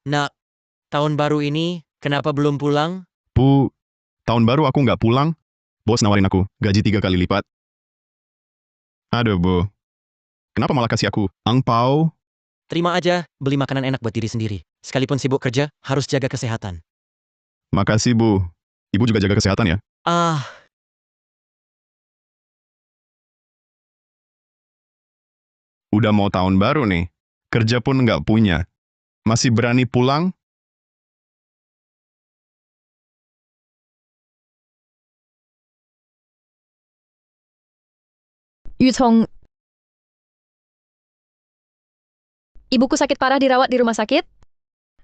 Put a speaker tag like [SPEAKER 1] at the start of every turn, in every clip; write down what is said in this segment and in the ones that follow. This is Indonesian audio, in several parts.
[SPEAKER 1] Nak, tahun baru ini kenapa belum pulang?
[SPEAKER 2] Bu, tahun baru aku nggak pulang. Bos nawarin aku gaji 3 kali lipat. Aduh, Bu. Kenapa malah kasih aku angpau?
[SPEAKER 1] Terima aja, beli makanan enak buat diri sendiri. Sekalipun sibuk kerja, harus jaga kesehatan.
[SPEAKER 2] Makasih, Bu. Ibu juga jaga kesehatan ya.
[SPEAKER 1] Ah,
[SPEAKER 2] Udah mau tahun baru nih. Kerja pun nggak punya. Masih berani pulang?
[SPEAKER 3] Yutong, ibuku sakit parah dirawat di rumah sakit.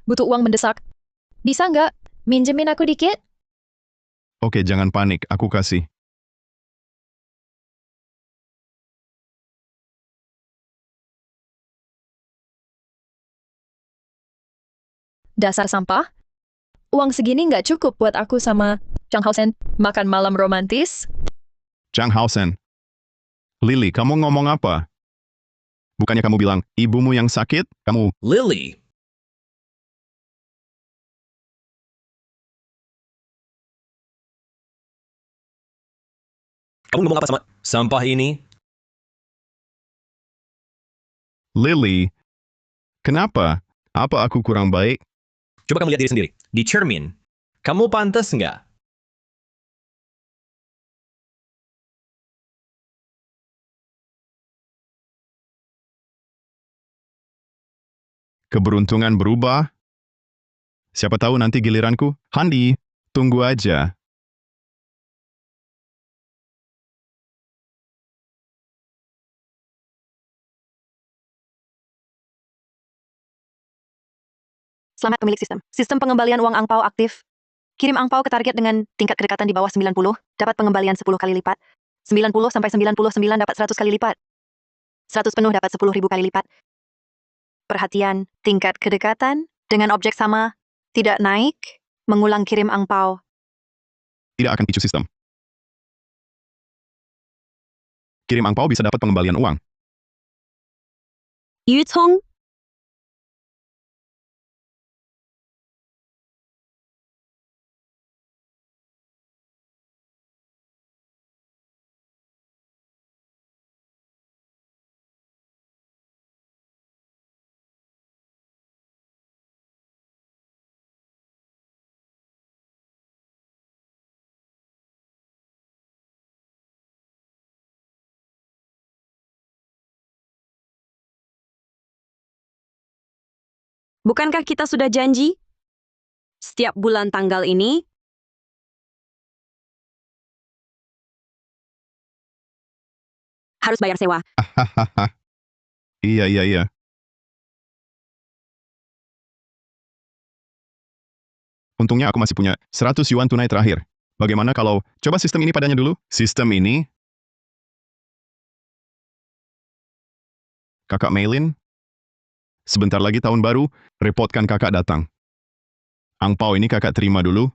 [SPEAKER 3] Butuh uang mendesak. Bisa nggak minjemin aku dikit?
[SPEAKER 2] Oke, jangan panik. Aku kasih.
[SPEAKER 3] Dasar sampah. Uang segini nggak cukup buat aku sama Chang Hao-sen makan malam romantis.
[SPEAKER 2] Chang Hao-sen. Lily, kamu ngomong apa? Bukannya kamu bilang, ibumu yang sakit, kamu...
[SPEAKER 4] Lily, kamu ngomong apa sama sampah ini?
[SPEAKER 2] Lily, kenapa? Apa aku kurang baik?
[SPEAKER 4] Coba kamu lihat diri sendiri. Di cermin. Kamu pantas nggak?
[SPEAKER 2] Keberuntungan berubah? Siapa tahu nanti giliranku. Handi, tunggu aja.
[SPEAKER 5] Selamat pemilik sistem. Sistem pengembalian uang angpau aktif. Kirim angpau ke target dengan tingkat kedekatan di bawah 90, dapat pengembalian 10 kali lipat. 90 sampai 99 dapat 100 kali lipat. 100 penuh dapat 10.000 kali lipat. Perhatian, tingkat kedekatan dengan objek sama tidak naik, mengulang kirim angpau.
[SPEAKER 2] Tidak akan picu sistem. Kirim angpau bisa dapat pengembalian uang.
[SPEAKER 5] Yutong, bukankah kita sudah janji? Setiap bulan tanggal ini, harus bayar sewa.
[SPEAKER 2] Hahaha. Iya. Untungnya aku masih punya 100 yuan tunai terakhir. Bagaimana kalau coba sistem ini padanya dulu? Sistem ini? Kakak Maylin? Sebentar lagi tahun baru, repotkan kakak datang. Angpau ini kakak terima dulu.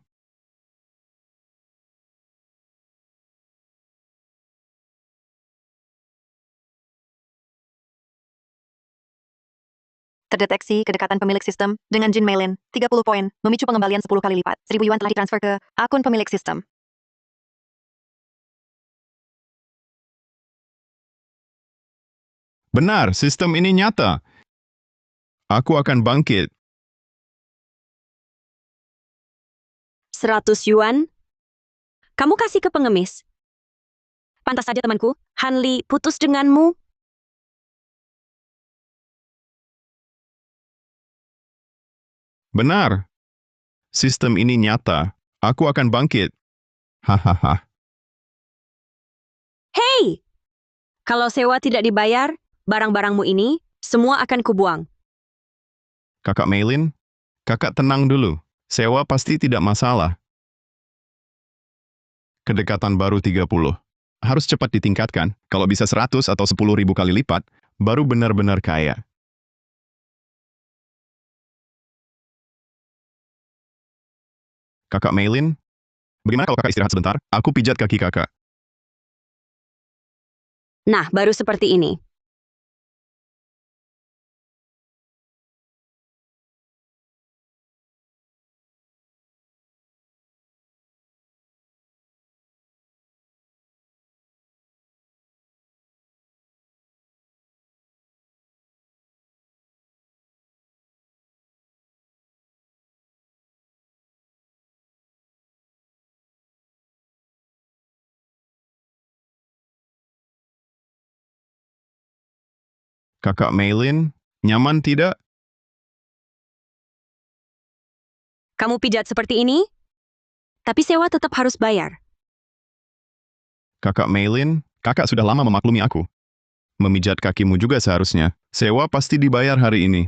[SPEAKER 5] Terdeteksi kedekatan pemilik sistem dengan Jin Mailin. 30 poin, memicu pengembalian 10 kali lipat. 1.000 yuan telah ditransfer ke akun pemilik sistem.
[SPEAKER 2] Benar, sistem ini nyata. Aku akan bangkit.
[SPEAKER 5] 100 yuan? Kamu kasih ke pengemis. Pantas saja temanku, Hanli putus denganmu.
[SPEAKER 2] Benar. Sistem ini nyata. Aku akan bangkit. Hahaha.
[SPEAKER 5] Hei! Kalau sewa tidak dibayar, barang-barangmu ini semua akan kubuang.
[SPEAKER 2] Kakak Maylin, kakak tenang dulu. Sewa pasti tidak masalah. Kedekatan baru 30. Harus cepat ditingkatkan. Kalau bisa 100 atau 10.000 kali lipat, baru benar-benar kaya. Kakak Maylin, bagaimana kalau kakak istirahat sebentar? Aku pijat kaki kakak.
[SPEAKER 5] Nah, baru seperti ini.
[SPEAKER 2] Kakak Maylin, nyaman tidak?
[SPEAKER 6] Kamu pijat seperti ini? Tapi sewa tetap harus bayar.
[SPEAKER 2] Kakak Maylin, kakak sudah lama memaklumi aku. Memijat kakimu juga seharusnya. Sewa pasti dibayar hari ini.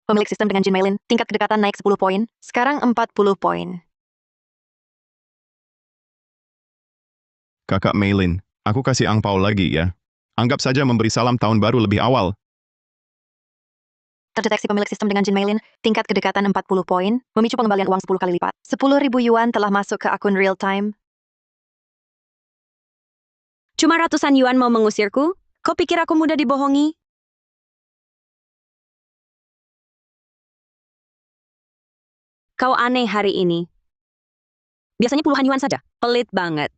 [SPEAKER 5] Pemilik sistem dengan Jin Maylin, tingkat kedekatan naik 10 poin, sekarang 40 poin.
[SPEAKER 2] Kakak Maylin, aku kasih angpau lagi ya. Anggap saja memberi salam tahun baru lebih awal.
[SPEAKER 5] Terdeteksi pemilik sistem dengan Jin Maylin, tingkat kedekatan 40 poin, memicu pengembalian uang 10 kali lipat. 10.000 yuan telah masuk ke akun real time.
[SPEAKER 6] Cuma ratusan yuan mau mengusirku? Kau pikir aku mudah dibohongi? Kau aneh hari ini. Biasanya puluhan yuan saja. Pelit banget.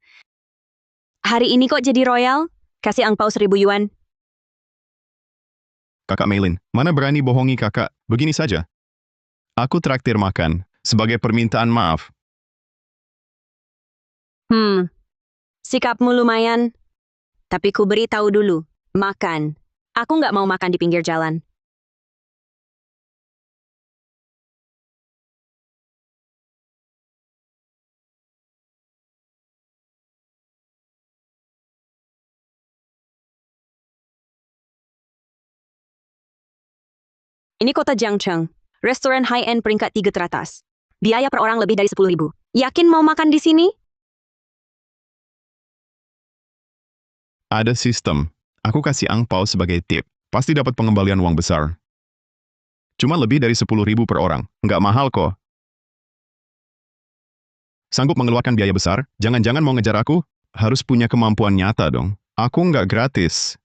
[SPEAKER 6] Hari ini kok jadi royal? Kasih angpau 1.000 yuan.
[SPEAKER 2] Kakak Maylin, mana berani bohongi kakak? Begini saja. Aku traktir makan, sebagai permintaan maaf.
[SPEAKER 6] Sikapmu lumayan. Tapi ku beri tahu dulu. Makan. Aku nggak mau makan di pinggir jalan. Ini kota Jiangcheng. Restoran high-end peringkat 3 teratas. Biaya per orang lebih dari 10.000. Yakin mau makan di sini?
[SPEAKER 2] Ada sistem. Aku kasih angpau sebagai tip. Pasti dapat pengembalian uang besar. Cuma lebih dari 10.000 per orang. Nggak mahal kok. Sanggup mengeluarkan biaya besar? Jangan-jangan mau ngejar aku? Harus punya kemampuan nyata dong. Aku nggak gratis.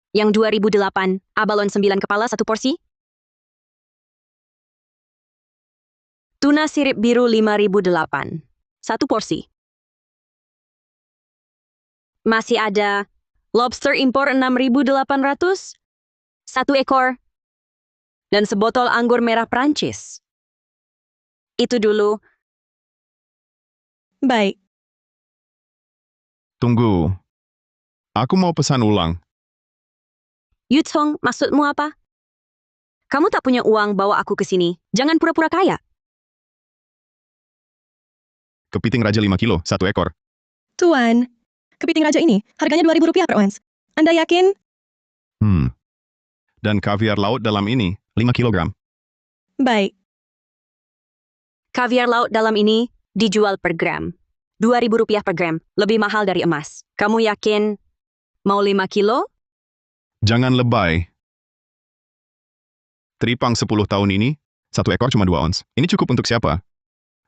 [SPEAKER 6] Yang 2008, abalon 9 kepala 1 porsi? Tuna sirip biru 5008. 1 porsi. Masih ada lobster impor 6.800. 1 ekor. Dan sebotol anggur merah Prancis. Itu dulu. Baik.
[SPEAKER 2] Tunggu. Aku mau pesan ulang.
[SPEAKER 6] Yutong, maksudmu apa? Kamu tak punya uang bawa aku ke sini. Jangan pura-pura kaya.
[SPEAKER 2] Kepiting raja 5 kilo, 1 ekor.
[SPEAKER 7] Tuan, kepiting raja ini harganya Rp2.000 per ons. Anda yakin?
[SPEAKER 2] Dan kaviar laut dalam ini, 5 kilogram.
[SPEAKER 7] Baik.
[SPEAKER 6] Kaviar laut dalam ini dijual per gram. Rp2.000 per gram. Lebih mahal dari emas. Kamu yakin mau 5 kilo?
[SPEAKER 2] Jangan lebay. Teripang 10 tahun ini, 1 ekor cuma 2 ons. Ini cukup untuk siapa?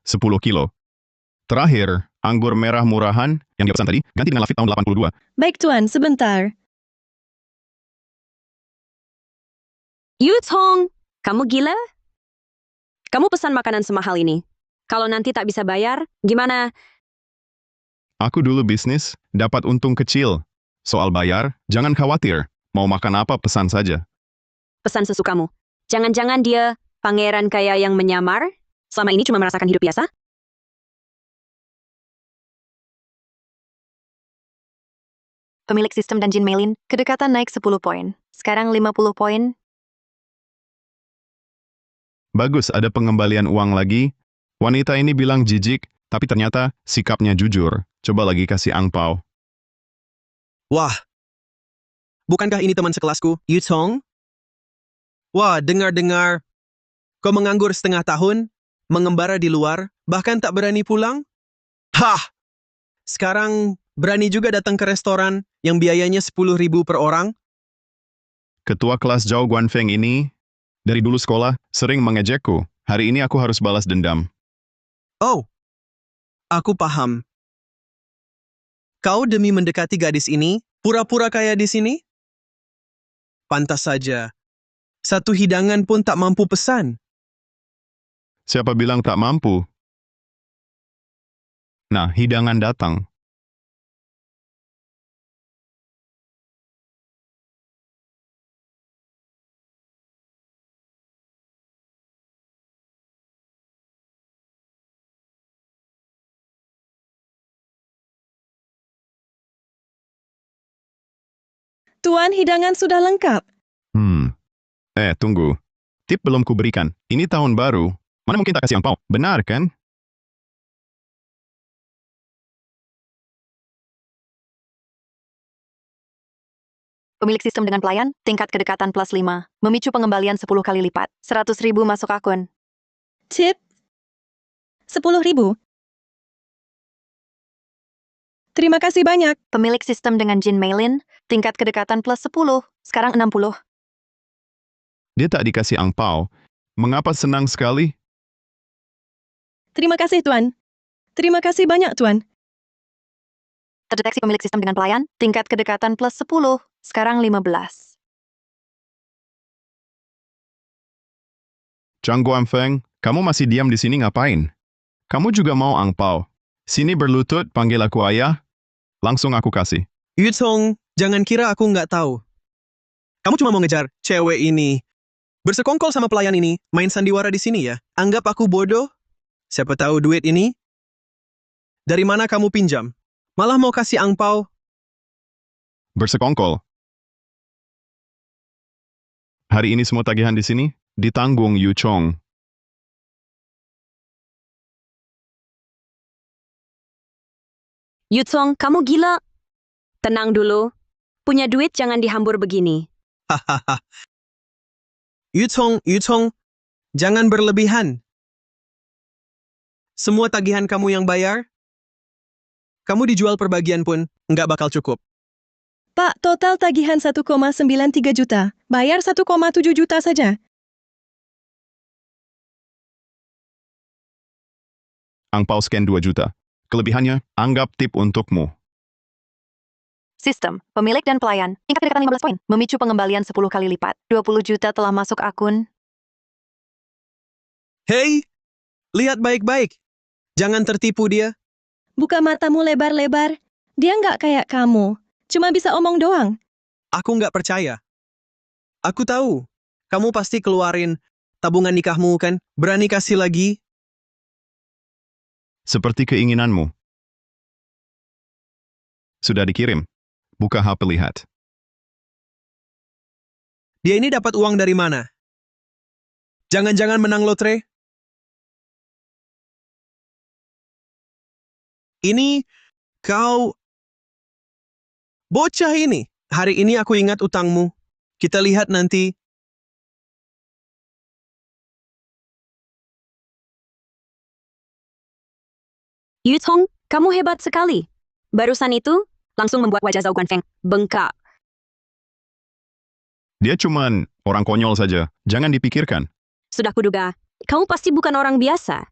[SPEAKER 2] 10 kilo. Terakhir, anggur merah murahan yang dia pesan tadi, ganti dengan Lafite tahun 82.
[SPEAKER 7] Baik, Tuan, sebentar.
[SPEAKER 6] Yutong, kamu gila? Kamu pesan makanan semahal ini. Kalau nanti tak bisa bayar, gimana?
[SPEAKER 2] Aku dulu bisnis, dapat untung kecil. Soal bayar, jangan khawatir. Mau makan apa pesan saja.
[SPEAKER 6] Pesan sesukamu. Jangan-jangan dia pangeran kaya yang menyamar? Selama ini cuma merasakan hidup biasa?
[SPEAKER 5] Pemilik sistem dan Jin Maylin, kedekatan naik 10 poin. Sekarang 50 poin.
[SPEAKER 2] Bagus, ada pengembalian uang lagi. Wanita ini bilang jijik, tapi ternyata sikapnya jujur. Coba lagi kasih angpau.
[SPEAKER 8] Wah, bukankah ini teman sekelasku, Yutong? Wah, dengar-dengar. Kau menganggur setengah tahun, mengembara di luar, bahkan tak berani pulang? Hah! Sekarang berani juga datang ke restoran yang biayanya 10.000 per orang?
[SPEAKER 2] Ketua kelas Zhao Guanfeng ini, dari dulu sekolah, sering mengejekku. Hari ini aku harus balas dendam.
[SPEAKER 8] Oh, aku paham. Kau demi mendekati gadis ini, pura-pura kaya di sini? Pantas saja. Satu hidangan pun tak mampu pesan.
[SPEAKER 2] Siapa bilang tak mampu? Nah, hidangan datang.
[SPEAKER 7] Tuan, hidangan sudah lengkap.
[SPEAKER 2] Tunggu. Tip belum kuberikan. Ini tahun baru. Mana mungkin tak kasih angpau? Benar kan?
[SPEAKER 5] Pemilik sistem dengan pelayan, tingkat kedekatan plus 5. Memicu pengembalian 10 kali lipat. 100.000 masuk akun.
[SPEAKER 7] Tip 10.000. Terima kasih banyak.
[SPEAKER 5] Pemilik sistem dengan Jin Mailin, tingkat kedekatan plus 10. Sekarang 60.
[SPEAKER 2] Dia tak dikasih angpau. Mengapa senang sekali?
[SPEAKER 7] Terima kasih, Tuan. Terima kasih banyak, Tuan.
[SPEAKER 5] Terdeteksi pemilik sistem dengan pelayan, tingkat kedekatan plus 10. Sekarang 15.
[SPEAKER 2] Chang Guangfeng, kamu masih diam di sini ngapain? Kamu juga mau angpau? Sini berlutut, panggil aku ayah. Langsung aku kasih.
[SPEAKER 8] Yutong, jangan kira aku nggak tahu. Kamu cuma mau ngejar cewek ini. Bersekongkol sama pelayan ini, main sandiwara di sini ya. Anggap aku bodoh. Siapa tahu duit ini? Dari mana kamu pinjam? Malah mau kasih angpau.
[SPEAKER 2] Bersekongkol. Hari ini semua tagihan di sini ditanggung Yu Chong.
[SPEAKER 6] Yutong, kamu gila. Tenang dulu. Punya duit jangan dihambur begini.
[SPEAKER 8] Hahaha. Yutong, jangan berlebihan. Semua tagihan kamu yang bayar, kamu dijual per bagian pun nggak bakal cukup.
[SPEAKER 7] Pak, total tagihan 1,93 juta. Bayar 1,7 juta saja.
[SPEAKER 2] Angpau scan 2 juta. Kelebihannya, anggap tip untukmu.
[SPEAKER 5] Sistem, pemilik dan pelayan, tingkat kedekatan 15 poin. Memicu pengembalian 10 kali lipat. 20 juta telah masuk akun.
[SPEAKER 8] Hei, lihat baik-baik. Jangan tertipu dia.
[SPEAKER 7] Buka matamu lebar-lebar. Dia nggak kayak kamu. Cuma bisa omong doang.
[SPEAKER 8] Aku nggak percaya. Aku tahu. Kamu pasti keluarin tabungan nikahmu kan? Berani kasih lagi?
[SPEAKER 2] Seperti keinginanmu. Sudah dikirim. Buka HP lihat.
[SPEAKER 8] Dia ini dapat uang dari mana? Jangan-jangan menang lotre? Ini kau... Bocah ini. Hari ini aku ingat utangmu. Kita lihat nanti.
[SPEAKER 6] Yutong, kamu hebat sekali. Barusan itu, langsung membuat wajah Zhao Guanfeng bengkak.
[SPEAKER 2] Dia cuman orang konyol saja. Jangan dipikirkan.
[SPEAKER 6] Sudah kuduga, kamu pasti bukan orang biasa.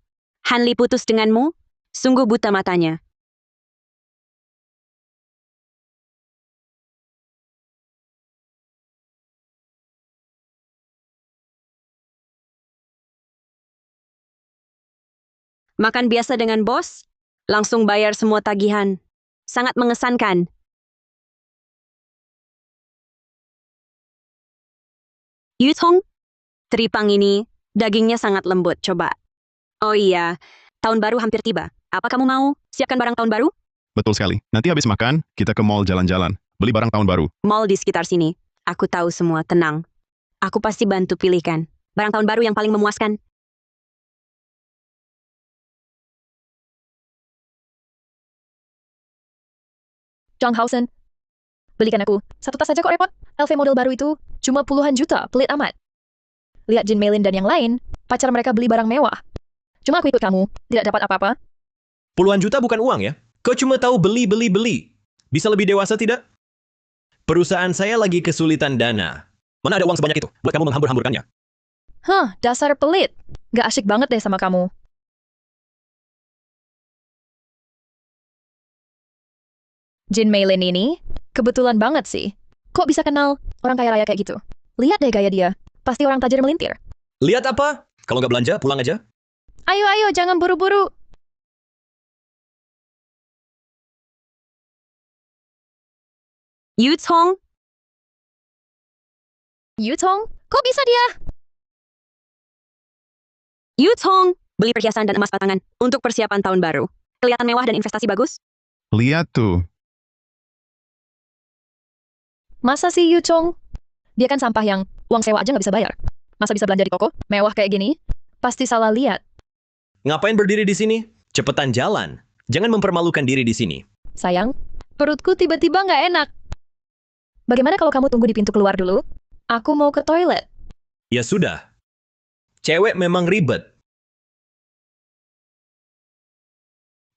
[SPEAKER 6] Hanli putus denganmu, sungguh buta matanya. Makan biasa dengan bos, langsung bayar semua tagihan. Sangat mengesankan. Yutong, teripang ini, dagingnya sangat lembut, coba. Oh iya, tahun baru hampir tiba. Apa kamu mau? Siapkan barang tahun baru?
[SPEAKER 2] Betul sekali. Nanti habis makan, kita ke mall jalan-jalan. Beli barang tahun baru.
[SPEAKER 6] Mall di sekitar sini. Aku tahu semua, tenang. Aku pasti bantu pilihkan. Barang tahun baru yang paling memuaskan.
[SPEAKER 3] Zhang Haosen, belikan aku. Satu tas saja kok repot. LV model baru itu cuma puluhan juta, pelit amat. Lihat Jin Mailin dan yang lain, pacar mereka beli barang mewah. Cuma aku ikut kamu, tidak dapat apa-apa.
[SPEAKER 4] Puluhan juta bukan uang ya? Kau cuma tahu beli. Bisa lebih dewasa tidak? Perusahaan saya lagi kesulitan dana. Mana ada uang sebanyak itu buat kamu menghambur-hamburkannya?
[SPEAKER 3] Hah, dasar pelit. Gak asyik banget deh sama kamu. Jin Mailin ini kebetulan banget sih. Kok bisa kenal orang kaya raya kayak gitu? Lihat deh gaya dia. Pasti orang tajir melintir.
[SPEAKER 4] Lihat apa? Kalau nggak belanja, pulang aja.
[SPEAKER 3] Ayo, jangan buru-buru.
[SPEAKER 6] Yutong,
[SPEAKER 3] Yutong, kok bisa dia?
[SPEAKER 6] Yutong, beli perhiasan dan emas batangan untuk persiapan tahun baru. Kelihatan mewah dan investasi bagus.
[SPEAKER 2] Lihat tuh.
[SPEAKER 3] Masa sih Yu Chong? Dia kan sampah yang uang sewa aja nggak bisa bayar. Masa bisa belanja di toko? Mewah kayak gini? Pasti salah lihat.
[SPEAKER 4] Ngapain berdiri di sini? Cepetan jalan. Jangan mempermalukan diri di sini.
[SPEAKER 3] Sayang, perutku tiba-tiba nggak enak. Bagaimana kalau kamu tunggu di pintu keluar dulu? Aku mau ke toilet.
[SPEAKER 4] Ya sudah. Cewek memang ribet.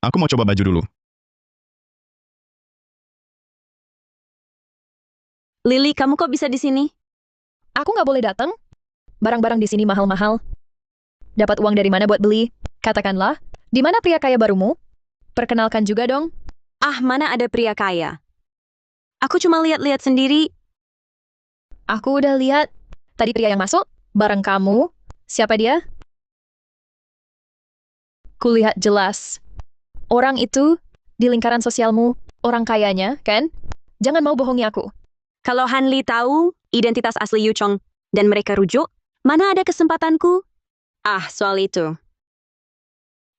[SPEAKER 2] Aku mau coba baju dulu.
[SPEAKER 6] Lily, kamu kok bisa di sini?
[SPEAKER 3] Aku nggak boleh datang? Barang-barang di sini mahal-mahal. Dapat uang dari mana buat beli? Katakanlah, di mana pria kaya barumu? Perkenalkan juga dong.
[SPEAKER 6] Ah, mana ada pria kaya? Aku cuma lihat-lihat sendiri.
[SPEAKER 3] Aku udah lihat. Tadi pria yang masuk, bareng kamu. Siapa dia? Kulihat jelas. Orang itu, di lingkaran sosialmu, orang kayanya, kan? Jangan mau bohongi aku.
[SPEAKER 6] Kalau Han Li tahu identitas asli Yu Chong dan mereka rujuk, mana ada kesempatanku? Ah, soal itu.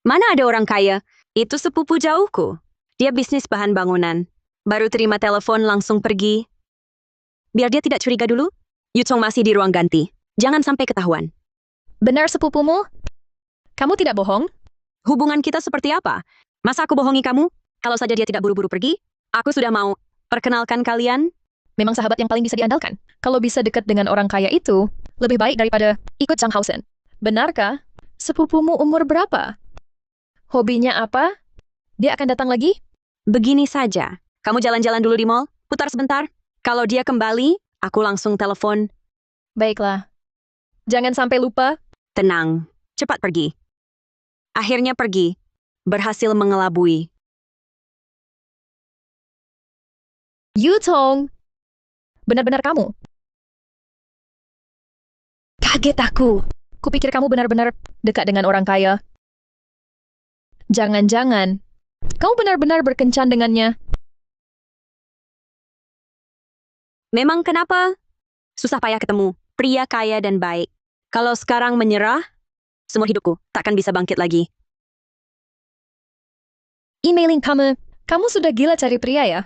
[SPEAKER 6] Mana ada orang kaya? Itu sepupu jauhku. Dia bisnis bahan bangunan. Baru terima telepon langsung pergi. Biar dia tidak curiga dulu, Yu Chong masih di ruang ganti. Jangan sampai ketahuan.
[SPEAKER 3] Benar sepupumu? Kamu tidak bohong?
[SPEAKER 6] Hubungan kita seperti apa? Masa aku bohongi kamu? Kalau saja dia tidak buru-buru pergi, aku sudah mau perkenalkan kalian.
[SPEAKER 3] Memang sahabat yang paling bisa diandalkan. Kalau bisa dekat dengan orang kaya itu, lebih baik daripada ikut Chang Hausen. Benarkah? Sepupumu umur berapa? Hobinya apa? Dia akan datang lagi?
[SPEAKER 6] Begini saja. Kamu jalan-jalan dulu di mall, putar sebentar. Kalau dia kembali, aku langsung telepon.
[SPEAKER 3] Baiklah. Jangan sampai lupa.
[SPEAKER 6] Tenang, cepat pergi. Akhirnya pergi. Berhasil mengelabui.
[SPEAKER 3] Yu Tong. Benar-benar kamu. Kaget aku. Kupikir kamu benar-benar dekat dengan orang kaya. Jangan-jangan, kamu benar-benar berkencan dengannya.
[SPEAKER 6] Memang kenapa? Susah payah ketemu. Pria kaya dan baik. Kalau sekarang menyerah, semua hidupku takkan bisa bangkit lagi.
[SPEAKER 3] Emailing kamu sudah gila cari pria ya?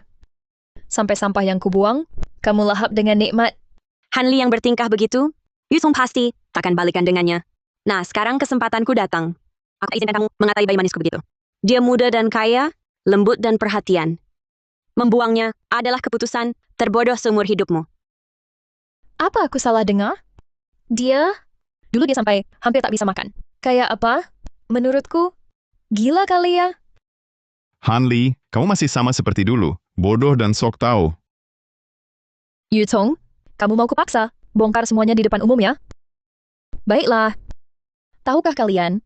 [SPEAKER 3] Sampai sampah yang kubuang, kamu lahap dengan nikmat.
[SPEAKER 6] Han Li yang bertingkah begitu, Yu Song pasti takkan balikan dengannya. Nah, sekarang kesempatanku datang. Aku izinkan kamu mengatai bayi manisku begitu. Dia muda dan kaya, lembut dan perhatian. Membuangnya adalah keputusan terbodoh seumur hidupmu.
[SPEAKER 3] Apa aku salah dengar? Dulu dia sampai hampir tak bisa makan. Kayak apa? Menurutku, gila kali ya.
[SPEAKER 2] Han Li, kamu masih sama seperti dulu. Bodoh dan sok tahu.
[SPEAKER 3] Yu Tong, kamu mau kupaksa bongkar semuanya di depan umum ya? Baiklah. Tahukah kalian,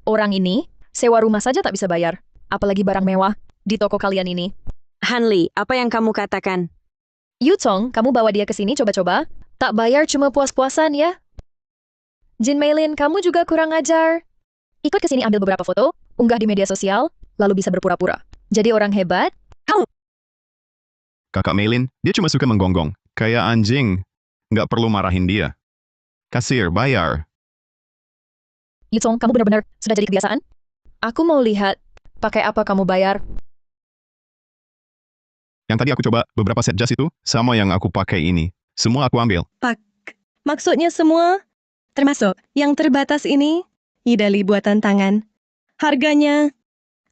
[SPEAKER 3] orang ini sewa rumah saja tak bisa bayar, apalagi barang mewah di toko kalian ini.
[SPEAKER 6] Han Li, apa yang kamu katakan?
[SPEAKER 3] Yu Tong, kamu bawa dia ke sini coba-coba. Tak bayar cuma puas-puasan ya. Jin Meilin, kamu juga kurang ajar. Ikut ke sini ambil beberapa foto, unggah di media sosial, lalu bisa berpura-pura. Jadi orang hebat.
[SPEAKER 2] Kakak Meilin, dia cuma suka menggonggong. Kayak anjing. Nggak perlu marahin dia. Kasir, bayar.
[SPEAKER 3] Yu Tong, kamu benar-benar sudah jadi kebiasaan? Aku mau lihat, pakai apa kamu bayar?
[SPEAKER 2] Yang tadi aku coba, beberapa set jas itu, sama yang aku pakai ini. Semua aku ambil.
[SPEAKER 7] Maksudnya semua? Termasuk yang terbatas ini? Idali buatan tangan. Harganya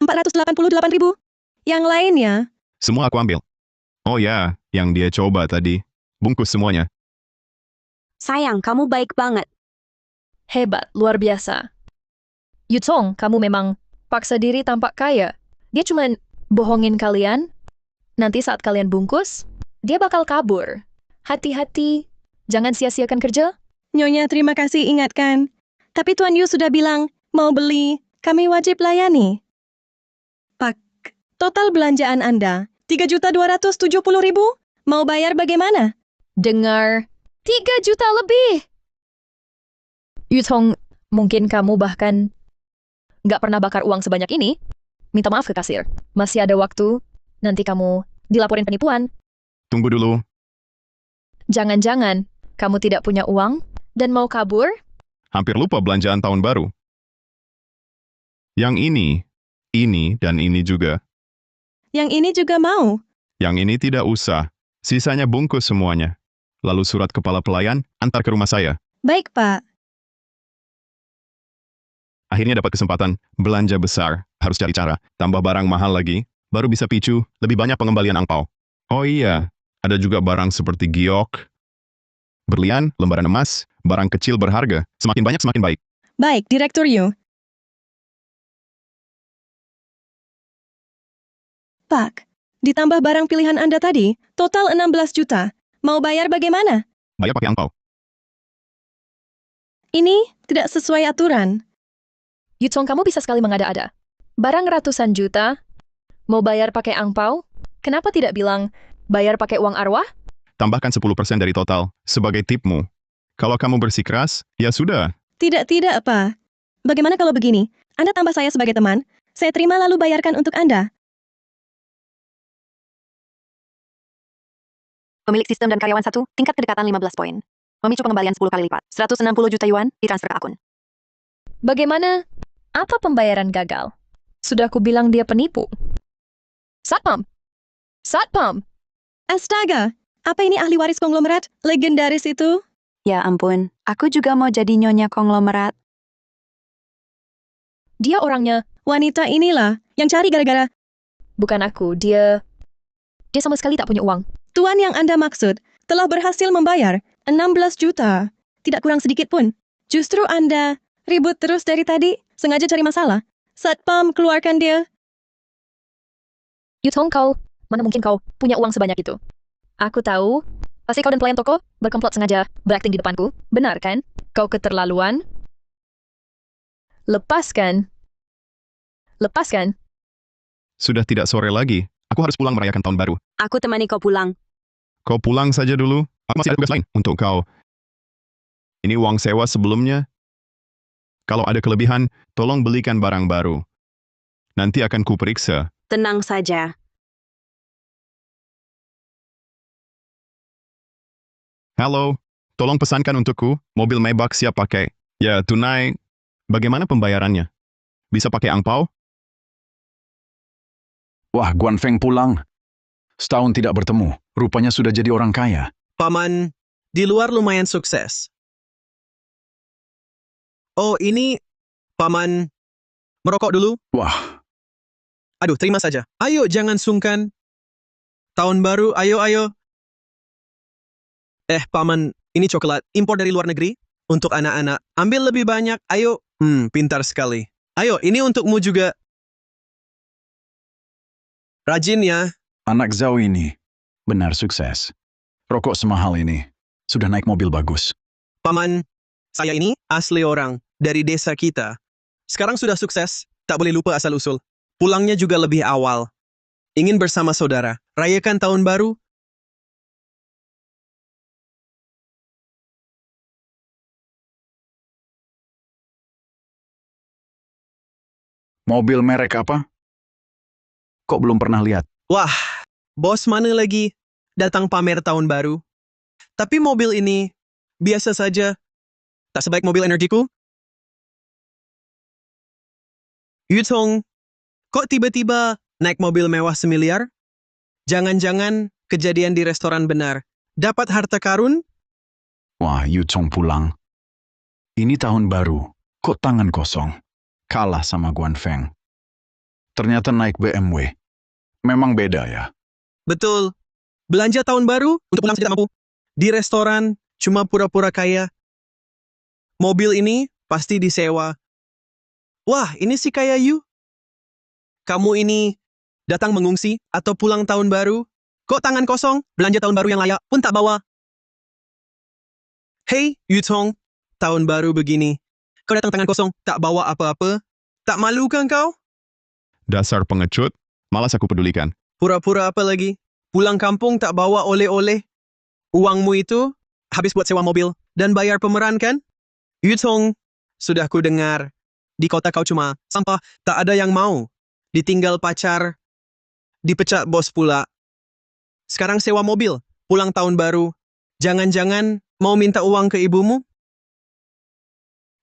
[SPEAKER 7] 488.000. Yang lainnya?
[SPEAKER 2] Semua aku ambil. Oh ya, yang dia coba tadi. Bungkus semuanya.
[SPEAKER 6] Sayang, kamu baik banget.
[SPEAKER 3] Hebat, luar biasa. Yu Tong, kamu memang paksa diri tampak kaya. Dia cuma bohongin kalian. Nanti saat kalian bungkus, dia bakal kabur. Hati-hati, jangan sia-siakan kerja.
[SPEAKER 7] Nyonya, terima kasih ingatkan. Tapi Tuan Yu sudah bilang, mau beli, kami wajib layani. Pak, total belanjaan Anda, 3.270.000. Mau bayar bagaimana?
[SPEAKER 3] Dengar, 3 juta lebih. Yu Tong, mungkin kamu bahkan nggak pernah bakar uang sebanyak ini. Minta maaf ke kasir. Masih ada waktu, nanti kamu dilaporin penipuan.
[SPEAKER 2] Tunggu dulu.
[SPEAKER 3] Jangan-jangan kamu tidak punya uang dan mau kabur?
[SPEAKER 2] Hampir lupa belanjaan tahun baru. Yang ini, dan ini juga.
[SPEAKER 7] Yang ini juga mau.
[SPEAKER 2] Yang ini tidak usah. Sisanya bungkus semuanya. Lalu surat kepala pelayan, antar ke rumah saya.
[SPEAKER 7] Baik, Pak.
[SPEAKER 2] Akhirnya dapat kesempatan belanja besar. Harus cari cara, tambah barang mahal lagi, baru bisa picu lebih banyak pengembalian angpau. Oh iya, ada juga barang seperti giok, berlian, lembaran emas, barang kecil berharga. Semakin banyak semakin baik.
[SPEAKER 7] Baik, Direktur Yu. Pak, ditambah barang pilihan Anda tadi, total 16 juta. Mau bayar bagaimana?
[SPEAKER 2] Bayar pakai angpau.
[SPEAKER 7] Ini tidak sesuai aturan.
[SPEAKER 3] Yutong, kamu bisa sekali mengada-ada. Barang ratusan juta, mau bayar pakai angpau? Kenapa tidak bilang bayar pakai uang arwah?
[SPEAKER 2] Tambahkan 10% dari total, sebagai tipmu. Kalau kamu bersikeras, ya sudah.
[SPEAKER 7] Tidak, Pak. Bagaimana kalau begini? Anda tambah saya sebagai teman, saya terima lalu bayarkan untuk Anda.
[SPEAKER 5] Pemilik sistem dan karyawan 1, tingkat kedekatan 15 poin. Memicu pengembalian 10 kali lipat. 160 juta yuan ditransfer ke akun.
[SPEAKER 3] Bagaimana? Apa pembayaran gagal? Sudah aku bilang dia penipu. Satpam! Satpam!
[SPEAKER 7] Astaga, apa ini ahli waris konglomerat legendaris itu?
[SPEAKER 5] Ya ampun, aku juga mau jadi nyonya konglomerat.
[SPEAKER 3] Dia orangnya,
[SPEAKER 7] Wanita inilah yang cari gara-gara
[SPEAKER 3] bukan aku. Dia sama sekali tak punya uang.
[SPEAKER 7] tuan yang Anda maksud telah berhasil membayar 16 juta. Tidak kurang sedikit pun. Justru Anda ribut terus dari tadi, sengaja cari masalah. Satpam, keluarkan dia.
[SPEAKER 3] Yutong, kau, mana mungkin kau punya uang sebanyak itu? Aku tahu, pasti kau dan pelayan toko berkomplot sengaja berakting di depanku. Benar kan? Kau keterlaluan. Lepaskan. Lepaskan.
[SPEAKER 2] Sudah tidak sore lagi. Aku harus pulang merayakan tahun baru.
[SPEAKER 6] Aku temani kau pulang.
[SPEAKER 2] Kau pulang saja dulu. Aku masih ada tugas lain untuk kau. Ini uang sewa sebelumnya. Kalau ada kelebihan, tolong belikan barang baru. Nanti akan kuperiksa.
[SPEAKER 6] Tenang saja.
[SPEAKER 2] Halo, tolong pesankan untukku mobil Maybach siap pakai. Ya, tunai. Bagaimana pembayarannya? Bisa pakai angpau?
[SPEAKER 9] Wah, Guan Feng pulang. Setahun tidak bertemu. Rupanya sudah jadi orang kaya.
[SPEAKER 8] Paman, di luar lumayan sukses. Oh, ini Paman merokok dulu?
[SPEAKER 9] Wah,
[SPEAKER 8] Aduh, terima saja. Ayo, jangan sungkan. Tahun baru, ayo. Paman, ini coklat impor dari luar negeri. Untuk anak-anak, ambil lebih banyak. Ayo. Pintar sekali. Ayo, ini untukmu juga. Rajin ya.
[SPEAKER 9] anak Zhao ini benar sukses. Rokok semahal ini. Sudah naik mobil bagus.
[SPEAKER 8] Paman, saya ini asli orang dari desa kita. Sekarang sudah sukses, tak boleh lupa asal-usul. Pulangnya juga lebih awal. Ingin bersama saudara, rayakan tahun baru.
[SPEAKER 9] Mobil merek apa? Kok belum pernah lihat?
[SPEAKER 8] Wah, bos mana lagi datang pamer tahun baru? Tapi mobil ini biasa saja. Tak sebaik mobil energiku. Yutong, kok tiba-tiba naik mobil mewah semiliar? Jangan-jangan kejadian di restoran benar. Dapat harta karun?
[SPEAKER 9] Wah, Yu Chong pulang. Ini tahun baru. Kok tangan kosong? Kalah sama Guan Feng. Ternyata naik BMW. Memang beda ya.
[SPEAKER 8] Betul. Belanja tahun baru untuk pulang tidak mampu. Di restoran cuma pura-pura kaya. Mobil ini pasti disewa. Wah, ini si kaya Yu. Kamu ini datang mengungsi atau pulang tahun baru? Kok tangan kosong? Belanja tahun baru yang layak pun tak bawa. Hei, Yutong. Tahun baru begini. Kau datang tangan kosong, tak bawa apa-apa? Tak malu kan kau?
[SPEAKER 2] Dasar pengecut, malas aku pedulikan.
[SPEAKER 8] Pura-pura apa lagi? Pulang kampung tak bawa oleh-oleh. Uangmu itu habis buat sewa mobil dan bayar pemeran kan? Yutong, sudah ku dengar. Di kota kau cuma sampah, tak ada yang mau. Ditinggal pacar, dipecat bos pula. Sekarang sewa mobil, pulang tahun baru. Jangan-jangan mau minta uang ke ibumu?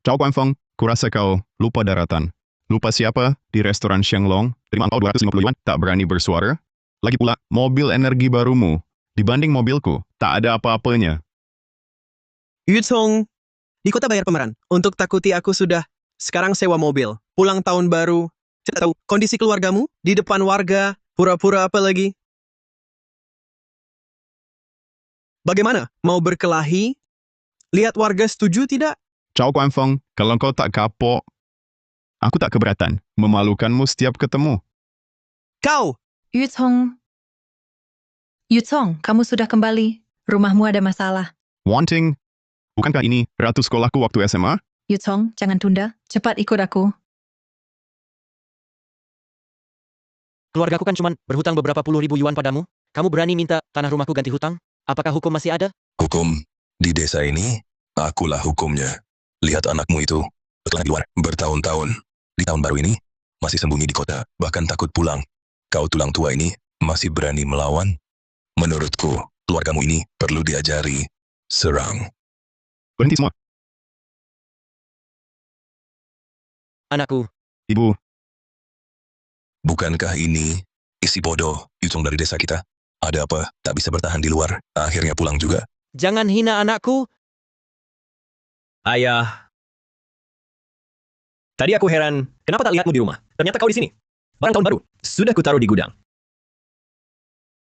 [SPEAKER 2] Ciao Guan Feng, kurasa kau lupa daratan. Lupa siapa di restoran Xianglong, terima angpau 250 yuan, tak berani bersuara. Lagi pula, mobil energi barumu. Dibanding mobilku, tak ada apa-apanya.
[SPEAKER 8] Yutong, di kota bayar pemeran. Untuk takuti aku sudah sekarang sewa mobil. Pulang tahun baru. Tidak tahu kondisi keluargamu di depan warga. Pura-pura apa lagi? Bagaimana? Mau berkelahi? Lihat warga setuju tidak?
[SPEAKER 2] Chow Guan Feng, kalau kau tak kapok, aku tak keberatan. Memalukanmu setiap ketemu.
[SPEAKER 8] Kau!
[SPEAKER 10] Yutong, kamu sudah kembali. Rumahmu ada masalah.
[SPEAKER 2] Wanting, bukankah ini ratu sekolahku waktu SMA?
[SPEAKER 10] Yutong, jangan tunda. Cepat ikut aku.
[SPEAKER 1] Keluargaku kan cuman berhutang beberapa puluh ribu yuan padamu. Kamu berani minta tanah rumahku ganti hutang? Apakah hukum masih ada?
[SPEAKER 11] Hukum di desa ini, akulah hukumnya. Lihat anakmu itu, setelah di luar bertahun-tahun. Di tahun baru ini, masih sembunyi di kota, bahkan takut pulang. Kau tulang tua ini, masih berani melawan? Menurutku, keluargamu ini perlu diajari. Serang.
[SPEAKER 2] Berhenti semua.
[SPEAKER 1] Anakku,
[SPEAKER 2] Ibu,
[SPEAKER 11] Bukankah ini isi bodoh, Yutong dari desa kita? Ada apa, tak bisa bertahan di luar, akhirnya pulang juga?
[SPEAKER 1] jangan hina anakku.
[SPEAKER 4] Ayah. Tadi aku heran, kenapa tak lihatmu di rumah? Ternyata kau di sini. Barang tahun baru, sudah kutaruh di gudang.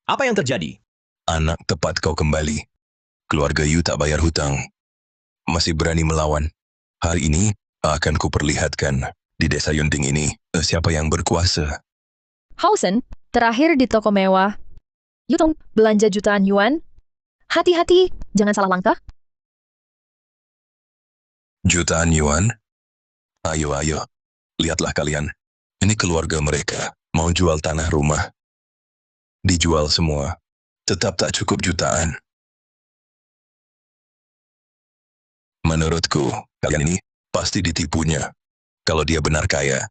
[SPEAKER 4] Apa yang terjadi?
[SPEAKER 11] Anak tepat kau kembali. Keluarga Yu tak bayar hutang. Masih berani melawan. Hari ini, akan kuperlihatkan di desa Yunting ini, siapa yang berkuasa.
[SPEAKER 3] Hausen, terakhir di toko mewah. Yutong, belanja jutaan yuan. Hati-hati, jangan salah langkah.
[SPEAKER 11] Jutaan yuan? Ayo, lihatlah kalian. Ini keluarga mereka, mau jual tanah rumah. Dijual semua. Tetap tak cukup jutaan. Menurutku, kalian ini pasti ditipunya. Kalau dia benar kaya,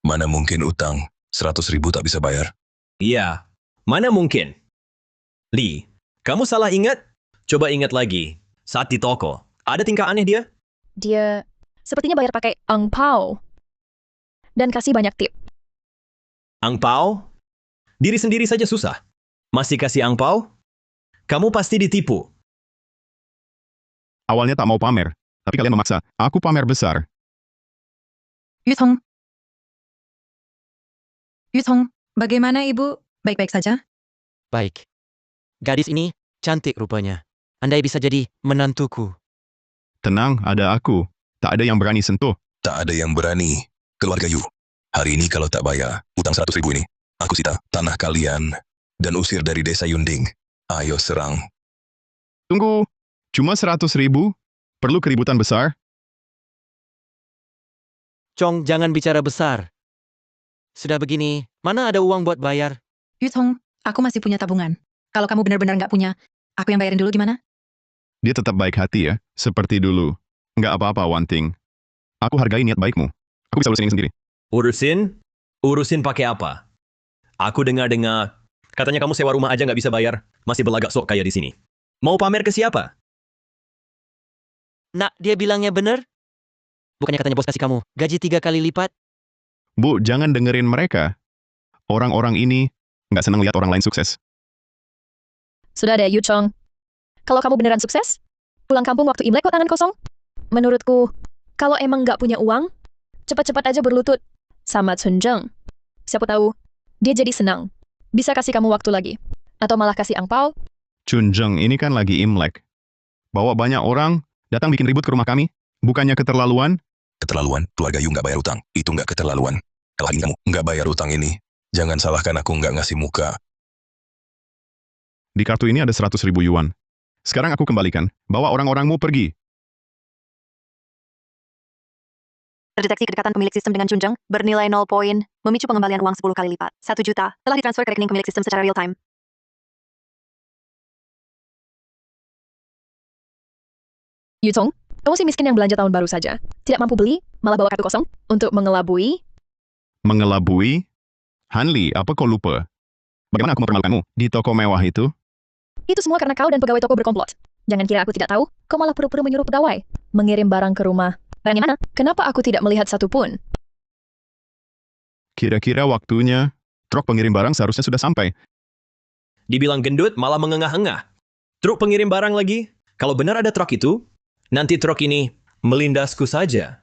[SPEAKER 11] mana mungkin utang 100.000 tak bisa bayar?
[SPEAKER 4] Iya, mana mungkin? Li, kamu salah ingat? Coba ingat lagi. Saat di toko, ada tingkah aneh dia?
[SPEAKER 3] Dia sepertinya bayar pakai angpau. Dan kasih banyak tip.
[SPEAKER 4] Angpau? Diri sendiri saja susah. Masih kasih angpau? Kamu pasti ditipu.
[SPEAKER 2] awalnya tak mau pamer, tapi kalian memaksa. Aku pamer besar.
[SPEAKER 10] Yutong, bagaimana ibu? Baik-baik saja?
[SPEAKER 1] Baik. Gadis ini cantik rupanya. Andai bisa jadi menantuku.
[SPEAKER 2] Tenang, ada aku. Tak ada yang berani sentuh.
[SPEAKER 11] Tak ada yang berani. Keluarga Yu, hari ini kalau tak bayar, utang 100.000 ini, aku sita tanah kalian dan usir dari desa Yunding. Ayo serang.
[SPEAKER 2] Tunggu, cuma 100.000? Perlu keributan besar?
[SPEAKER 1] Chong, jangan bicara besar. Sudah begini, mana ada uang buat bayar?
[SPEAKER 10] Yutong, aku masih punya tabungan. Kalau kamu benar-benar nggak punya, aku yang bayarin dulu gimana?
[SPEAKER 2] Dia tetap baik hati ya, seperti dulu. Nggak apa-apa, Wanting. Aku hargai niat baikmu. Aku bisa urusin ini sendiri.
[SPEAKER 4] Urusin pakai apa? Aku dengar-dengar, katanya kamu sewa rumah aja nggak bisa bayar, masih berlagak sok kaya di sini. Mau pamer ke siapa?
[SPEAKER 1] Nak, dia bilangnya bener? Bukannya katanya bos kasih kamu gaji 3 kali lipat?
[SPEAKER 2] Bu, jangan dengerin mereka. Orang-orang ini nggak senang lihat orang lain sukses.
[SPEAKER 3] Sudah deh, Yutong. Kalau kamu beneran sukses, pulang kampung waktu Imlek kok tangan kosong? Menurutku, kalau emang nggak punya uang, cepat-cepat aja berlutut sama Chun Zheng. Siapa tahu, dia jadi senang. Bisa kasih kamu waktu lagi. Atau malah kasih angpau.
[SPEAKER 2] Chun Zheng ini kan lagi Imlek. Bawa banyak orang, datang bikin ribut ke rumah kami. Bukannya keterlaluan?
[SPEAKER 11] Keterlaluan, keluarga Yu nggak bayar utang. Itu nggak keterlaluan. Kalau hari ini kamu nggak bayar utang ini, jangan salahkan aku nggak ngasih muka.
[SPEAKER 2] Di kartu ini ada 100.000 yuan. Sekarang aku kembalikan. Bawa orang-orangmu pergi.
[SPEAKER 5] Terdeteksi kedekatan pemilik sistem dengan Chun Zheng, bernilai 0 poin, memicu pengembalian uang 10 kali lipat. 1 juta, telah ditransfer ke rekening pemilik sistem secara real time.
[SPEAKER 3] Yutong, kamu si miskin yang belanja tahun baru saja. Tidak mampu beli, malah bawa kartu kosong untuk mengelabui.
[SPEAKER 2] Mengelabui? Hanli, apa kau lupa? Bagaimana aku mempermalukanmu di toko mewah itu?
[SPEAKER 3] Itu semua karena kau dan pegawai toko berkomplot. Jangan kira aku tidak tahu, kau malah pura-pura menyuruh pegawai mengirim barang ke rumah. Barangnya mana? Kenapa aku tidak melihat satupun?
[SPEAKER 2] Kira-kira waktunya, truk pengirim barang seharusnya sudah sampai.
[SPEAKER 4] Dibilang gendut, malah mengengah-engah. Truk pengirim barang lagi? Kalau benar ada truk itu, nanti truk ini melindasku saja.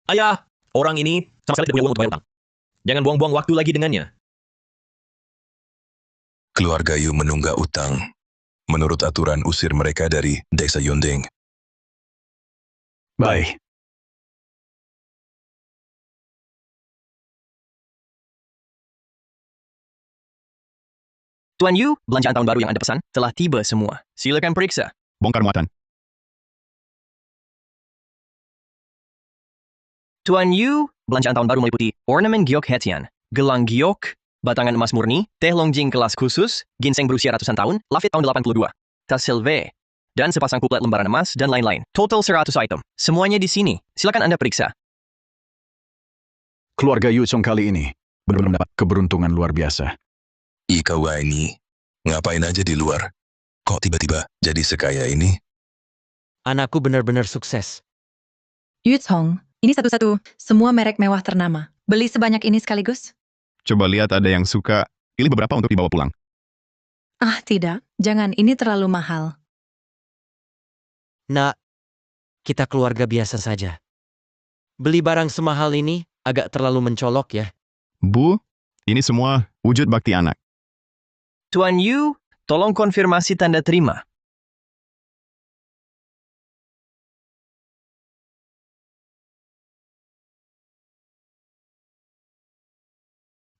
[SPEAKER 4] Ayah, orang ini sama sekali tidak punya uang untuk bayar utang. Jangan buang-buang waktu lagi dengannya.
[SPEAKER 11] Keluarga Yu menunggak utang. Menurut aturan usir mereka dari desa Yunding.
[SPEAKER 9] Baik.
[SPEAKER 1] Tuan Yu, belanjaan tahun baru yang Anda pesan telah tiba semua. Silakan periksa.
[SPEAKER 2] Bongkar muatan.
[SPEAKER 1] Tuan Yu, belanjaan tahun baru meliputi ornamen giok hetian, gelang giok, batangan emas murni, teh longjing kelas khusus, ginseng berusia ratusan tahun, lafit tahun 82, tas Sylve, dan sepasang kuplet lembaran emas dan lain-lain. Total 100 item. Semuanya di sini. Silakan Anda periksa.
[SPEAKER 9] Keluarga Yu Chong kali ini benar-benar mendapat keberuntungan luar biasa.
[SPEAKER 11] Ika Wah ini, ngapain aja di luar? Kok tiba-tiba jadi sekaya ini?
[SPEAKER 1] Anakku benar-benar sukses.
[SPEAKER 10] Yu Chong, ini satu-satu. Semua merek mewah ternama. Beli sebanyak ini sekaligus?
[SPEAKER 2] Coba lihat ada yang suka, pilih beberapa untuk dibawa pulang.
[SPEAKER 10] Ah, tidak. Jangan, ini terlalu mahal.
[SPEAKER 1] Nak, kita keluarga biasa saja. Beli barang semahal ini agak terlalu mencolok ya.
[SPEAKER 2] Bu, ini semua wujud bakti anak.
[SPEAKER 1] Tuan Yu, tolong konfirmasi tanda terima.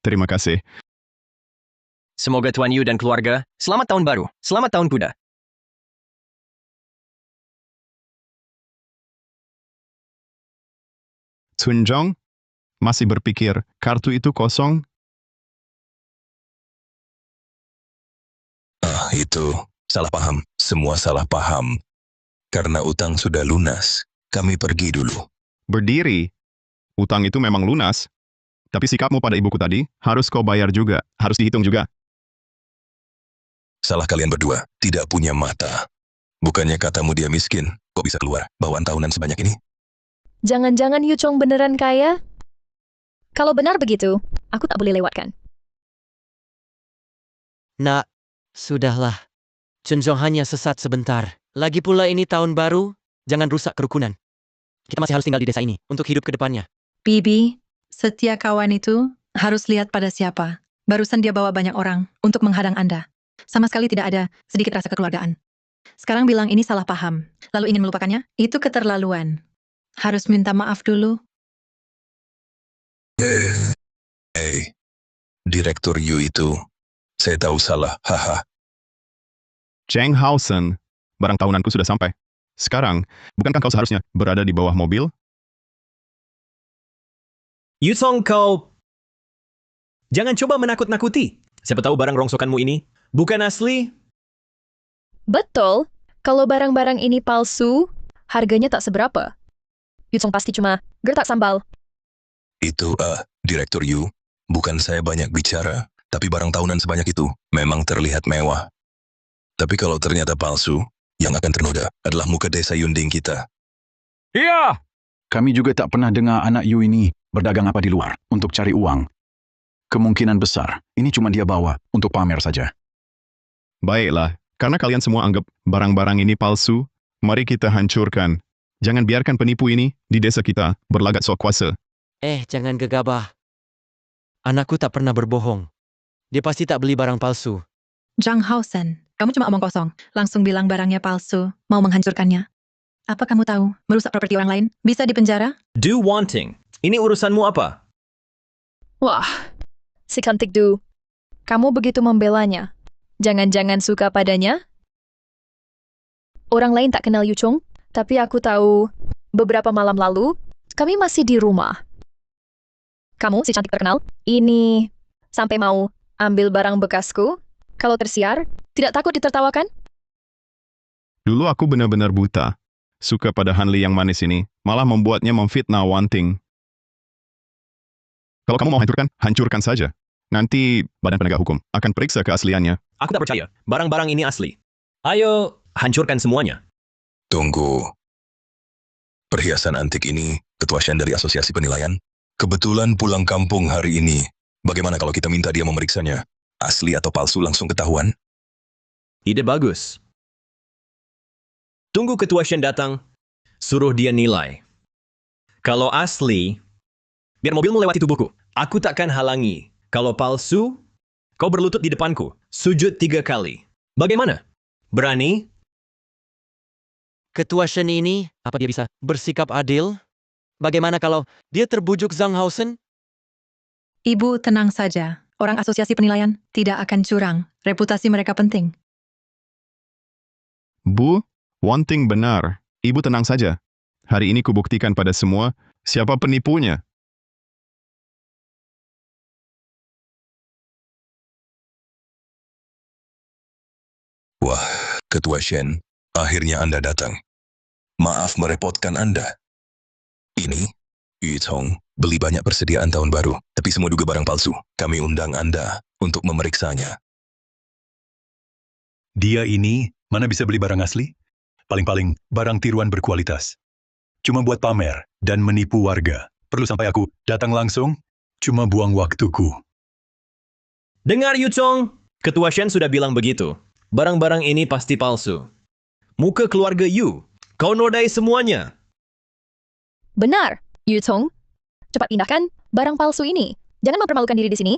[SPEAKER 2] Terima kasih.
[SPEAKER 1] Semoga Tuan Yu dan keluarga selamat tahun baru, selamat tahun kuda.
[SPEAKER 2] Chun Jong masih berpikir kartu itu kosong.
[SPEAKER 11] Itu salah paham. Semua salah paham. Karena utang sudah lunas, kami pergi dulu.
[SPEAKER 2] Berdiri. Utang itu memang lunas. Tapi sikapmu pada ibuku tadi, harus kau bayar juga. Harus dihitung juga.
[SPEAKER 11] Salah kalian berdua, tidak punya mata. Bukannya katamu dia miskin, kok bisa keluar bawaan tahunan sebanyak ini?
[SPEAKER 3] Jangan-jangan Yu Chong beneran kaya? Kalau benar begitu, aku tak boleh lewatkan.
[SPEAKER 1] Nak, sudahlah. Chun Jong hanya sesat sebentar. Lagi pula ini tahun baru, jangan rusak kerukunan. Kita masih harus tinggal di desa ini untuk hidup ke depannya.
[SPEAKER 10] Bibi, setia kawan itu harus lihat pada siapa. Barusan dia bawa banyak orang untuk menghadang Anda. Sama sekali tidak ada sedikit rasa kekeluargaan. Sekarang bilang ini salah paham, lalu ingin melupakannya? Itu keterlaluan. Harus minta maaf dulu.
[SPEAKER 11] Direktur Yu itu, saya tahu salah, haha.
[SPEAKER 2] Cheng Hausen, barang tahunanku sudah sampai. Sekarang, bukankah kau seharusnya berada di bawah mobil?
[SPEAKER 4] Yu Chong, kau... Jangan coba menakut-nakuti. Siapa tahu barang rongsokanmu ini bukan asli.
[SPEAKER 3] Betul, kalau barang-barang ini palsu, harganya tak seberapa. Yu Chong pasti cuma gertak sambal.
[SPEAKER 11] Itu, Direktur Yu, bukan saya banyak bicara, tapi barang tahunan sebanyak itu memang terlihat mewah. Tapi kalau ternyata palsu, yang akan ternoda adalah muka desa Yunding kita.
[SPEAKER 9] Iya! Kami juga tak pernah dengar anak Yu ini berdagang apa di luar untuk cari uang. Kemungkinan besar, ini cuma dia bawa untuk pamer saja.
[SPEAKER 2] Baiklah, karena kalian semua anggap barang-barang ini palsu, mari kita hancurkan. Jangan biarkan penipu ini di desa kita berlagak sok kuasa.
[SPEAKER 1] Jangan gegabah. Anakku tak pernah berbohong. Dia pasti tak beli barang palsu.
[SPEAKER 10] Zhang Haosen, kamu cuma omong kosong. Langsung bilang barangnya palsu, mau menghancurkannya. Apa kamu tahu, merusak properti orang lain bisa dipenjara?
[SPEAKER 4] Do wanting. Ini urusanmu apa?
[SPEAKER 3] Wah, si cantik Du. Kamu begitu membelanya. Jangan-jangan suka padanya? Orang lain tak kenal Yu Chong, tapi aku tahu beberapa malam lalu, kami masih di rumah. Kamu, si cantik terkenal, ini sampai mau ambil barang bekasku? Kalau tersiar, tidak takut ditertawakan?
[SPEAKER 2] Dulu aku benar-benar buta. Suka pada Hanli yang manis ini, malah membuatnya memfitnah Wanting. Kalau kamu mau hancurkan, hancurkan saja. Nanti Badan Penegak Hukum akan periksa keasliannya.
[SPEAKER 4] Aku tak percaya. Barang-barang ini asli. Ayo, hancurkan semuanya.
[SPEAKER 11] Tunggu. Perhiasan antik ini, Ketua Shen dari Asosiasi Penilaian, kebetulan pulang kampung hari ini. Bagaimana kalau kita minta dia memeriksanya? asli atau palsu langsung ketahuan.
[SPEAKER 4] Ide bagus. Tunggu Ketua Shen datang, suruh dia nilai. Kalau asli, biar mobilmu lewati tubuhku. Aku takkan halangi. Kalau palsu, kau berlutut di depanku. Sujud 3 kali. Bagaimana? Berani?
[SPEAKER 12] Ketua Shen ini, apa dia bisa bersikap adil? Bagaimana kalau dia terbujuk Zanghausen?
[SPEAKER 10] Ibu tenang saja. Orang asosiasi penilaian tidak akan curang. Reputasi mereka penting.
[SPEAKER 2] Bu, one thing benar. Ibu tenang saja. Hari ini kubuktikan pada semua siapa penipunya.
[SPEAKER 11] Wah, Ketua Shen, akhirnya Anda datang. Maaf merepotkan Anda. Ini, Yu Chong, beli banyak persediaan tahun baru, tapi semua juga barang palsu. Kami undang Anda untuk memeriksanya.
[SPEAKER 13] Dia ini mana bisa beli barang asli? Paling-paling barang tiruan berkualitas. Cuma buat pamer dan menipu warga. Perlu sampai aku datang langsung? Cuma buang waktuku.
[SPEAKER 4] Dengar Yu Chong, Ketua Shen sudah bilang begitu. Barang-barang ini pasti palsu. Muka keluarga Yu, kau nodai semuanya.
[SPEAKER 3] Benar, Yu Chong. Cepat pindahkan barang palsu ini. Jangan mempermalukan diri di sini.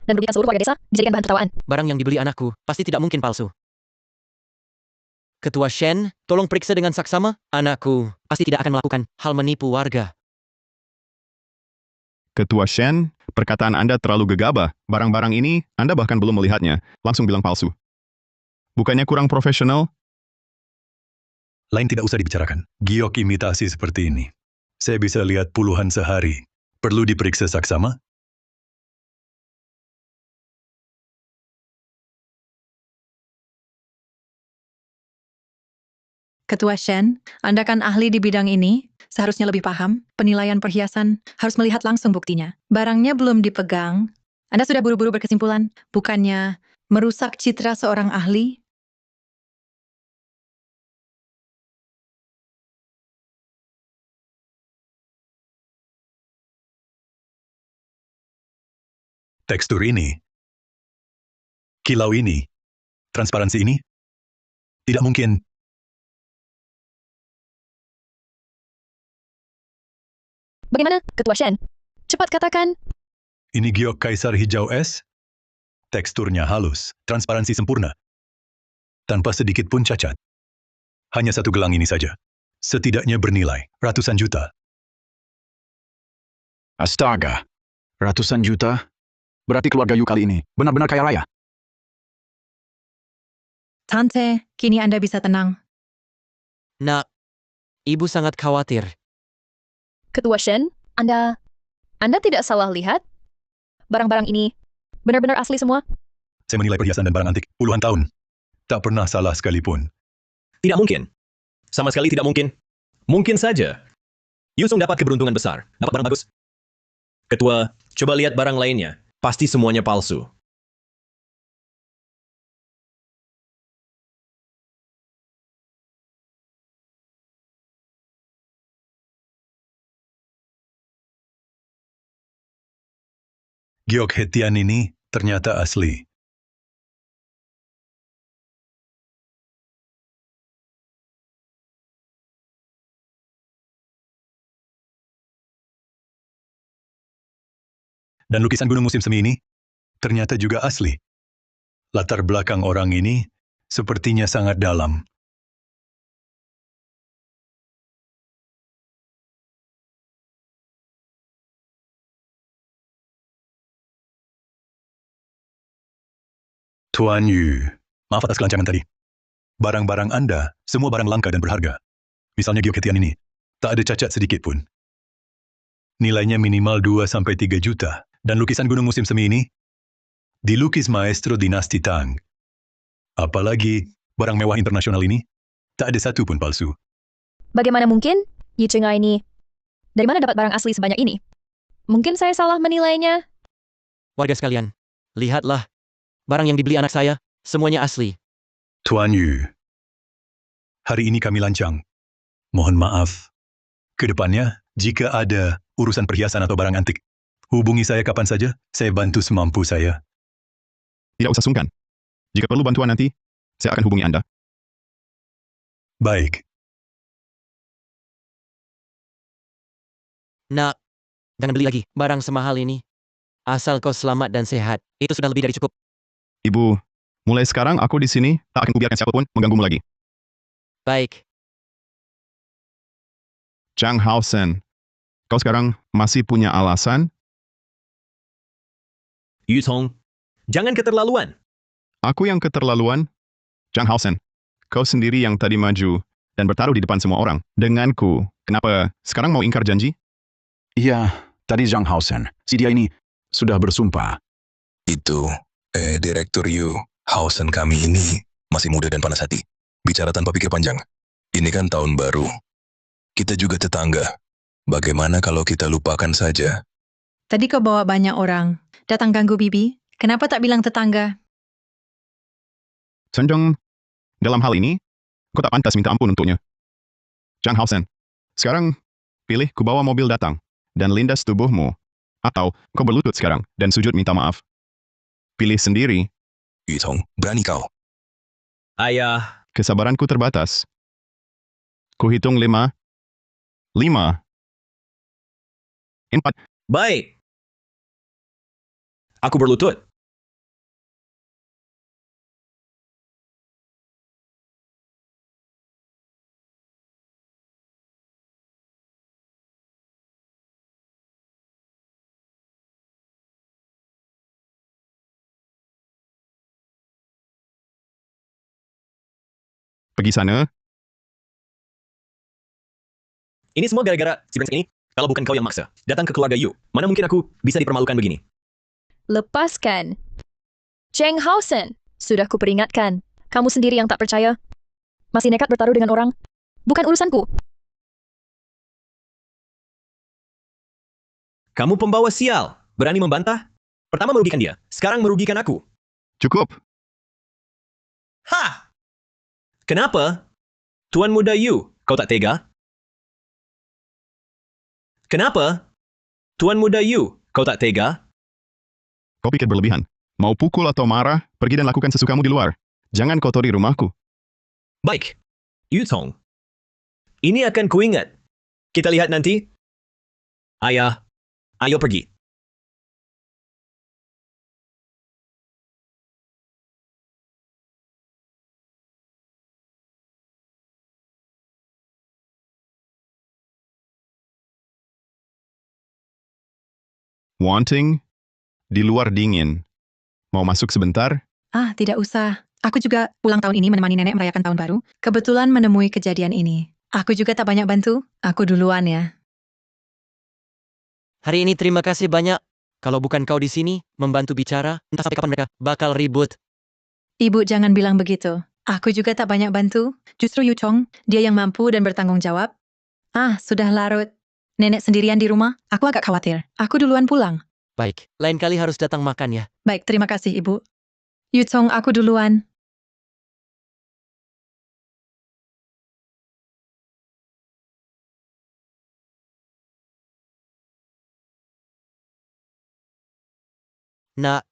[SPEAKER 3] Dan merugikan seluruh warga desa dijadikan bahan tertawaan.
[SPEAKER 12] Barang yang dibeli anakku pasti tidak mungkin palsu. Ketua Shen, tolong periksa dengan saksama. Anakku pasti tidak akan melakukan hal menipu warga.
[SPEAKER 2] Ketua Shen, perkataan Anda terlalu gegabah. Barang-barang ini, Anda bahkan belum melihatnya. Langsung bilang palsu. Bukannya kurang profesional?
[SPEAKER 13] Lain tidak usah dibicarakan. Giok imitasi seperti ini. Saya bisa lihat puluhan sehari. Perlu diperiksa saksama?
[SPEAKER 10] Ketua Shen, Anda kan ahli di bidang ini, seharusnya lebih paham. Penilaian perhiasan harus melihat langsung buktinya. Barangnya belum dipegang, Anda sudah buru-buru berkesimpulan, bukannya merusak citra seorang ahli.
[SPEAKER 13] Tekstur ini, kilau ini, transparansi ini, tidak mungkin.
[SPEAKER 3] Bagaimana, Ketua Shen? Cepat katakan.
[SPEAKER 13] Ini giok kaisar hijau es. Teksturnya halus, transparansi sempurna. Tanpa sedikit pun cacat. Hanya satu gelang ini saja. Setidaknya bernilai ratusan juta.
[SPEAKER 9] Astaga, ratusan juta? Berarti keluarga Yu kali ini benar-benar kaya raya.
[SPEAKER 10] Tante, kini Anda bisa tenang.
[SPEAKER 12] Nak, ibu sangat khawatir.
[SPEAKER 3] Ketua Shen, Anda tidak salah lihat? Barang-barang ini benar-benar asli semua?
[SPEAKER 13] Saya menilai perhiasan dan barang antik puluhan tahun. Tak pernah salah sekalipun.
[SPEAKER 4] Tidak mungkin. Sama sekali tidak mungkin. Mungkin saja. Yu Chong dapat keberuntungan besar. Dapat barang bagus. Ketua, coba lihat barang lainnya. Pasti semuanya palsu.
[SPEAKER 13] Giok Hetian ini ternyata asli. Dan lukisan gunung musim semi ini ternyata juga asli. Latar belakang orang ini sepertinya sangat dalam. Tuan Yu, maaf atas kelancangan tadi. Barang-barang Anda, semua barang langka dan berharga. Misalnya giok Hetian ini, tak ada cacat sedikit pun. Nilainya minimal 2-3 juta. Dan lukisan gunung musim semi ini, dilukis maestro dinasti Tang. Apalagi barang mewah internasional ini, tak ada satu pun palsu.
[SPEAKER 3] Bagaimana mungkin? Yi Cheng ini, dari mana dapat barang asli sebanyak ini? Mungkin saya salah menilainya.
[SPEAKER 12] Warga sekalian, lihatlah. Barang yang dibeli anak saya, semuanya asli.
[SPEAKER 13] Tuan Yu, hari ini kami lancang. Mohon maaf. Kedepannya, jika ada urusan perhiasan atau barang antik, hubungi saya kapan saja, saya bantu semampu saya.
[SPEAKER 2] Tidak usah sungkan. Jika perlu bantuan nanti, saya akan hubungi Anda.
[SPEAKER 13] Baik.
[SPEAKER 12] Nak, jangan beli lagi barang semahal ini. Asal kau selamat dan sehat, itu sudah lebih dari cukup.
[SPEAKER 2] Ibu, mulai sekarang aku di sini tak akan kubiarkan siapapun mengganggumu lagi.
[SPEAKER 12] Baik.
[SPEAKER 2] Zhang Haosen, kau sekarang masih punya alasan?
[SPEAKER 4] Yu Tong, jangan keterlaluan.
[SPEAKER 2] Aku yang keterlaluan? Zhang Haosen, kau sendiri yang tadi maju dan bertaruh di depan semua orang. Denganku, kenapa sekarang mau ingkar janji?
[SPEAKER 9] Iya, tadi Zhang Haosen. Si dia ini sudah bersumpah.
[SPEAKER 11] Itu, Direktur Yu, Hausen kami ini masih muda dan panas hati. Bicara tanpa pikir panjang. Ini kan tahun baru. Kita juga tetangga. Bagaimana kalau kita lupakan saja?
[SPEAKER 10] Tadi kau bawa banyak orang. Datang ganggu Bibi. Kenapa tak bilang tetangga?
[SPEAKER 2] Senjong, dalam hal ini, kau tak pantas minta ampun untuknya. Zhang Haosen, sekarang pilih ku bawa mobil datang dan lindas tubuhmu. Atau kau berlutut sekarang dan sujud minta maaf. Pilih sendiri.
[SPEAKER 11] Yu Tong, berani kau.
[SPEAKER 4] Ayah,
[SPEAKER 2] Kesabaranku terbatas. Kuhitung 5, 4.
[SPEAKER 4] baik. Aku berlutut.
[SPEAKER 2] Pergi sana.
[SPEAKER 4] Ini semua gara-gara si brengsek ini. Kalau bukan kau yang maksa, datang ke keluarga Yu. Mana mungkin aku bisa dipermalukan begini?
[SPEAKER 3] Lepaskan. Zhang Haosen, sudah kuperingatkan. Kamu sendiri yang tak percaya. Masih nekat bertaruh dengan orang. Bukan urusanku.
[SPEAKER 4] Kamu pembawa sial. Berani membantah? Pertama merugikan dia, sekarang merugikan aku.
[SPEAKER 2] Cukup.
[SPEAKER 4] Ha! Kenapa? Tuan Muda Yu, kau tak tega? Kenapa? Tuan Muda Yu, kau tak tega?
[SPEAKER 2] Kau pikir berlebihan. Mau pukul atau marah, pergi dan lakukan sesukamu di luar. Jangan kotori rumahku.
[SPEAKER 4] Baik. Yu Tong. Ini akan kuingat. Kita lihat nanti. Ayah, ayo pergi.
[SPEAKER 2] Wanting, di luar dingin. Mau masuk sebentar?
[SPEAKER 10] Ah, tidak usah. Aku juga pulang tahun ini menemani nenek merayakan tahun baru. Kebetulan menemui kejadian ini. Aku juga tak banyak bantu. Aku duluan ya.
[SPEAKER 12] Hari ini terima kasih banyak. Kalau bukan kau di sini, membantu bicara, entah sampai kapan mereka bakal ribut.
[SPEAKER 10] Ibu jangan bilang begitu. Aku juga tak banyak bantu. Justru Yu Chong, dia yang mampu dan bertanggung jawab. Ah, sudah larut. Nenek sendirian di rumah, aku agak khawatir. Aku duluan pulang.
[SPEAKER 12] Baik, lain kali harus datang makan ya.
[SPEAKER 10] Baik, terima kasih Ibu. Yu Chong, aku duluan.
[SPEAKER 12] Nak,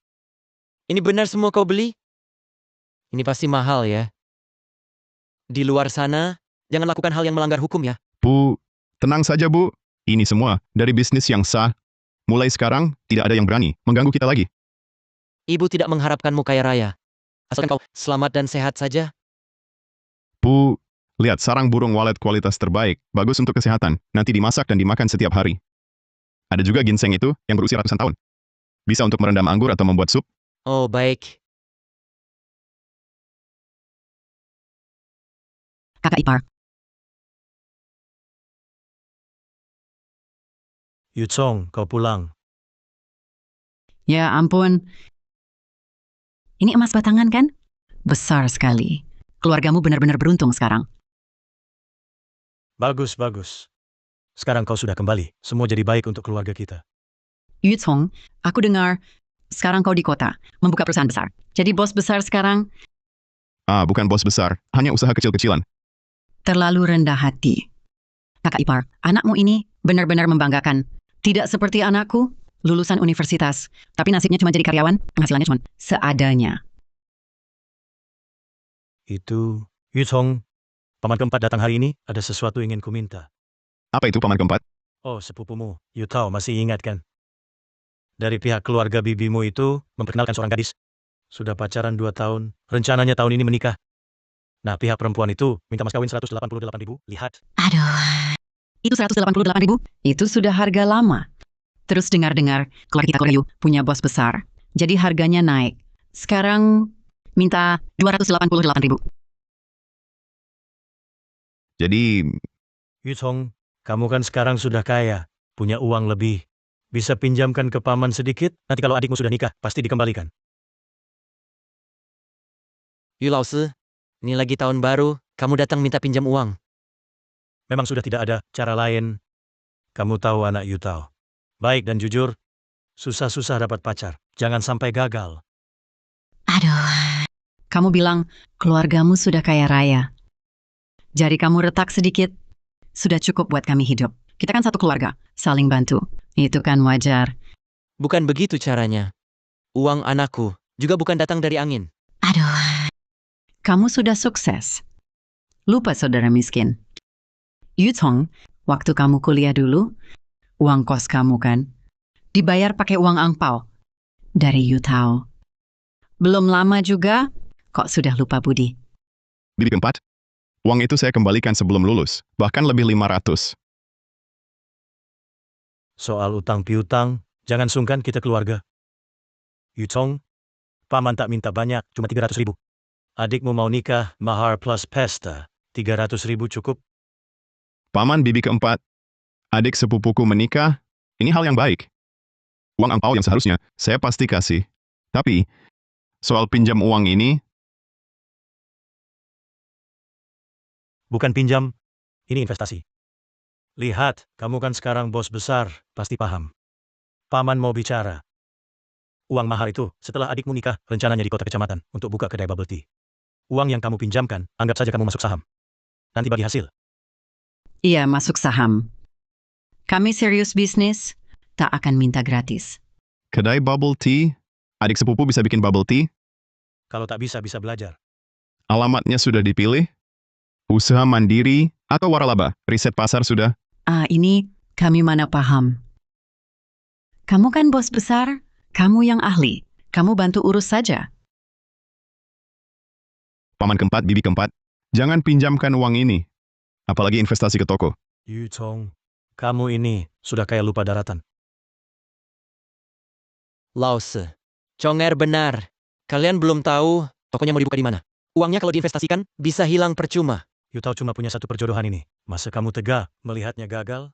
[SPEAKER 12] ini benar semua kau beli? Ini pasti mahal ya. Di luar sana, jangan lakukan hal yang melanggar hukum ya.
[SPEAKER 2] Bu, tenang saja Bu. Ini semua dari bisnis yang sah. Mulai sekarang, tidak ada yang berani mengganggu kita lagi.
[SPEAKER 12] Ibu tidak mengharapkanmu kaya raya. Asalkan kau selamat dan sehat saja.
[SPEAKER 2] Bu, lihat sarang burung walet kualitas terbaik. Bagus untuk kesehatan. Nanti dimasak dan dimakan setiap hari. Ada juga ginseng itu yang berusia ratusan tahun. Bisa untuk merendam anggur atau membuat sup.
[SPEAKER 12] Oh, baik.
[SPEAKER 5] Kakak ipar.
[SPEAKER 13] Yu Chong, kau pulang.
[SPEAKER 5] Ya ampun. Ini emas batangan kan? Besar sekali. Keluargamu benar-benar beruntung sekarang.
[SPEAKER 13] Bagus, bagus. Sekarang kau sudah kembali. Semua jadi baik untuk keluarga kita.
[SPEAKER 5] Yu Chong, aku dengar sekarang kau di kota, membuka perusahaan besar. Jadi bos besar sekarang
[SPEAKER 2] Ah, bukan bos besar. Hanya usaha kecil-kecilan.
[SPEAKER 5] terlalu rendah hati. Kakak ipar, anakmu ini benar-benar membanggakan. Tidak seperti anakku.
[SPEAKER 14] lulusan universitas, tapi nasibnya cuma jadi karyawan, penghasilannya cuma seadanya.
[SPEAKER 15] Itu, Yutong, paman keempat datang hari ini, ada sesuatu ingin kuminta.
[SPEAKER 2] Apa itu paman keempat?
[SPEAKER 15] Oh, sepupumu, Yutao masih ingat kan? Dari pihak keluarga bibimu itu, memperkenalkan seorang gadis. Sudah pacaran 2 tahun, rencananya tahun ini menikah. Nah, pihak perempuan itu minta mas kawin 188.000, lihat.
[SPEAKER 14] Aduh, itu 188.000, itu sudah harga lama. Terus dengar-dengar, keluarga Yu punya bos besar, jadi harganya naik. Sekarang minta 288.000.
[SPEAKER 2] Jadi,
[SPEAKER 15] Yutong, kamu kan sekarang sudah kaya, punya uang lebih. Bisa pinjamkan ke paman sedikit, nanti kalau adikmu sudah nikah, pasti dikembalikan.
[SPEAKER 12] Yu Laosi, ini lagi tahun baru, kamu datang minta pinjam uang.
[SPEAKER 15] Memang sudah tidak ada cara lain. Kamu tahu anak Yutao. Baik dan jujur, susah-susah dapat pacar. Jangan sampai gagal.
[SPEAKER 14] Aduh, kamu bilang keluargamu sudah kaya raya. Jari kamu retak sedikit, sudah cukup buat kami hidup. Kita kan satu keluarga, saling bantu. Itu kan wajar.
[SPEAKER 12] Bukan begitu caranya. Uang anakku juga bukan datang dari angin.
[SPEAKER 14] Aduh, kamu sudah sukses. Lupa saudara miskin. Yutong, waktu kamu kuliah dulu, uang kos kamu kan, dibayar pakai uang angpau dari Yutao. Belum lama juga, kok sudah lupa budi.
[SPEAKER 2] bibi keempat, uang itu saya kembalikan sebelum lulus, bahkan lebih 500.
[SPEAKER 15] Soal utang piutang, jangan sungkan kita keluarga. Yutong, paman tak minta banyak, cuma 300.000. Adikmu mau nikah, mahar plus pesta, 300.000 cukup.
[SPEAKER 2] Paman bibi keempat, adik sepupuku menikah, ini hal yang baik. Uang angpau yang seharusnya saya pasti kasih. Tapi, soal pinjam uang ini,
[SPEAKER 15] Bukan pinjam, ini investasi. Lihat, kamu kan sekarang bos besar, pasti paham. Paman mau bicara. Uang mahar itu, setelah adikmu nikah, rencananya di kota kecamatan, untuk buka kedai bubble tea. Uang yang kamu pinjamkan, anggap saja kamu masuk saham. Nanti bagi hasil.
[SPEAKER 14] Iya, masuk saham. Kami serius bisnis, tak akan minta gratis.
[SPEAKER 2] kedai bubble tea, adik sepupu bisa bikin bubble tea,
[SPEAKER 15] Kalau tak bisa, bisa belajar.
[SPEAKER 2] alamatnya sudah dipilih, usaha mandiri, atau waralaba, riset pasar sudah.
[SPEAKER 14] Ini kami mana paham. Kamu kan bos besar, kamu yang ahli. Kamu bantu urus saja.
[SPEAKER 2] Paman keempat, bibi keempat, jangan pinjamkan uang ini. Apalagi investasi ke toko.
[SPEAKER 15] Yutong, kamu ini sudah kayak lupa daratan.
[SPEAKER 12] Laosi, Conger benar. Kalian belum tahu tokonya mau dibuka di mana. Uangnya kalau diinvestasikan, bisa hilang percuma.
[SPEAKER 15] Yutao cuma punya satu perjodohan ini. Masa kamu tega melihatnya gagal?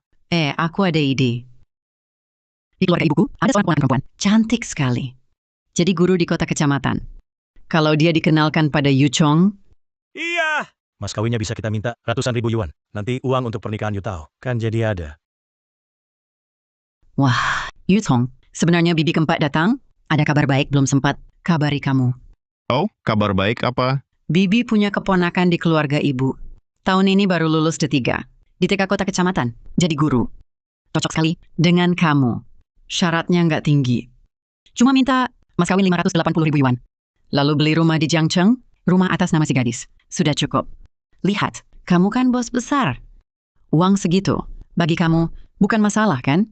[SPEAKER 14] Aku ada ide. Di keluarga ibuku, ada seorang ponakan perempuan. Cantik sekali. Jadi guru di kota kecamatan. Kalau dia dikenalkan pada Yu Chong,
[SPEAKER 15] Iya! Mas kawinnya bisa kita minta ratusan ribu yuan. Nanti uang untuk pernikahan Yutao. Kan jadi ada.
[SPEAKER 14] wah, Yu Chong, sebenarnya bibi keempat datang. Ada kabar baik belum sempat kabari kamu.
[SPEAKER 2] Oh, kabar baik apa?
[SPEAKER 14] Bibi punya keponakan di keluarga ibu. Tahun ini baru lulus D3. Di TK kota kecamatan. Jadi guru. Cocok sekali dengan kamu. Syaratnya nggak tinggi. Cuma minta mas kawin 580.000 yuan. Lalu beli rumah di Jiangcheng, rumah atas nama si gadis. Sudah cukup. Lihat, kamu kan bos besar. Uang segitu, bagi kamu bukan masalah kan?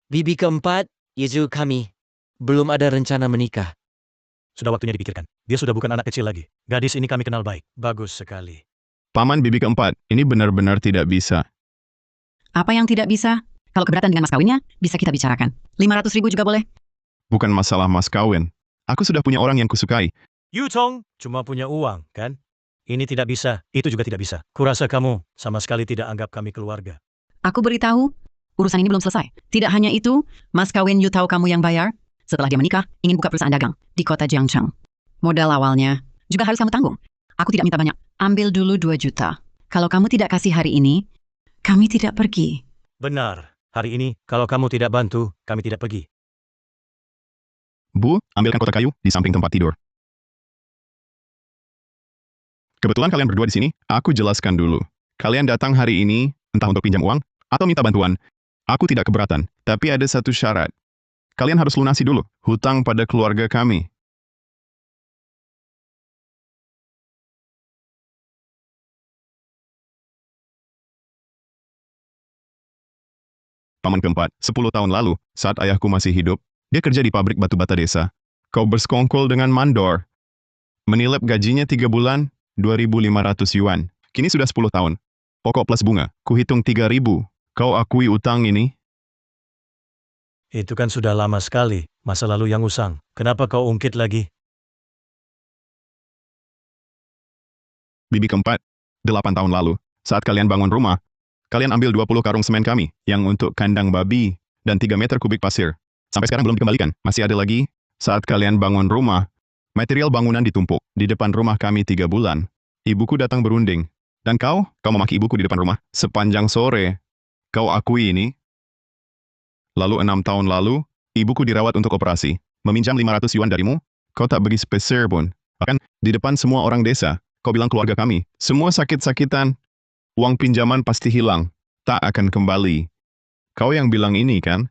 [SPEAKER 12] Bibi keempat, Yeju kami. Belum ada rencana menikah.
[SPEAKER 15] Sudah waktunya dipikirkan. Dia sudah bukan anak kecil lagi. Gadis ini kami kenal baik. Bagus sekali.
[SPEAKER 2] Paman bibi keempat, ini benar-benar tidak bisa.
[SPEAKER 14] Apa yang tidak bisa? Kalau keberatan dengan mas kawinnya, bisa kita bicarakan. 500.000 juga boleh.
[SPEAKER 2] Bukan masalah mas kawin. Aku sudah punya orang yang kusukai.
[SPEAKER 15] Yutong cuma punya uang, kan? Ini tidak bisa, itu juga tidak bisa. Kurasa kamu sama sekali tidak anggap kami keluarga.
[SPEAKER 14] Aku beritahu, urusan ini belum selesai. Tidak hanya itu, mas kawin Yu tahu kamu yang bayar. Setelah dia menikah, ingin buka perusahaan dagang di kota Jiangcheng. Modal awalnya juga harus kamu tanggung. Aku tidak minta banyak. Ambil dulu 2 juta. Kalau kamu tidak kasih hari ini, kami tidak pergi.
[SPEAKER 15] Benar. Hari ini, kalau kamu tidak bantu, kami tidak pergi.
[SPEAKER 2] Bu, ambilkan kotak kayu di samping tempat tidur. Kebetulan kalian berdua di sini, aku jelaskan dulu. Kalian datang hari ini, entah untuk pinjam uang, atau minta bantuan. Aku tidak keberatan, tapi ada satu syarat. Kalian harus lunasi dulu hutang pada keluarga kami. Paman keempat, 10 tahun lalu, saat ayahku masih hidup, dia kerja di pabrik batu bata desa. Kau bersekongkol dengan mandor. Menilep gajinya 3 bulan, 2.500 yuan. Kini sudah 10 tahun. Pokok plus bunga, kuhitung 3.000. Kau akui utang ini?
[SPEAKER 15] Itu kan sudah lama sekali, masa lalu yang usang. Kenapa kau ungkit lagi?
[SPEAKER 2] Bibi keempat, 8 tahun lalu, saat kalian bangun rumah, kalian ambil 20 karung semen kami, yang untuk kandang babi, dan 3 meter kubik pasir. Sampai sekarang belum dikembalikan. Masih ada lagi, saat kalian bangun rumah, material bangunan ditumpuk di depan rumah kami 3 bulan. Ibuku datang berunding. Dan kau memaki ibuku di depan rumah sepanjang sore. Kau akui ini? Lalu 6 tahun lalu, ibuku dirawat untuk operasi. Meminjam 500 yuan darimu, kau tak bagi sepeser pun. Bahkan, di depan semua orang desa, kau bilang keluarga kami, semua sakit-sakitan, uang pinjaman pasti hilang, tak akan kembali. Kau yang bilang ini, kan?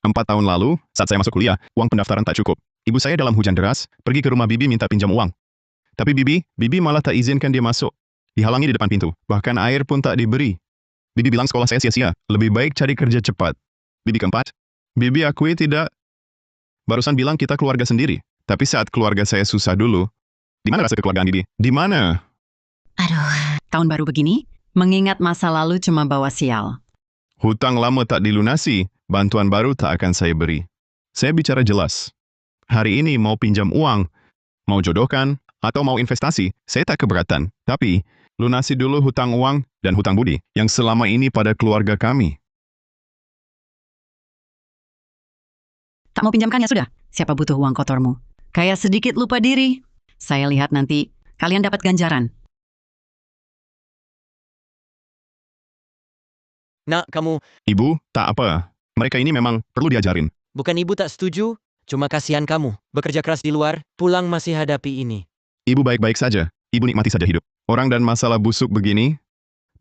[SPEAKER 2] 4 tahun lalu, saat saya masuk kuliah, uang pendaftaran tak cukup. Ibu saya dalam hujan deras, pergi ke rumah Bibi minta pinjam uang. Tapi Bibi malah tak izinkan dia masuk. Dihalangi di depan pintu, bahkan air pun tak diberi. Bibi bilang sekolah saya sia-sia, lebih baik cari kerja cepat. Bibi keempat, Bibi akui tidak. Barusan bilang kita keluarga sendiri, tapi saat keluarga saya susah dulu, di mana rasa kekeluargaan Bibi? Di mana?
[SPEAKER 14] Aduh, tahun baru begini, mengingat masa lalu cuma bawa sial.
[SPEAKER 2] Hutang lama tak dilunasi, bantuan baru tak akan saya beri. Saya bicara jelas. Hari ini mau pinjam uang, mau jodohkan, atau mau investasi, saya tak keberatan. Tapi, lunasi dulu hutang uang dan hutang budi yang selama ini pada keluarga kami.
[SPEAKER 14] Tak mau pinjamkan ya sudah. Siapa butuh uang kotormu? Kayak sedikit lupa diri. Saya lihat nanti kalian dapat ganjaran.
[SPEAKER 12] Nak, kamu...
[SPEAKER 2] Ibu, tak apa. Mereka ini memang perlu diajarin.
[SPEAKER 12] Bukan ibu tak setuju, cuma kasihan kamu. Bekerja keras di luar, pulang masih hadapi ini.
[SPEAKER 2] Ibu baik-baik saja. Ibu nikmati saja hidup. Orang dan masalah busuk begini,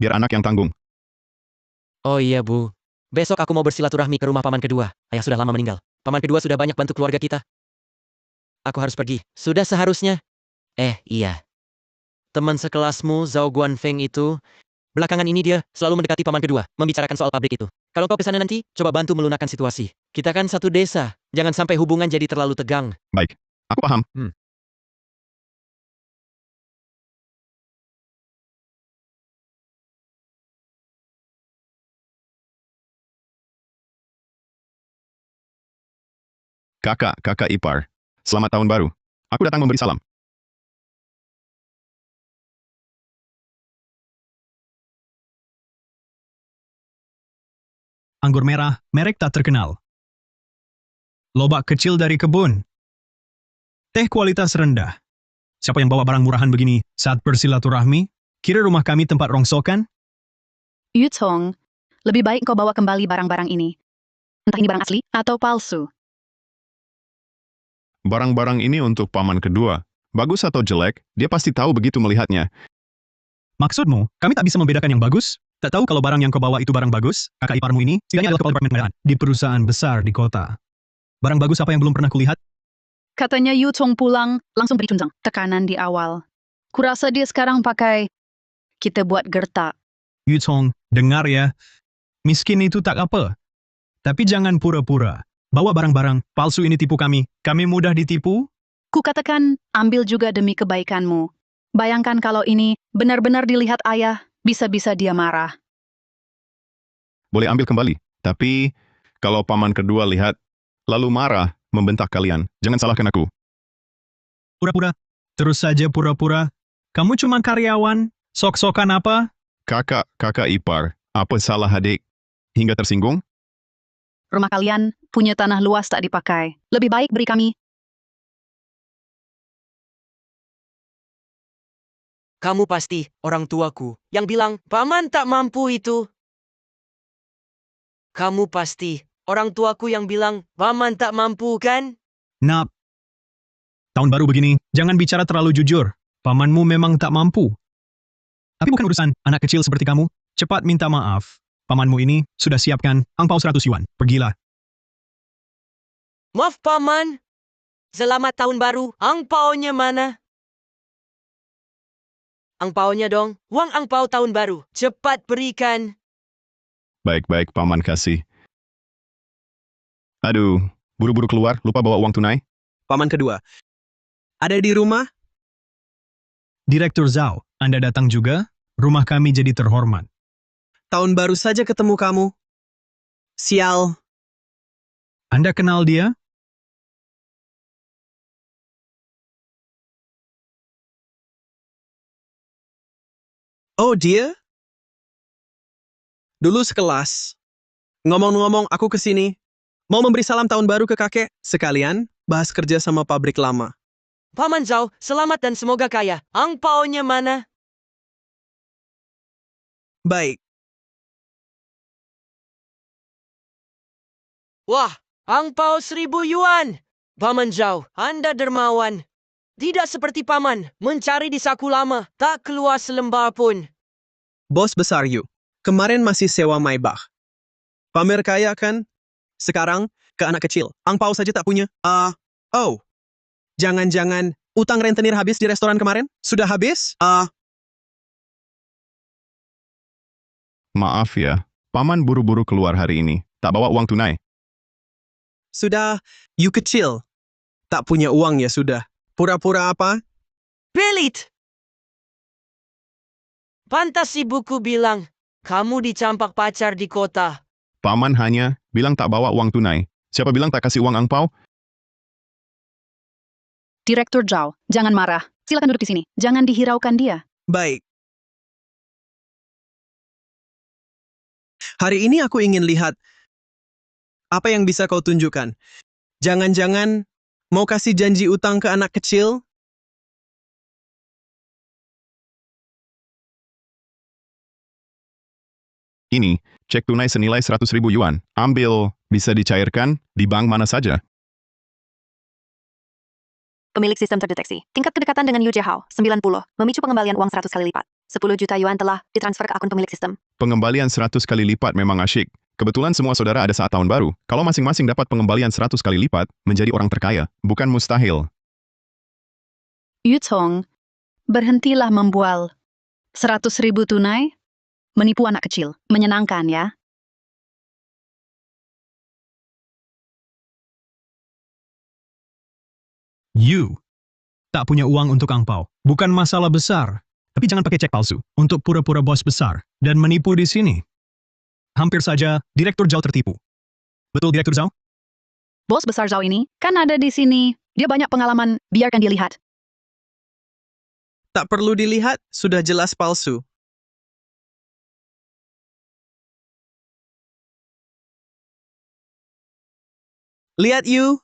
[SPEAKER 2] biar anak yang tanggung.
[SPEAKER 12] Oh iya, Bu. Besok aku mau bersilaturahmi ke rumah paman kedua. Ayah sudah lama meninggal. Paman kedua sudah banyak bantu keluarga kita. Aku harus pergi. Sudah seharusnya. Iya. Teman sekelasmu, Zhao Guanfeng itu, belakangan ini dia selalu mendekati paman kedua, membicarakan soal pabrik itu. Kalau kau kesana nanti, coba bantu melunakkan situasi. Kita kan satu desa. Jangan sampai hubungan jadi terlalu tegang.
[SPEAKER 2] Baik. Aku paham. Kakak ipar. Selamat tahun baru. Aku datang memberi salam.
[SPEAKER 16] Anggur merah, merek tak terkenal. Lobak kecil dari kebun. Teh kualitas rendah. Siapa yang bawa barang murahan begini saat bersilaturahmi? Kira rumah kami tempat rongsokan?
[SPEAKER 5] Yu Tong, lebih baik kau bawa kembali barang-barang ini. Entah ini barang asli atau palsu.
[SPEAKER 2] Barang-barang ini untuk paman kedua. Bagus atau jelek, dia pasti tahu begitu melihatnya.
[SPEAKER 16] Maksudmu, kami tak bisa membedakan yang bagus? Tak tahu kalau barang yang kau bawa itu barang bagus? Kakak iparmu ini, setidaknya adalah kepala departemen pemeliharaan di perusahaan besar di kota. Barang bagus apa yang belum pernah kulihat?
[SPEAKER 5] Katanya Yu Tong pulang, langsung beri tunjang. Tekanan di awal. Kurasa dia sekarang pakai, kita buat gertak.
[SPEAKER 16] Yu Tong, dengar ya. Miskin itu tak apa. Tapi jangan pura-pura. Bawa barang-barang palsu ini tipu kami. Kami mudah ditipu?
[SPEAKER 5] Ku katakan, ambil juga demi kebaikanmu. Bayangkan kalau ini benar-benar dilihat ayah, bisa-bisa dia marah.
[SPEAKER 2] Boleh ambil kembali. Tapi, kalau paman kedua lihat, lalu marah, membentak kalian. Jangan salahkan aku.
[SPEAKER 16] Pura-pura. Terus saja pura-pura. Kamu cuma karyawan. Sok-sokan apa?
[SPEAKER 2] Kakak ipar. Apa salah adik? Hingga tersinggung?
[SPEAKER 5] Rumah kalian punya tanah luas tak dipakai. Lebih baik beri kami.
[SPEAKER 12] Kamu pasti orang tuaku yang bilang, paman tak mampu itu. Kamu pasti orang tuaku yang bilang, paman tak mampu kan?
[SPEAKER 16] Nap. Tahun baru begini, jangan bicara terlalu jujur. Pamanmu memang tak mampu. Tapi bukan urusan anak kecil seperti kamu. Cepat minta maaf. pamanmu ini sudah siapkan angpau 100 yuan. Pergilah.
[SPEAKER 12] Maaf, Paman. Selamat tahun baru. Angpaunya mana? Angpaunya dong. Uang angpau tahun baru. Cepat berikan.
[SPEAKER 2] Baik-baik, Paman kasih. Aduh, buru-buru keluar, lupa bawa uang tunai.
[SPEAKER 8] Paman kedua. Ada di rumah?
[SPEAKER 16] Direktur Zhao, Anda datang juga? Rumah kami jadi terhormat.
[SPEAKER 8] Tahun baru saja ketemu kamu. Sial.
[SPEAKER 16] Anda kenal dia?
[SPEAKER 8] Oh, dia? Dulu sekelas. Ngomong-ngomong, aku kesini. Mau memberi salam tahun baru ke kakek, sekalian bahas kerja sama pabrik lama.
[SPEAKER 12] Paman Zhao, selamat dan semoga kaya. Angpaunya mana?
[SPEAKER 8] Baik.
[SPEAKER 12] Wah, angpau 1000 yuan. Paman Zhao, Anda dermawan. Tidak seperti Paman, mencari di saku lama, tak keluar selembar pun.
[SPEAKER 8] Bos besar Yu, kemarin masih sewa Maybach. Pamer kaya kan? Sekarang, ke anak kecil. Angpau saja tak punya. Oh. Jangan-jangan, utang rentenir habis di restoran kemarin? Sudah habis?
[SPEAKER 2] Maaf ya, Paman buru-buru keluar hari ini. Tak bawa uang tunai.
[SPEAKER 8] Sudah, Yu kecil. Tak punya uang ya sudah. Pura-pura apa?
[SPEAKER 12] Pelit! Pantas ibuku bilang, kamu dicampak pacar di kota.
[SPEAKER 2] Paman hanya bilang tak bawa uang tunai. Siapa bilang tak kasih uang angpau?
[SPEAKER 5] Direktur Zhao, jangan marah. Silakan duduk di sini. Jangan dihiraukan dia.
[SPEAKER 8] Baik. Hari ini aku ingin lihat apa yang bisa kau tunjukkan. Jangan-jangan mau kasih janji utang ke anak kecil?
[SPEAKER 2] Ini, cek tunai senilai 100.000 yuan. Ambil, bisa dicairkan di bank mana saja.
[SPEAKER 5] Pemilik sistem terdeteksi. Tingkat kedekatan dengan Yu Jiahao, 90. Memicu pengembalian uang 100 kali lipat. 10 juta yuan telah ditransfer ke akun pemilik sistem.
[SPEAKER 2] Pengembalian 100 kali lipat memang asyik. Kebetulan semua saudara ada saat tahun baru. Kalau masing-masing dapat pengembalian 100 kali lipat, menjadi orang terkaya. Bukan mustahil.
[SPEAKER 5] Yu Tong, berhentilah membual. 100.000 tunai? Menipu anak kecil. Menyenangkan ya?
[SPEAKER 16] You tak punya uang untuk angpau. Bukan masalah besar. Tapi jangan pakai cek palsu untuk pura-pura bos besar dan menipu di sini. Hampir saja Direktur Zhao tertipu. Betul, Direktur Zhao?
[SPEAKER 5] Bos besar Zhao ini kan ada di sini. Dia banyak pengalaman, biarkan dia lihat.
[SPEAKER 8] Tak perlu dilihat, sudah jelas palsu. Lihat Yu.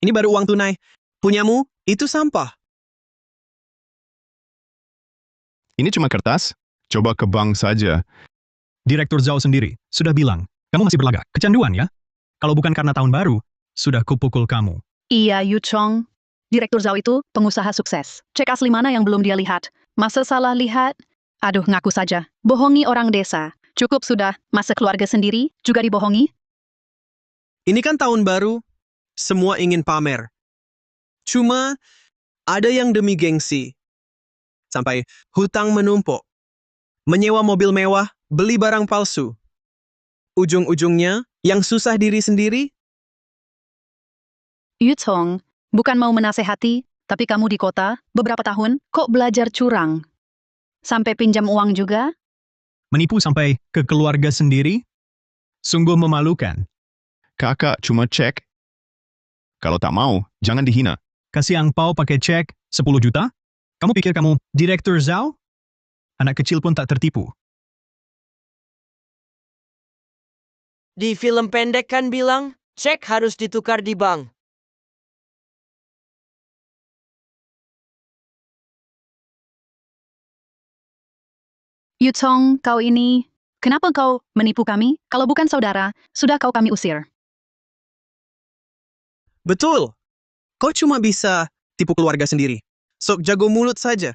[SPEAKER 8] Ini baru uang tunai. Punyamu, itu sampah.
[SPEAKER 2] Ini cuma kertas. Coba ke bank saja.
[SPEAKER 16] Direktur Zhao sendiri sudah bilang, kamu masih berlagak. Kecanduan ya? Kalau bukan karena tahun baru, sudah kupukul kamu.
[SPEAKER 5] Iya, Yu Chong. Direktur Zhao itu pengusaha sukses. Cek asli mana yang belum dia lihat? Masa salah lihat? Aduh, ngaku saja. Bohongi orang desa. Cukup sudah, masa keluarga sendiri juga dibohongi?
[SPEAKER 8] Ini kan tahun baru. Semua ingin pamer. Cuma, ada yang demi gengsi. Sampai hutang menumpuk. Menyewa mobil mewah, beli barang palsu. Ujung-ujungnya, yang susah diri sendiri?
[SPEAKER 5] Yu Tong, bukan mau menasehati, tapi kamu di kota, beberapa tahun, kok belajar curang? Sampai pinjam uang juga?
[SPEAKER 16] Menipu sampai ke keluarga sendiri? Sungguh memalukan.
[SPEAKER 2] Kakak cuma cek. Kalau tak mau, jangan dihina.
[SPEAKER 16] Kasih angpau pakai cek 10 juta? Kamu pikir kamu Direktur Zhao? Anak kecil pun tak tertipu.
[SPEAKER 12] Di film pendek kan bilang, cek harus ditukar di bank.
[SPEAKER 5] Yu Tong, kau ini, kenapa kau menipu kami? Kalau bukan saudara, sudah kau kami usir.
[SPEAKER 8] Betul. Kau cuma bisa tipu keluarga sendiri. Sok jago mulut saja.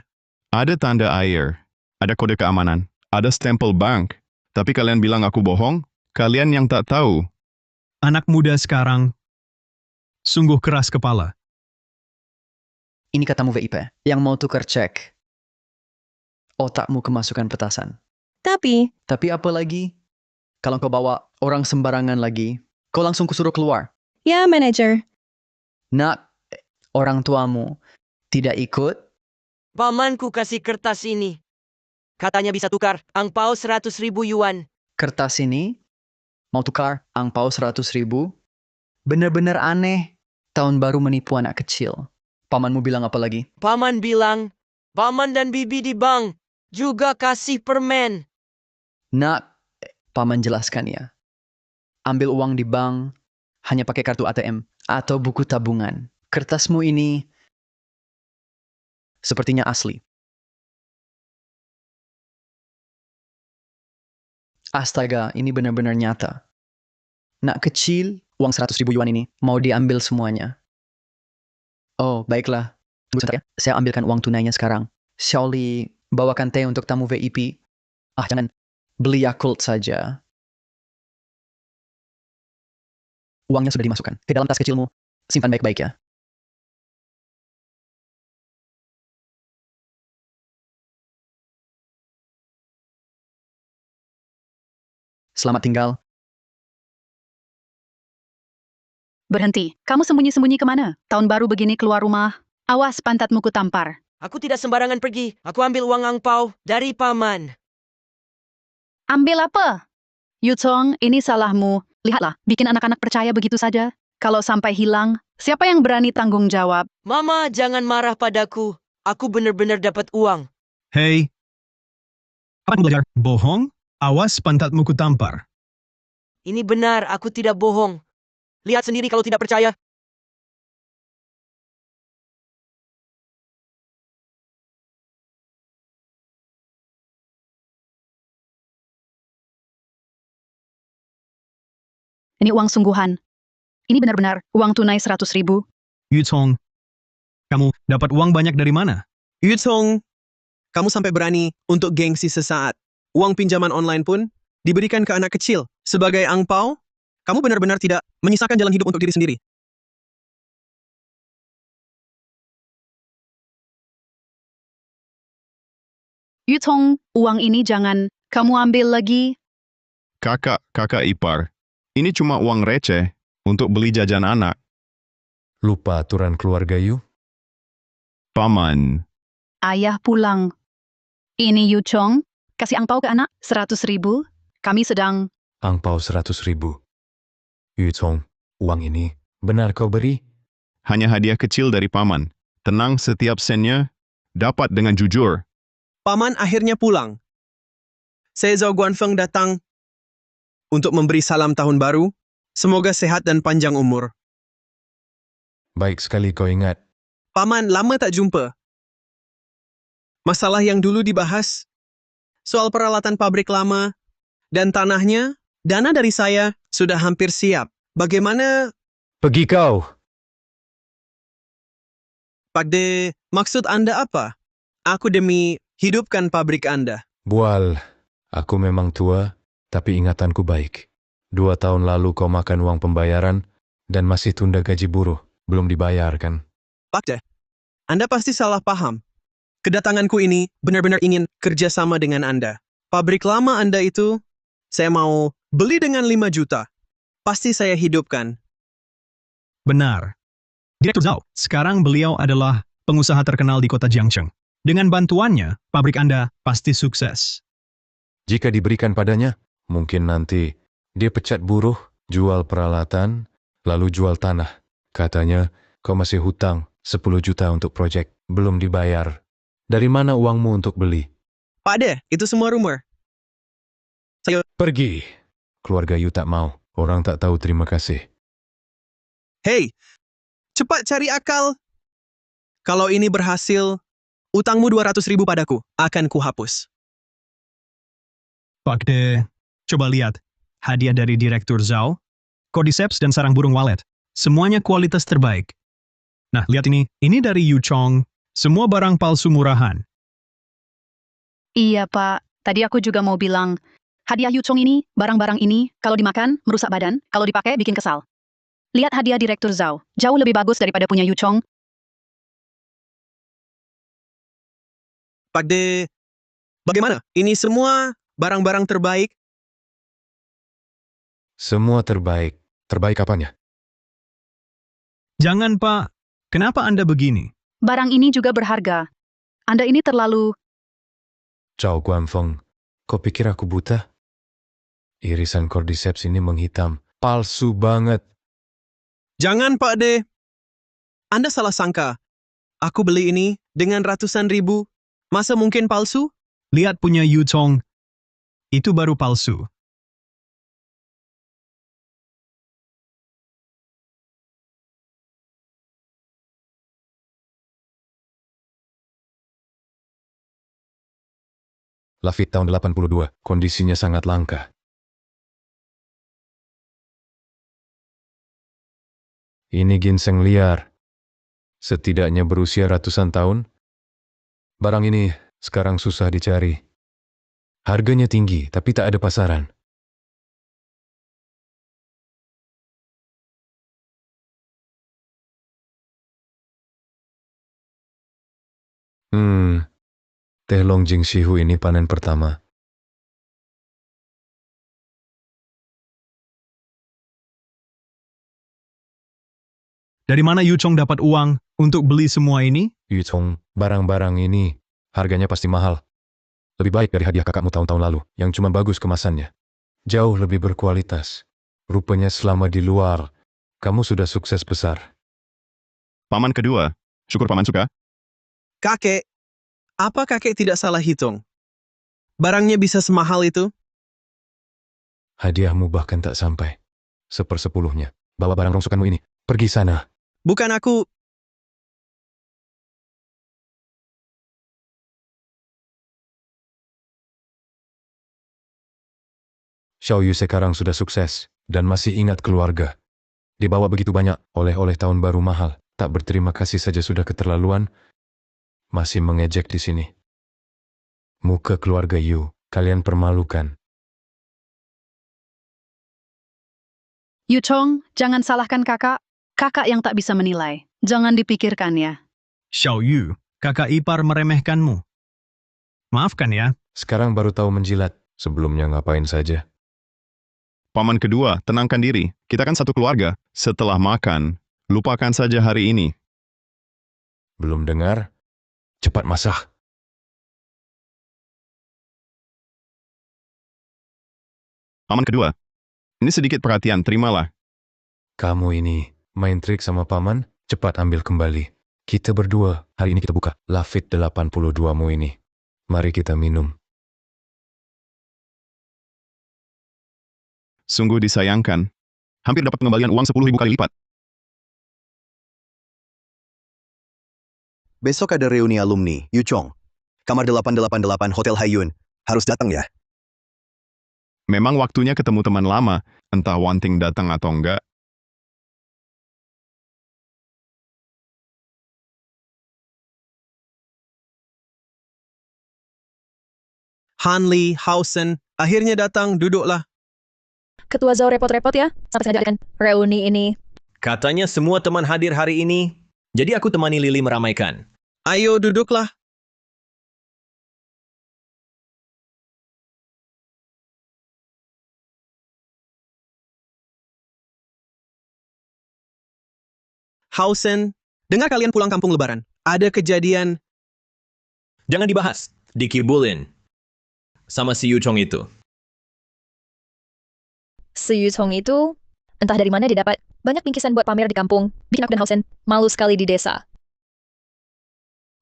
[SPEAKER 2] Ada tanda air. Ada kode keamanan. Ada stempel bank. Tapi kalian bilang aku bohong? Kalian yang tak tahu.
[SPEAKER 16] Anak muda sekarang sungguh keras kepala.
[SPEAKER 17] Ini katamu VIP, yang mau tukar cek. Otakmu kemasukan petasan.
[SPEAKER 7] Tapi,
[SPEAKER 17] Tapi apa lagi? Kalau kau bawa orang sembarangan lagi, kau langsung kusuruh keluar.
[SPEAKER 7] ya manajer.
[SPEAKER 17] Nak, orang tuamu tidak ikut?
[SPEAKER 12] Pamanku kasih kertas ini. Katanya bisa tukar angpau 100.000 yuan.
[SPEAKER 17] Kertas ini mau tukar angpau 100.000? Bener-bener aneh. Tahun baru menipu anak kecil. Pamanmu bilang apa lagi?
[SPEAKER 12] Paman bilang, paman dan bibi di bank juga kasih permen.
[SPEAKER 17] Nak, paman jelaskan ya. Ambil uang di bank hanya pakai kartu ATM atau buku tabungan. Kertasmu ini sepertinya asli. Astaga, ini benar-benar nyata. Nak kecil, uang 100.000 yuan ini mau diambil semuanya. Oh, baiklah. Tunggu sebentar ya. Saya ambilkan uang tunainya sekarang. Xiaoli, bawakan teh untuk tamu VIP. Ah, jangan. Beli Yakult saja. Uangnya sudah dimasukkan ke dalam tas kecilmu. Simpan baik-baik ya. Selamat tinggal.
[SPEAKER 14] Berhenti. Kamu sembunyi-sembunyi kemana? Tahun baru begini keluar rumah. Awas pantatmu kutampar.
[SPEAKER 12] Aku tidak sembarangan pergi. Aku ambil uang angpau dari paman.
[SPEAKER 14] Ambil apa? Yutong, ini salahmu. Lihatlah, bikin anak-anak percaya begitu saja. Kalau sampai hilang, siapa yang berani tanggung jawab?
[SPEAKER 12] Mama, jangan marah padaku. Aku benar-benar dapat uang.
[SPEAKER 16] Hei, apa belajar? Bohong? Awas pantatmu kutampar.
[SPEAKER 12] Ini benar, aku tidak bohong. Lihat sendiri kalau tidak percaya.
[SPEAKER 14] Ini uang sungguhan. Ini benar-benar uang tunai 100.000.
[SPEAKER 16] Yutong, kamu dapat uang banyak dari mana?
[SPEAKER 8] Yutong, kamu sampai berani untuk gengsi sesaat. Uang pinjaman online pun diberikan ke anak kecil. Sebagai angpau, kamu benar-benar tidak menyisakan jalan hidup untuk diri sendiri.
[SPEAKER 14] Yutong, uang ini jangan kamu ambil lagi.
[SPEAKER 2] Kakak ipar. Ini cuma uang receh untuk beli jajan anak.
[SPEAKER 18] Lupa aturan keluarga you?
[SPEAKER 2] Paman.
[SPEAKER 14] Ayah pulang. Ini Yutong, kasih angpau ke anak 100.000. Kami sedang...
[SPEAKER 18] Angpau 100.000. Yutong, uang ini benar kau beri?
[SPEAKER 2] Hanya hadiah kecil dari paman. Tenang, setiap sennya dapat dengan jujur.
[SPEAKER 8] Paman akhirnya pulang. Saya Zhao Guanfeng datang untuk memberi salam tahun baru. Semoga sehat dan panjang umur.
[SPEAKER 18] Baik sekali kau ingat.
[SPEAKER 8] Paman, lama tak jumpa. Masalah yang dulu dibahas, soal peralatan pabrik lama, dan tanahnya, dana dari saya sudah hampir siap. Bagaimana...
[SPEAKER 18] Pergi kau.
[SPEAKER 8] Pakde, maksud Anda apa? Aku demi hidupkan pabrik Anda.
[SPEAKER 18] Bual, aku memang tua, tapi ingatanku baik. 2 tahun lalu kau makan uang pembayaran, dan masih tunda gaji buruh. Belum dibayar kan?
[SPEAKER 8] Pakde, Anda pasti salah paham. Kedatanganku ini benar-benar ingin kerjasama dengan Anda. Pabrik lama Anda itu, saya mau beli dengan 5 juta. Pasti saya hidupkan.
[SPEAKER 16] Benar. Direktur Zhao, sekarang beliau adalah pengusaha terkenal di kota Jiangcheng. Dengan bantuannya, pabrik Anda pasti sukses.
[SPEAKER 18] Jika diberikan padanya, mungkin nanti dia pecat buruh, jual peralatan, lalu jual tanah. Katanya, kau masih hutang 10 juta untuk proyek, belum dibayar. Dari mana uangmu untuk beli?
[SPEAKER 8] Pakde, itu semua rumor. Saya...
[SPEAKER 18] Pergi. Keluarga you tak mau. Orang tak tahu terima kasih.
[SPEAKER 8] Hei, cepat cari akal. Kalau ini berhasil, utangmu 200.000 padaku akan kuhapus.
[SPEAKER 16] Pakde, coba lihat. Hadiah dari Direktur Zhao, Cordyceps dan sarang burung walet. Semuanya kualitas terbaik. Nah, lihat ini. Ini dari Yutong. Semua barang palsu murahan.
[SPEAKER 14] Iya, Pak. Tadi aku juga mau bilang,
[SPEAKER 5] Hadiah Yu Chong ini, barang-barang ini, kalau dimakan, merusak badan, kalau dipakai, bikin kesal. Lihat hadiah Direktur Zhao, jauh lebih bagus daripada punya Yu Chong.
[SPEAKER 8] Pak De, bagaimana? Ini semua barang-barang terbaik?
[SPEAKER 18] Semua terbaik. Terbaik apanya?
[SPEAKER 16] Jangan, Pak. Kenapa Anda begini?
[SPEAKER 5] Barang ini juga berharga. Anda ini terlalu...
[SPEAKER 18] Zhao Guanfeng, kau pikir aku buta? Irisan cordyceps ini menghitam. Palsu banget.
[SPEAKER 8] Jangan, Pak De. Anda salah sangka. Aku beli ini dengan ratusan ribu. Masa mungkin palsu?
[SPEAKER 16] Lihat punya Yu Chong. Itu baru palsu.
[SPEAKER 18] Lafit tahun 82, kondisinya sangat langka. Ini ginseng liar. Setidaknya berusia ratusan tahun. Barang ini sekarang susah dicari. Harganya tinggi, tapi tak ada pasaran. Teh Longjing Shihu ini panen pertama.
[SPEAKER 16] Dari mana Yu Chong dapat uang untuk beli semua ini?
[SPEAKER 18] Yu Chong, barang-barang ini harganya pasti mahal. Lebih baik dari hadiah kakakmu tahun-tahun lalu, yang cuma bagus kemasannya. Jauh lebih berkualitas. Rupanya selama di luar, kamu sudah sukses besar.
[SPEAKER 2] Paman kedua, syukur paman suka.
[SPEAKER 8] Kakek, apa kakek tidak salah hitung? Barangnya bisa semahal itu?
[SPEAKER 18] Hadiahmu bahkan tak sampai 1/10. Bawa barang rongsokanmu ini, pergi sana.
[SPEAKER 8] Bukan aku.
[SPEAKER 18] Xiao Yu sekarang sudah sukses, dan masih ingat keluarga. Dibawa begitu banyak oleh-oleh tahun baru mahal, tak berterima kasih saja sudah keterlaluan, masih mengejek di sini. Muka keluarga Yu, kalian permalukan.
[SPEAKER 5] Yu Chong, jangan salahkan kakak. Kakak yang tak bisa menilai. Jangan dipikirkan ya.
[SPEAKER 16] Xiao Yu, kakak ipar meremehkanmu. Maafkan ya.
[SPEAKER 18] Sekarang baru tahu menjilat, sebelumnya ngapain saja.
[SPEAKER 2] Paman kedua, tenangkan diri. Kita kan satu keluarga. Setelah makan, lupakan saja hari ini.
[SPEAKER 18] Belum dengar? Cepat masak.
[SPEAKER 2] Paman kedua, ini sedikit perhatian, terimalah.
[SPEAKER 18] Kamu ini main trik sama paman, cepat ambil kembali. Kita berdua, hari ini kita buka Lafit 82mu ini. Mari kita minum.
[SPEAKER 2] Sungguh disayangkan. Hampir dapat pengembalian uang 10.000 kali lipat.
[SPEAKER 19] Besok ada reuni alumni, Yu Chong. Kamar 888 Hotel Haiyun. Harus datang ya.
[SPEAKER 2] Memang waktunya ketemu teman lama, entah Wanting datang atau enggak.
[SPEAKER 8] Hanli, Hausen, akhirnya datang, duduklah.
[SPEAKER 3] Ketua Zhao repot-repot ya, sampai sengaja adakan reuni ini.
[SPEAKER 4] Katanya semua teman hadir hari ini, jadi aku temani Lily meramaikan.
[SPEAKER 8] Ayo duduklah. Hausen, dengar kalian pulang kampung lebaran. Ada kejadian.
[SPEAKER 4] Jangan dibahas, dikibulin. Sama si Yu Chong itu.
[SPEAKER 3] Si Yu Chong itu, entah dari mana dia dapat banyak bingkisan buat pamer di kampung. Bikin aku dan Hausen malu sekali di desa.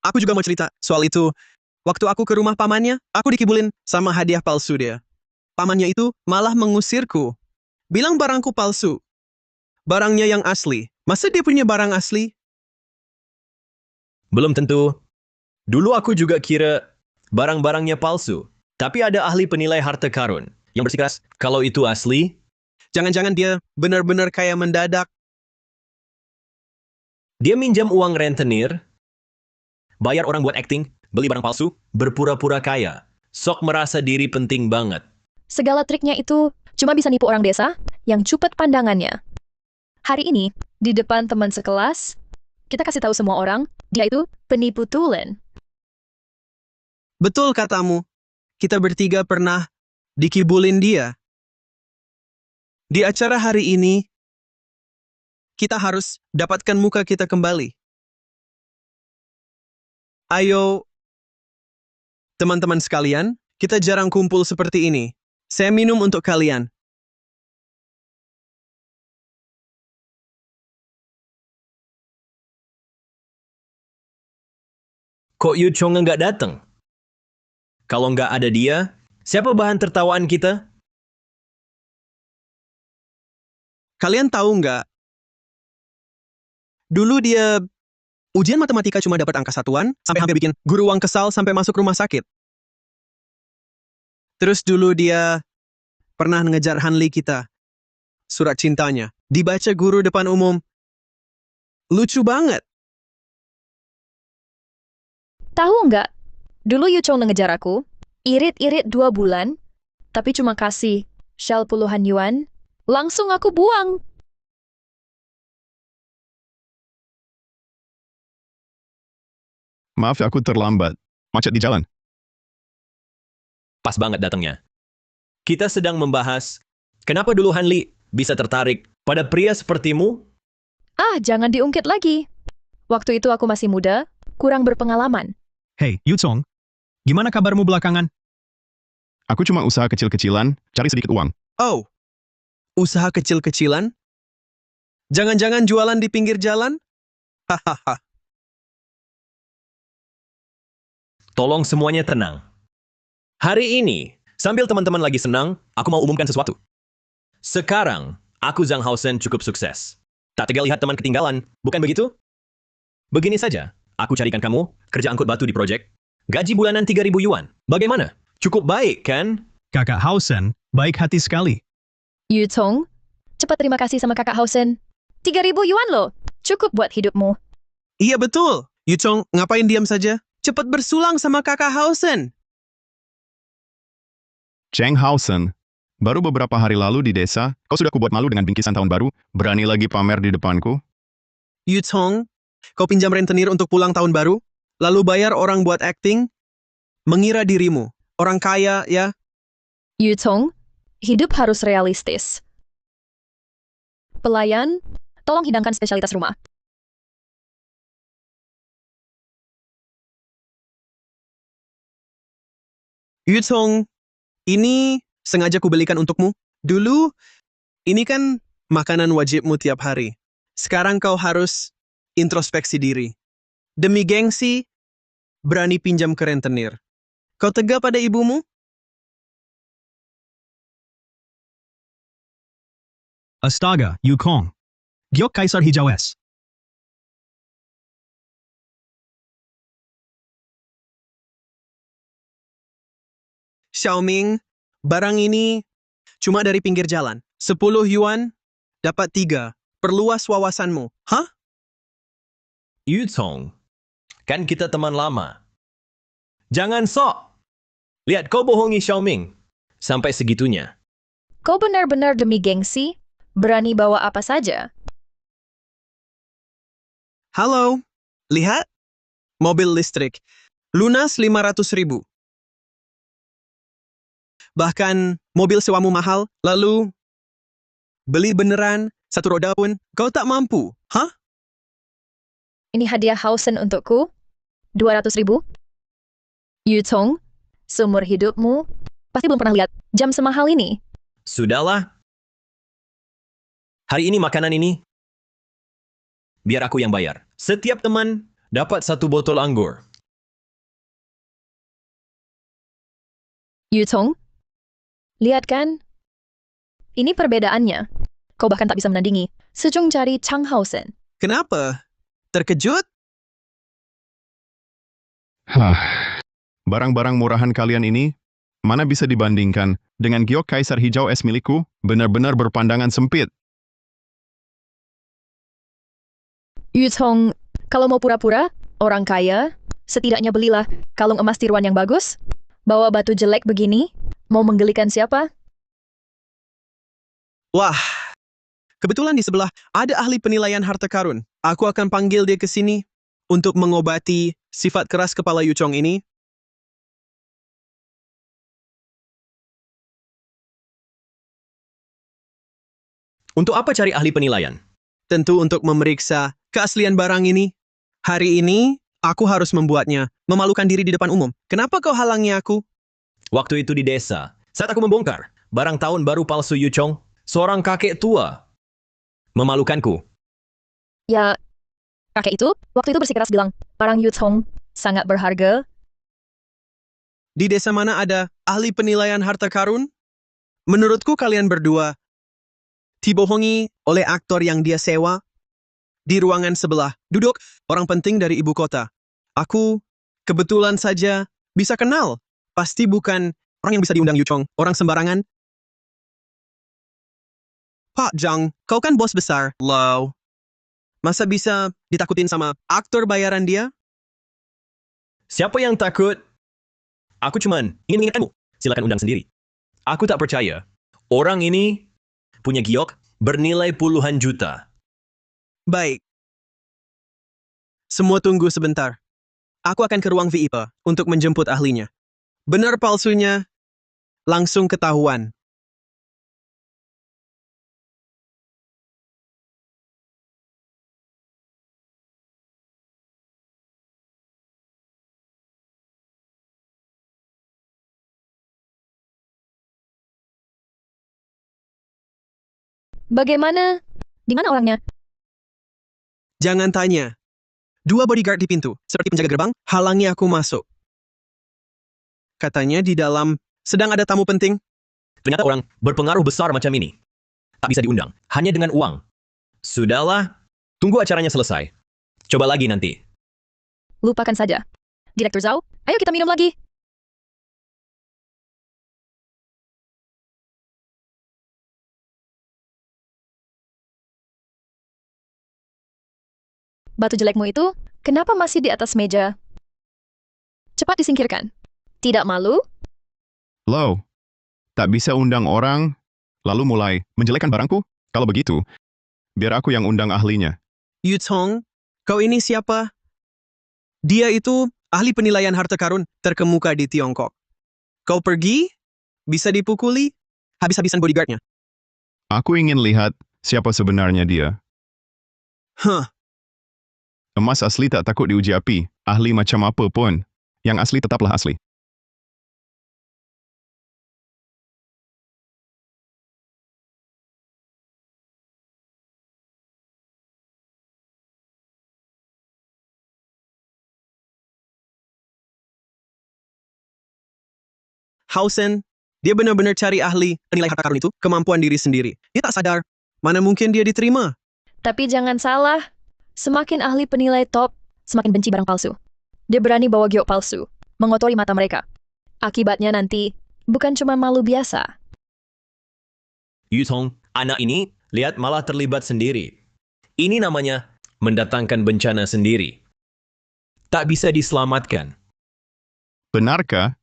[SPEAKER 8] Aku juga mau cerita soal itu. Waktu aku ke rumah pamannya, aku dikibulin sama hadiah palsu dia. Pamannya itu malah mengusirku. Bilang barangku palsu. Barangnya yang asli. Masa dia punya barang asli?
[SPEAKER 4] Belum tentu. Dulu aku juga kira barang-barangnya palsu. Tapi ada ahli penilai harta karun yang bersikeras kalau itu asli.
[SPEAKER 8] Jangan-jangan dia benar-benar kaya mendadak.
[SPEAKER 4] Dia minjam uang rentenir, bayar orang buat acting, beli barang palsu, berpura-pura kaya. Sok merasa diri penting banget.
[SPEAKER 3] segala triknya itu cuma bisa nipu orang desa yang cepat pandangannya. Hari ini, di depan teman sekelas, kita kasih tahu semua orang, dia itu penipu tulen.
[SPEAKER 8] Betul katamu. Kita bertiga pernah dikibulin dia. Di acara hari ini, kita harus dapatkan muka kita kembali. Ayo, teman-teman sekalian, kita jarang kumpul seperti ini. Saya minum untuk kalian.
[SPEAKER 4] Kok Yu Chong nggak datang? Kalau nggak ada dia, siapa bahan tertawaan kita?
[SPEAKER 8] Kalian tahu nggak? Dulu dia ujian matematika cuma dapat angka satuan, sampai hampir bikin guru uang kesal sampai masuk rumah sakit. Terus dulu dia pernah ngejar Hanli kita. Surat cintanya. Dibaca guru depan umum. Lucu banget.
[SPEAKER 3] Tahu nggak? Dulu Yu Chong ngejar aku, irit-irit 2 bulan, tapi cuma kasih shell puluhan yuan, langsung aku buang.
[SPEAKER 2] Maaf, aku terlambat. Macet di jalan.
[SPEAKER 4] Pas banget datangnya. Kita sedang membahas, kenapa dulu Hanli bisa tertarik pada pria sepertimu?
[SPEAKER 3] Ah, jangan diungkit lagi. Waktu itu aku masih muda, kurang berpengalaman.
[SPEAKER 16] Hey, Yu Chong, gimana kabarmu belakangan?
[SPEAKER 2] Aku cuma usaha kecil-kecilan, cari sedikit uang.
[SPEAKER 8] Oh, usaha kecil-kecilan? Jangan-jangan jualan di pinggir jalan? Hahaha.
[SPEAKER 4] Tolong semuanya tenang. Hari ini, sambil teman-teman lagi senang, aku mau umumkan sesuatu. Sekarang, aku Zhang Haosen cukup sukses. Tak tega lihat teman ketinggalan, bukan begitu? Begini saja, aku carikan kamu kerja angkut batu di proyek. Gaji bulanan 3.000 yuan. Bagaimana? Cukup baik, kan?
[SPEAKER 16] Kakak Hausen, baik hati sekali.
[SPEAKER 3] Yu Chong, cepat terima kasih sama kakak Hausen. 3.000 yuan loh, cukup buat hidupmu.
[SPEAKER 8] Iya betul. Yu Chong, ngapain diam saja? Cepat bersulang sama kakak Hausen.
[SPEAKER 2] Cheng Hausen, baru beberapa hari lalu di desa, kau sudah kubuat malu dengan bingkisan tahun baru, berani lagi pamer di depanku?
[SPEAKER 8] Yu Chong, kau pinjam rentenir untuk pulang tahun baru, lalu bayar orang buat acting, mengira dirimu orang kaya, ya?
[SPEAKER 3] Yu Chong, hidup harus realistis. Pelayan, tolong hidangkan spesialitas rumah.
[SPEAKER 8] Yu Chong, ini sengaja kubelikan untukmu. Dulu, ini kan makanan wajibmu tiap hari. Sekarang kau harus introspeksi diri. Demi gengsi, berani pinjam ke rentenir. Kau tega pada ibumu?
[SPEAKER 16] Astaga, Yu Kong. Giok Kaisar Hijau S.
[SPEAKER 8] Xiaoming, barang ini cuma dari pinggir jalan. 10 yuan, dapat 3. Perluas wawasanmu. Hah?
[SPEAKER 4] Yu Chong, kan kita teman lama. Jangan sok. Lihat kau bohongi Xiaoming. Sampai segitunya.
[SPEAKER 3] Kau benar-benar demi gengsi, berani bawa apa saja.
[SPEAKER 8] Halo, lihat. Mobil listrik. Lunas 500.000. Bahkan mobil sewamu mahal, lalu beli beneran, 1 roda pun kau tak mampu. Hah?
[SPEAKER 3] Ini hadiah Hausen untukku. 200.000. Yu Chong, seumur hidupmu, pasti belum pernah lihat jam semahal ini.
[SPEAKER 4] Sudahlah. Hari ini makanan ini, biar aku yang bayar. Setiap teman dapat 1 botol anggur.
[SPEAKER 3] Yu Chong, lihat kan? Ini perbedaannya. Kau bahkan tak bisa menandingi Sejong cari Chang Hausen.
[SPEAKER 8] Kenapa? Terkejut?
[SPEAKER 2] Barang-barang murahan kalian ini, mana bisa dibandingkan dengan Giok Kaisar Hijau es milikku, benar-benar berpandangan sempit.
[SPEAKER 3] Yu Chong, kalau mau pura-pura, orang kaya, setidaknya belilah kalung emas tiruan yang bagus, bawa batu jelek begini, Mau menggelikan siapa?
[SPEAKER 8] Wah, kebetulan di sebelah ada ahli penilaian harta karun. Aku akan panggil dia ke sini untuk mengobati sifat keras kepala Yu Chong ini.
[SPEAKER 4] Untuk apa cari ahli penilaian?
[SPEAKER 8] Tentu untuk memeriksa keaslian barang ini. Hari ini, aku harus membuatnya memalukan diri di depan umum. Kenapa kau halangi aku?
[SPEAKER 4] Waktu itu di desa, saat aku membongkar barang tahun baru palsu Yu Chong, seorang kakek tua memalukanku.
[SPEAKER 3] Ya, kakek itu waktu itu bersikeras bilang, barang Yu Chong sangat berharga.
[SPEAKER 8] Di desa mana ada ahli penilaian harta karun? Menurutku kalian berdua dibohongi oleh aktor yang dia sewa. Di ruangan sebelah duduk orang penting dari ibu kota. Aku kebetulan saja bisa kenal. Pasti bukan orang yang bisa diundang Yu Chong, orang sembarangan. Pak Zhang, kau kan bos besar. Low. Masa bisa ditakutin sama aktor bayaran dia?
[SPEAKER 4] Siapa yang takut? Aku cuman ingin mengingatkanmu. Silakan undang sendiri. Aku tak percaya. Orang ini punya giok bernilai puluhan juta.
[SPEAKER 8] Baik. Semua tunggu sebentar. Aku akan ke ruang VIP untuk menjemput ahlinya. Benar palsunya langsung ketahuan.
[SPEAKER 3] Bagaimana? Di mana orangnya?
[SPEAKER 8] Jangan tanya. 2 bodyguard di pintu, seperti penjaga gerbang, halangi aku masuk. Katanya di dalam sedang ada tamu penting.
[SPEAKER 4] Ternyata orang berpengaruh besar macam ini. Tak bisa diundang, hanya dengan uang. Sudahlah, tunggu acaranya selesai. Coba lagi nanti.
[SPEAKER 3] Lupakan saja. Direktur Zhao, ayo kita minum lagi. Batu jelekmu itu, kenapa masih di atas meja? Cepat disingkirkan. Tidak malu?
[SPEAKER 2] Low, tak bisa undang orang, lalu mulai menjelekkan barangku? Kalau begitu, biar aku yang undang ahlinya.
[SPEAKER 8] Yu Chong, kau ini siapa? Dia itu ahli penilaian harta karun terkemuka di Tiongkok. Kau pergi, bisa dipukuli, habis-habisan bodyguardnya.
[SPEAKER 2] Aku ingin lihat siapa sebenarnya dia.
[SPEAKER 8] Huh,
[SPEAKER 2] Emas asli tak takut diuji api, ahli macam apa pun. Yang asli tetaplah asli.
[SPEAKER 8] Hausen, dia benar-benar cari ahli penilai harta karun itu, kemampuan diri sendiri. Dia tak sadar, mana mungkin dia diterima.
[SPEAKER 3] Tapi jangan salah, semakin ahli penilai top, semakin benci barang palsu. Dia berani bawa giok palsu, mengotori mata mereka. Akibatnya nanti, bukan cuma malu biasa.
[SPEAKER 4] Yu Chong, anak ini, lihat malah terlibat sendiri. Ini namanya mendatangkan bencana sendiri. Tak bisa diselamatkan.
[SPEAKER 2] Benarkah?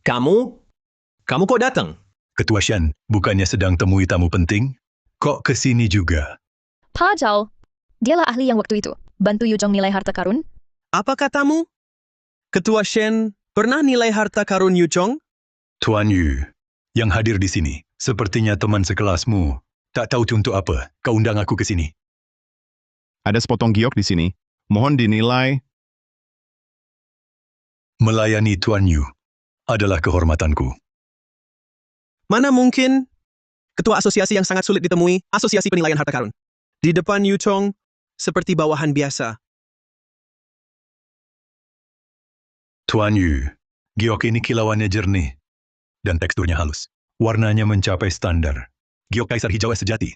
[SPEAKER 4] Kamu kok datang?
[SPEAKER 13] Ketua Shan, bukannya sedang temui tamu penting? Kok ke sini juga?
[SPEAKER 3] Pa Zhao, dialah ahli yang waktu itu bantu Yu Chong nilai harta karun.
[SPEAKER 8] Apa katamu? Ketua Shen pernah nilai harta karun Yu Chong?
[SPEAKER 13] Tuan Yu, yang hadir di sini, sepertinya teman sekelasmu. Tak tahu untuk apa, kau undang aku ke sini.
[SPEAKER 2] Ada sepotong giok di sini. Mohon dinilai.
[SPEAKER 13] Melayani Tuan Yu adalah kehormatanku.
[SPEAKER 8] Mana mungkin ketua asosiasi yang sangat sulit ditemui, asosiasi penilaian harta karun. Di depan Yu Chong, seperti bawahan biasa.
[SPEAKER 13] Tuan Yu, giok ini kilauannya jernih dan teksturnya halus. Warnanya mencapai standar. Giok kaisar hijau es sejati.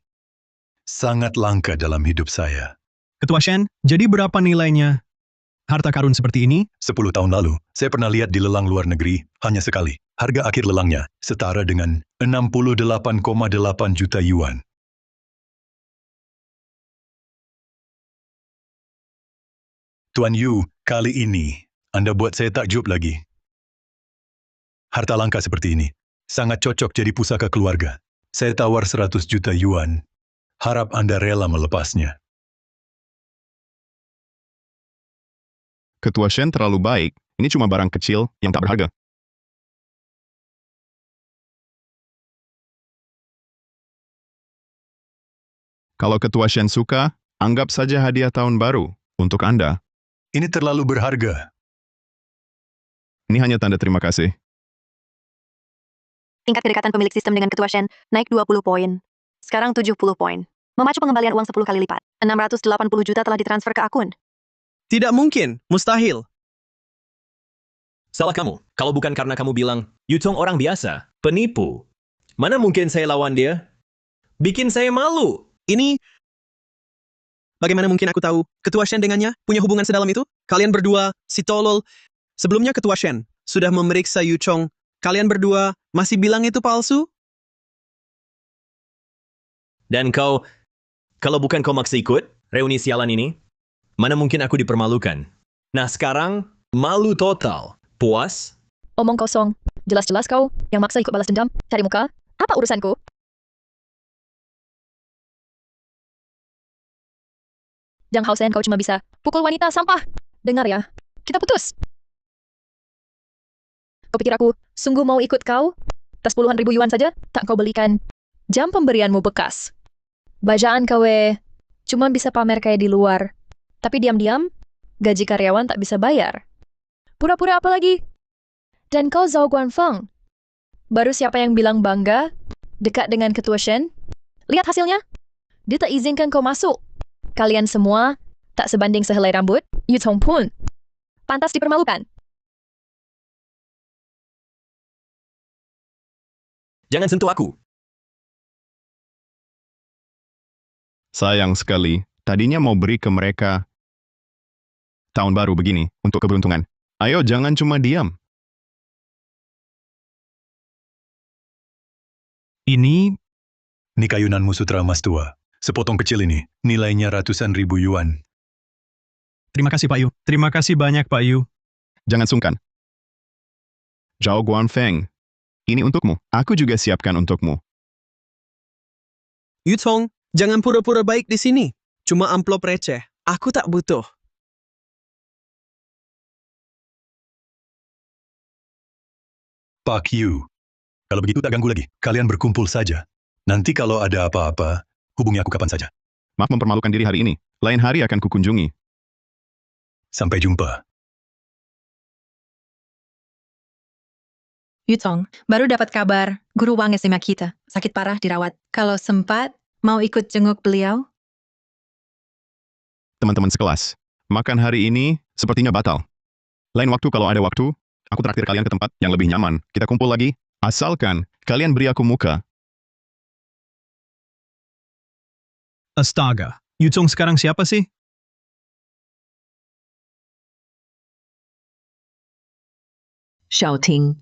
[SPEAKER 13] Sangat langka dalam hidup saya.
[SPEAKER 16] Ketua Shen, jadi berapa nilainya harta karun seperti ini?
[SPEAKER 13] 10 tahun lalu, saya pernah lihat di lelang luar negeri, hanya sekali. Harga akhir lelangnya setara dengan 68,8 juta yuan. Tuan Yu, kali ini Anda buat saya takjub lagi. Harta langka seperti ini sangat cocok jadi pusaka keluarga. Saya tawar 100 juta yuan. Harap Anda rela melepasnya.
[SPEAKER 2] Ketua Shen terlalu baik. Ini cuma barang kecil yang tak berharga. Kalau Ketua Shen suka, anggap saja hadiah tahun baru untuk Anda.
[SPEAKER 13] Ini terlalu berharga.
[SPEAKER 2] Ini hanya tanda terima kasih.
[SPEAKER 5] Tingkat kedekatan pemilik sistem dengan Ketua Shen naik 20 poin. Sekarang 70 poin. Memacu pengembalian uang 10 kali lipat. 680 juta telah ditransfer ke akun.
[SPEAKER 8] Tidak mungkin, mustahil.
[SPEAKER 4] Salah kamu. Kalau bukan karena kamu bilang, Yutong orang biasa, penipu. Mana mungkin saya lawan dia? Bikin saya malu.
[SPEAKER 8] Ini... Bagaimana mungkin aku tahu Ketua Shen dengannya punya hubungan sedalam itu? Kalian berdua, si tolol. Sebelumnya Ketua Shen sudah memeriksa Yu Chong. Kalian berdua masih bilang itu palsu?
[SPEAKER 4] Dan kau, kalau bukan kau maksa ikut reuni sialan ini, mana mungkin aku dipermalukan. Nah sekarang, malu total. Puas?
[SPEAKER 3] Omong kosong. Jelas-jelas kau yang maksa ikut balas dendam, cari muka. Apa urusanku? Zhang Haosen, kau cuma bisa pukul wanita sampah. Dengar ya, kita putus. Kau pikir aku sungguh mau ikut kau? Tas puluhan ribu yuan saja, tak kau belikan. Jam pemberianmu bekas. Bajaan kau cuma bisa pamer kayak di luar. Tapi diam-diam, gaji karyawan tak bisa bayar. Pura-pura apa lagi? Dan kau Zhao Guanfeng. Baru siapa yang bilang bangga? Dekat dengan Ketua Shen? Lihat hasilnya. Dia tak izinkan kau masuk. Kalian semua tak sebanding sehelai rambut. Yu Tong pun pantas dipermalukan.
[SPEAKER 4] Jangan sentuh aku.
[SPEAKER 2] Sayang sekali, tadinya mau beri ke mereka tahun baru begini untuk keberuntungan. Ayo jangan cuma diam.
[SPEAKER 16] Ini
[SPEAKER 13] kayunanmu sutra emas tua. Sepotong kecil ini, nilainya ratusan ribu yuan.
[SPEAKER 16] Terima kasih Pak Yu. Terima kasih banyak Pak Yu.
[SPEAKER 2] Jangan sungkan. Zhao Guanfeng, ini untukmu. Aku juga siapkan untukmu.
[SPEAKER 8] Yu Chong, jangan pura-pura baik di sini. Cuma amplop receh. Aku tak butuh.
[SPEAKER 13] Pak Yu. Kalau begitu tak ganggu lagi. Kalian berkumpul saja. Nanti kalau ada apa-apa, hubungi aku kapan saja.
[SPEAKER 2] Maaf mempermalukan diri hari ini. Lain hari akan kukunjungi.
[SPEAKER 13] Sampai jumpa.
[SPEAKER 10] Yu Tong, baru dapat kabar, guru Wang SMA kita, sakit parah dirawat. Kalau sempat, mau ikut jenguk beliau?
[SPEAKER 2] Teman-teman sekelas, makan hari ini sepertinya batal. Lain waktu kalau ada waktu, aku traktir kalian ke tempat yang lebih nyaman. Kita kumpul lagi, asalkan kalian beri aku muka.
[SPEAKER 16] Astaga, Yu Tong sekarang siapa sih?
[SPEAKER 20] Shouting.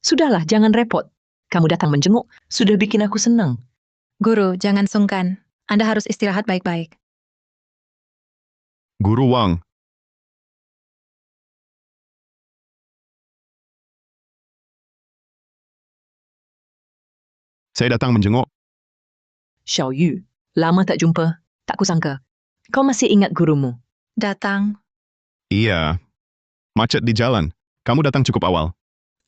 [SPEAKER 20] Sudahlah, jangan repot. Kamu datang menjenguk, sudah bikin aku senang.
[SPEAKER 10] Guru, jangan sungkan. Anda harus istirahat baik-baik.
[SPEAKER 2] Guru Wang. Saya datang menjenguk.
[SPEAKER 20] Xiao Yu, lama tak jumpa. Tak kusangka. Kau masih ingat gurumu?
[SPEAKER 10] Datang.
[SPEAKER 2] Iya. Macet di jalan. Kamu datang cukup awal.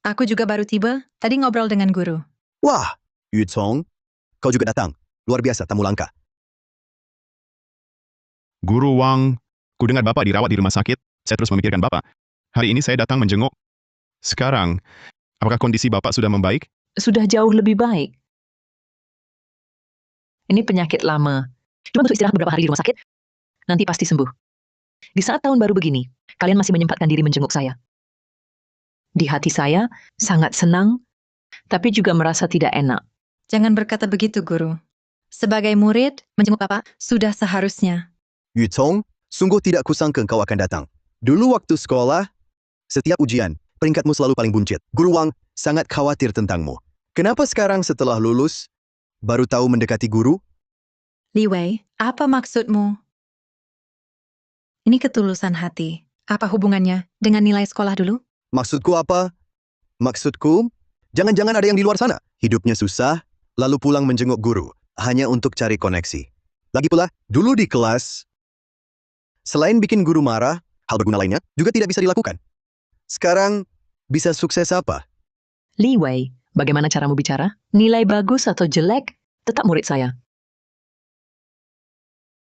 [SPEAKER 10] Aku juga baru tiba, tadi ngobrol dengan guru.
[SPEAKER 19] Wah, Yu Chong, kau juga datang. Luar biasa, tamu langka.
[SPEAKER 2] Guru Wang, ku dengar Bapak dirawat di rumah sakit. Saya terus memikirkan Bapak. Hari ini saya datang menjenguk. Sekarang, apakah kondisi Bapak sudah membaik?
[SPEAKER 20] Sudah jauh lebih baik. Ini penyakit lama. Cuma butuh istirahat beberapa hari di rumah sakit. Nanti pasti sembuh. Di saat tahun baru begini, kalian masih menyempatkan diri menjenguk saya. Di hati saya, sangat senang, tapi juga merasa tidak enak.
[SPEAKER 10] Jangan berkata begitu, Guru. Sebagai murid, menjenguk Bapak sudah seharusnya.
[SPEAKER 19] Yu Chong, sungguh tidak kusangka kau akan datang. Dulu waktu sekolah, setiap ujian, peringkatmu selalu paling buncit. Guru Wang sangat khawatir tentangmu. Kenapa sekarang setelah lulus, baru tahu mendekati guru?
[SPEAKER 10] Li Wei, apa maksudmu? Ini ketulusan hati. Apa hubungannya dengan nilai sekolah dulu?
[SPEAKER 19] Maksudku apa? Maksudku, jangan-jangan ada yang di luar sana. Hidupnya susah, lalu pulang menjenguk guru, hanya untuk cari koneksi. Lagi pula, dulu di kelas, selain bikin guru marah, hal berguna lainnya juga tidak bisa dilakukan. Sekarang, bisa sukses apa?
[SPEAKER 20] Li Wei, bagaimana caramu bicara? Nilai bagus atau jelek, tetap murid saya.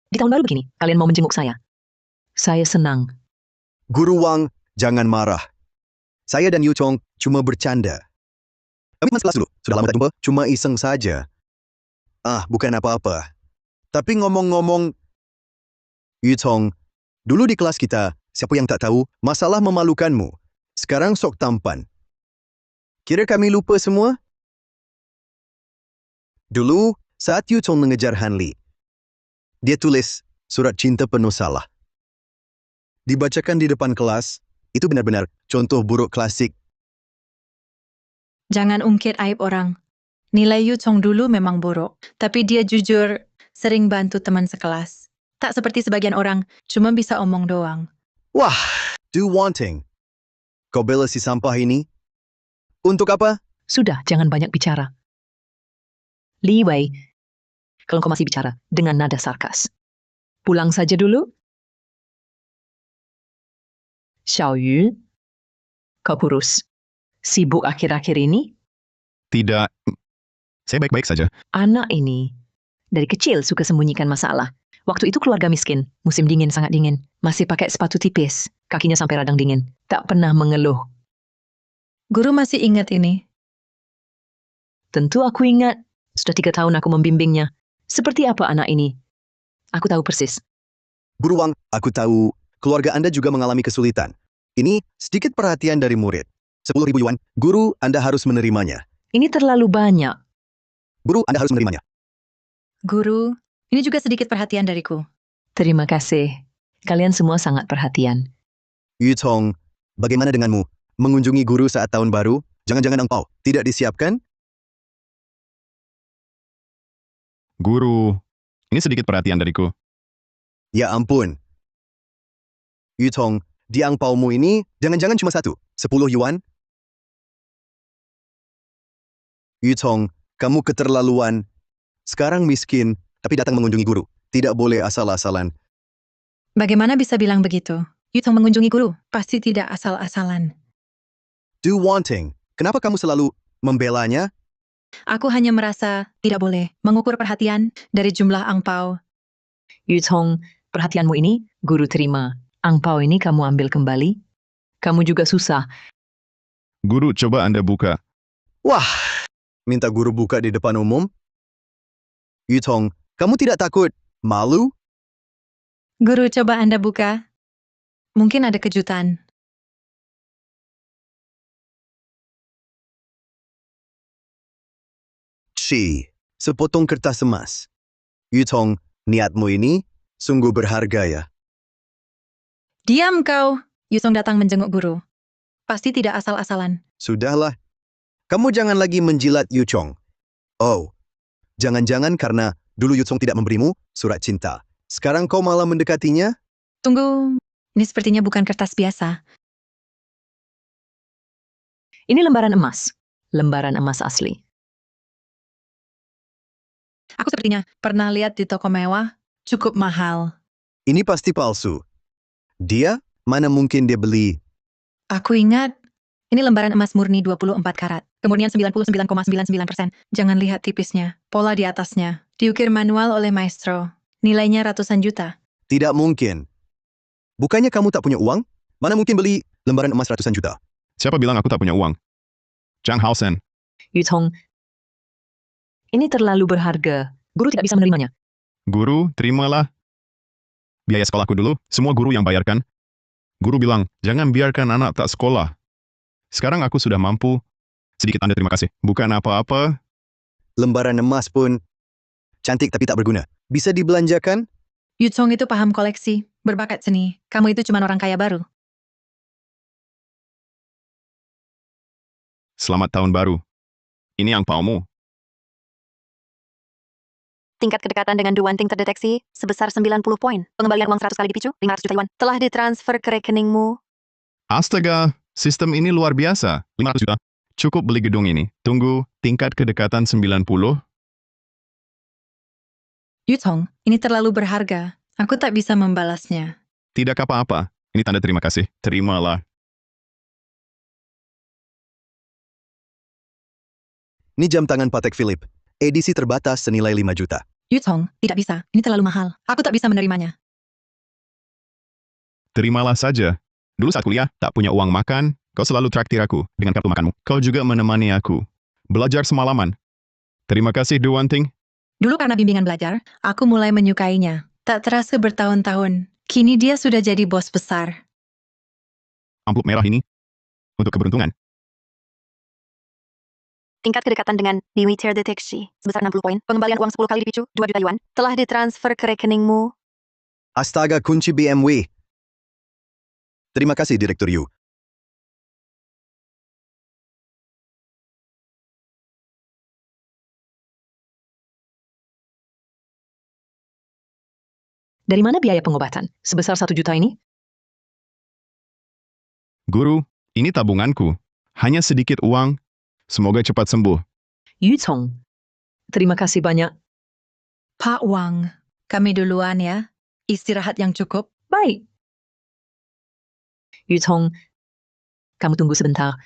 [SPEAKER 20] Di tahun baru begini, kalian mau menjenguk saya. Saya senang.
[SPEAKER 19] Guru Wang, jangan marah. Saya dan Yu Chong cuma bercanda. Kami teman sekelas dulu, sudah lama tak jumpa, cuma iseng saja. Bukan apa-apa. Tapi ngomong-ngomong, Yu Chong, dulu di kelas kita, siapa yang tak tahu masalah memalukanmu. Sekarang sok tampan. Kira kami lupa semua? Dulu, saat Yu Chong mengejar Han Li, dia tulis surat cinta penuh salah. Dibacakan di depan kelas, itu benar-benar contoh buruk klasik.
[SPEAKER 10] Jangan ungkit aib orang. Nilai Yu Chong dulu memang buruk, tapi dia jujur, sering bantu teman sekelas. Tak seperti sebagian orang, cuma bisa omong doang.
[SPEAKER 19] Wah, do wanting. Kau bela si sampah ini? Untuk apa?
[SPEAKER 20] Sudah, jangan banyak bicara. Li Wei, kalau kau masih bicara dengan nada sarkas. Pulang saja dulu. Xiao Yu, kau kurus. Sibuk akhir-akhir ini?
[SPEAKER 2] Tidak. Saya baik-baik saja.
[SPEAKER 20] Anak ini dari kecil suka sembunyikan masalah. Waktu itu keluarga miskin, musim dingin sangat dingin. Masih pakai sepatu tipis, kakinya sampai radang dingin. Tak pernah mengeluh.
[SPEAKER 10] Guru masih ingat ini?
[SPEAKER 20] Tentu aku ingat. Sudah 3 tahun aku membimbingnya. Seperti apa anak ini? Aku tahu persis.
[SPEAKER 19] Guru Wang, aku tahu keluarga Anda juga mengalami kesulitan. Ini sedikit perhatian dari murid. 10.000 yuan, guru Anda harus menerimanya.
[SPEAKER 20] Ini terlalu banyak.
[SPEAKER 19] Guru Anda harus menerimanya.
[SPEAKER 10] Guru, ini juga sedikit perhatian dariku.
[SPEAKER 20] Terima kasih. Kalian semua sangat perhatian.
[SPEAKER 19] Yu Chong, bagaimana denganmu? Mengunjungi guru saat tahun baru? Jangan-jangan engkau tidak disiapkan?
[SPEAKER 2] Guru, ini sedikit perhatian dariku.
[SPEAKER 19] Ya ampun. Yu Chong, di angpaumu ini jangan-jangan cuma 10 yuan? Yu Chong, kamu keterlaluan. Sekarang miskin, tapi datang mengunjungi guru. Tidak boleh asal-asalan.
[SPEAKER 10] Bagaimana bisa bilang begitu? Yu Chong mengunjungi guru, pasti tidak asal-asalan.
[SPEAKER 19] Do wanting. Kenapa kamu selalu membelanya?
[SPEAKER 10] Aku hanya merasa tidak boleh mengukur perhatian dari jumlah angpau.
[SPEAKER 20] Yu Chong, perhatianmu ini guru terima. Angpau ini kamu ambil kembali. Kamu juga susah.
[SPEAKER 2] Guru, coba Anda buka.
[SPEAKER 19] Wah, minta guru buka di depan umum? Yu Chong, kamu tidak takut malu?
[SPEAKER 10] Guru, coba Anda buka. Mungkin ada kejutan.
[SPEAKER 19] Sepotong kertas emas. Yu Chong, niatmu ini sungguh berharga ya.
[SPEAKER 10] Diam kau. Yu Chong datang menjenguk guru. Pasti tidak asal-asalan.
[SPEAKER 19] Sudahlah. Kamu jangan lagi menjilat Yu Chong. Oh, jangan-jangan karena dulu Yu Chong tidak memberimu surat cinta. Sekarang kau malah mendekatinya?
[SPEAKER 10] Tunggu, ini sepertinya bukan kertas biasa.
[SPEAKER 20] Ini lembaran emas. Lembaran emas asli.
[SPEAKER 10] Aku sepertinya pernah lihat di toko mewah, cukup mahal.
[SPEAKER 19] Ini pasti palsu. Dia? Mana mungkin dia beli?
[SPEAKER 10] Aku ingat, ini lembaran emas murni 24 karat. Kemurnian 99,99%. Jangan lihat tipisnya, pola di atasnya. Diukir manual oleh maestro. Nilainya ratusan juta.
[SPEAKER 19] Tidak mungkin. Bukannya kamu tak punya uang? Mana mungkin beli lembaran emas ratusan juta?
[SPEAKER 2] Siapa bilang aku tak punya uang? Zhang Haosen.
[SPEAKER 20] Yu Chong, ini terlalu berharga. Guru tidak bisa menerimanya.
[SPEAKER 2] Guru, terimalah. Biaya sekolahku dulu, semua guru yang bayarkan. Guru bilang, jangan biarkan anak tak sekolah. Sekarang aku sudah mampu. Sedikit tanda terima kasih. Bukan apa-apa.
[SPEAKER 19] Lembaran emas pun cantik tapi tak berguna. Bisa dibelanjakan?
[SPEAKER 10] Yu Chong itu paham koleksi, berbakat seni. Kamu itu cuma orang kaya baru.
[SPEAKER 2] Selamat tahun baru. Ini angpaumu.
[SPEAKER 5] Tingkat kedekatan dengan Duwanting terdeteksi sebesar 90 poin. Pengembalian uang 100 kali dipicu, 500 juta yuan. Telah ditransfer ke rekeningmu.
[SPEAKER 2] Astaga, sistem ini luar biasa. 500 juta. Cukup beli gedung ini. Tunggu, tingkat kedekatan 90?
[SPEAKER 10] Yutong, ini terlalu berharga. Aku tak bisa membalasnya.
[SPEAKER 2] Tidak apa-apa. Ini tanda terima kasih. Terimalah.
[SPEAKER 19] Ini jam tangan Patek Philippe. Edisi terbatas senilai 5 juta.
[SPEAKER 10] Yutong, tidak bisa. Ini terlalu mahal. Aku tak bisa menerimanya.
[SPEAKER 2] Terimalah saja. Dulu saat kuliah, tak punya uang makan, kau selalu traktir aku dengan kartu makanmu. Kau juga menemani aku. Belajar semalaman. Terima kasih, Duwanting.
[SPEAKER 10] Dulu karena bimbingan belajar, aku mulai menyukainya. Tak terasa bertahun-tahun. Kini dia sudah jadi bos besar.
[SPEAKER 2] Amplop merah ini untuk keberuntungan.
[SPEAKER 5] Tingkat kedekatan dengan Dewi terdeteksi sebesar 60 poin. Pengembalian uang 10 kali dipicu, 2 juta yuan. Telah ditransfer ke rekeningmu.
[SPEAKER 19] Astaga, kunci BMW. Terima kasih, Direktur Yu.
[SPEAKER 20] Dari mana biaya pengobatan? Sebesar 1 juta ini?
[SPEAKER 2] Guru, ini tabunganku. Hanya sedikit uang. Semoga cepat sembuh.
[SPEAKER 20] Yutong, terima kasih banyak.
[SPEAKER 10] Pak Wang, kami duluan ya. Istirahat yang cukup.
[SPEAKER 20] Baik. Yutong, kamu tunggu sebentar.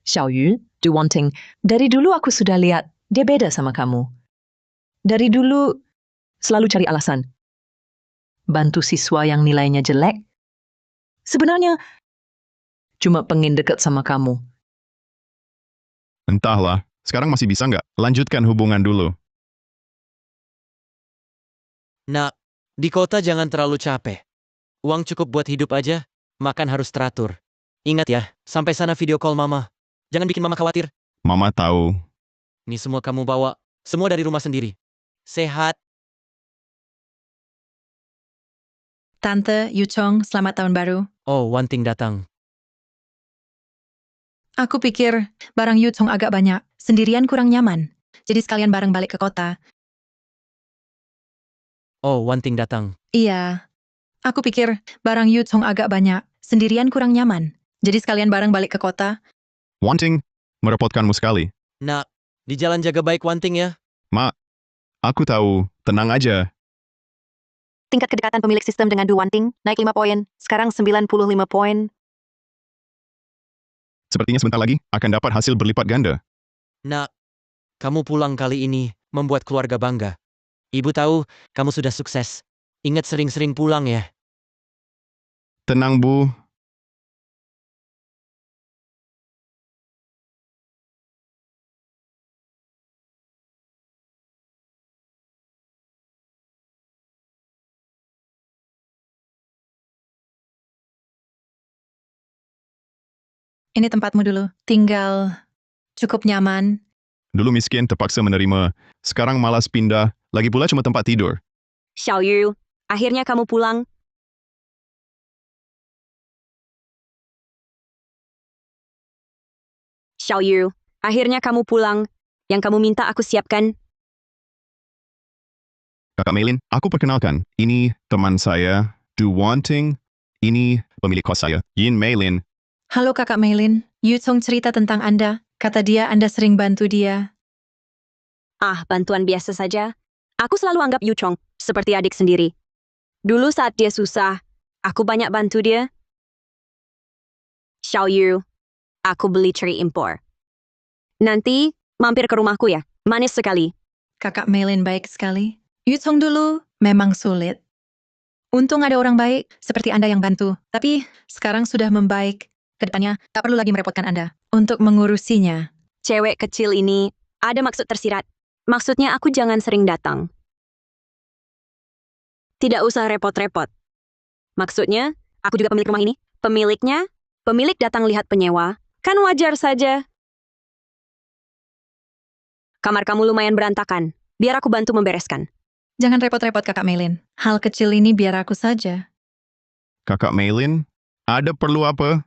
[SPEAKER 20] Xiaoyu, Duwanting, dari dulu aku sudah lihat dia beda sama kamu. Dari dulu selalu cari alasan. Bantu siswa yang nilainya jelek. Sebenarnya cuma pengen dekat sama kamu.
[SPEAKER 2] Entahlah, sekarang masih bisa nggak? Lanjutkan hubungan dulu.
[SPEAKER 12] Nak, di kota jangan terlalu capek. Uang cukup buat hidup aja, makan harus teratur. Ingat ya, sampai sana video call mama. Jangan bikin mama khawatir.
[SPEAKER 2] Mama tahu.
[SPEAKER 12] Ini semua kamu bawa, semua dari rumah sendiri. Sehat.
[SPEAKER 10] Tante, Yutong, selamat tahun baru.
[SPEAKER 12] Oh, Wanting datang.
[SPEAKER 10] Aku pikir barang Yutong agak banyak. Sendirian kurang nyaman. Jadi sekalian bareng balik ke kota.
[SPEAKER 12] Oh, Wanting datang.
[SPEAKER 10] Iya. Aku pikir barang Yutong agak banyak. Sendirian kurang nyaman. Jadi sekalian bareng balik ke kota.
[SPEAKER 2] Wanting, merepotkanmu sekali.
[SPEAKER 12] Nak, di jalan jaga baik Wanting ya.
[SPEAKER 2] Ma, aku tahu. Tenang aja.
[SPEAKER 5] Tingkat kedekatan pemilik sistem dengan Duwanting naik 5 poin. Sekarang 95 poin.
[SPEAKER 2] Sepertinya sebentar lagi akan dapat hasil berlipat ganda.
[SPEAKER 12] Nak, kamu pulang kali ini membuat keluarga bangga. Ibu tahu kamu sudah sukses. Ingat sering-sering pulang ya.
[SPEAKER 2] Tenang, Bu.
[SPEAKER 10] Ini tempatmu dulu. Tinggal cukup nyaman.
[SPEAKER 2] Dulu miskin terpaksa menerima. Sekarang malas pindah. Lagi pula cuma tempat tidur.
[SPEAKER 6] Xiaoyu, akhirnya kamu pulang. Xiaoyu, akhirnya kamu pulang. Yang kamu minta aku siapkan.
[SPEAKER 2] Kakak Meilin, aku perkenalkan. Ini teman saya, Duwanting. Ini pemilik kos saya, Yin Meilin.
[SPEAKER 10] Halo Kakak Meilin. Yutong cerita tentang Anda. Kata dia Anda sering bantu dia.
[SPEAKER 6] Ah, bantuan biasa saja. Aku selalu anggap Yuchong seperti adik sendiri. Dulu saat dia susah, aku banyak bantu dia. Xiaoyu, aku beli ceri impor. Nanti mampir ke rumahku ya. Manis sekali.
[SPEAKER 10] Kakak Meilin baik sekali. Yutong dulu memang sulit. Untung ada orang baik seperti Anda yang bantu. Tapi sekarang sudah membaik. Kedepannya tak perlu lagi merepotkan Anda untuk mengurusinya.
[SPEAKER 6] Cewek kecil ini ada maksud tersirat. Maksudnya aku jangan sering datang. Tidak usah repot-repot. Maksudnya, aku juga pemilik rumah ini. Pemiliknya, pemilik datang lihat penyewa. Kan wajar saja. Kamar kamu lumayan berantakan. Biar aku bantu membereskan.
[SPEAKER 10] Jangan repot-repot Kakak Meilin. Hal kecil ini biar aku saja.
[SPEAKER 2] Kakak Meilin, ada perlu apa?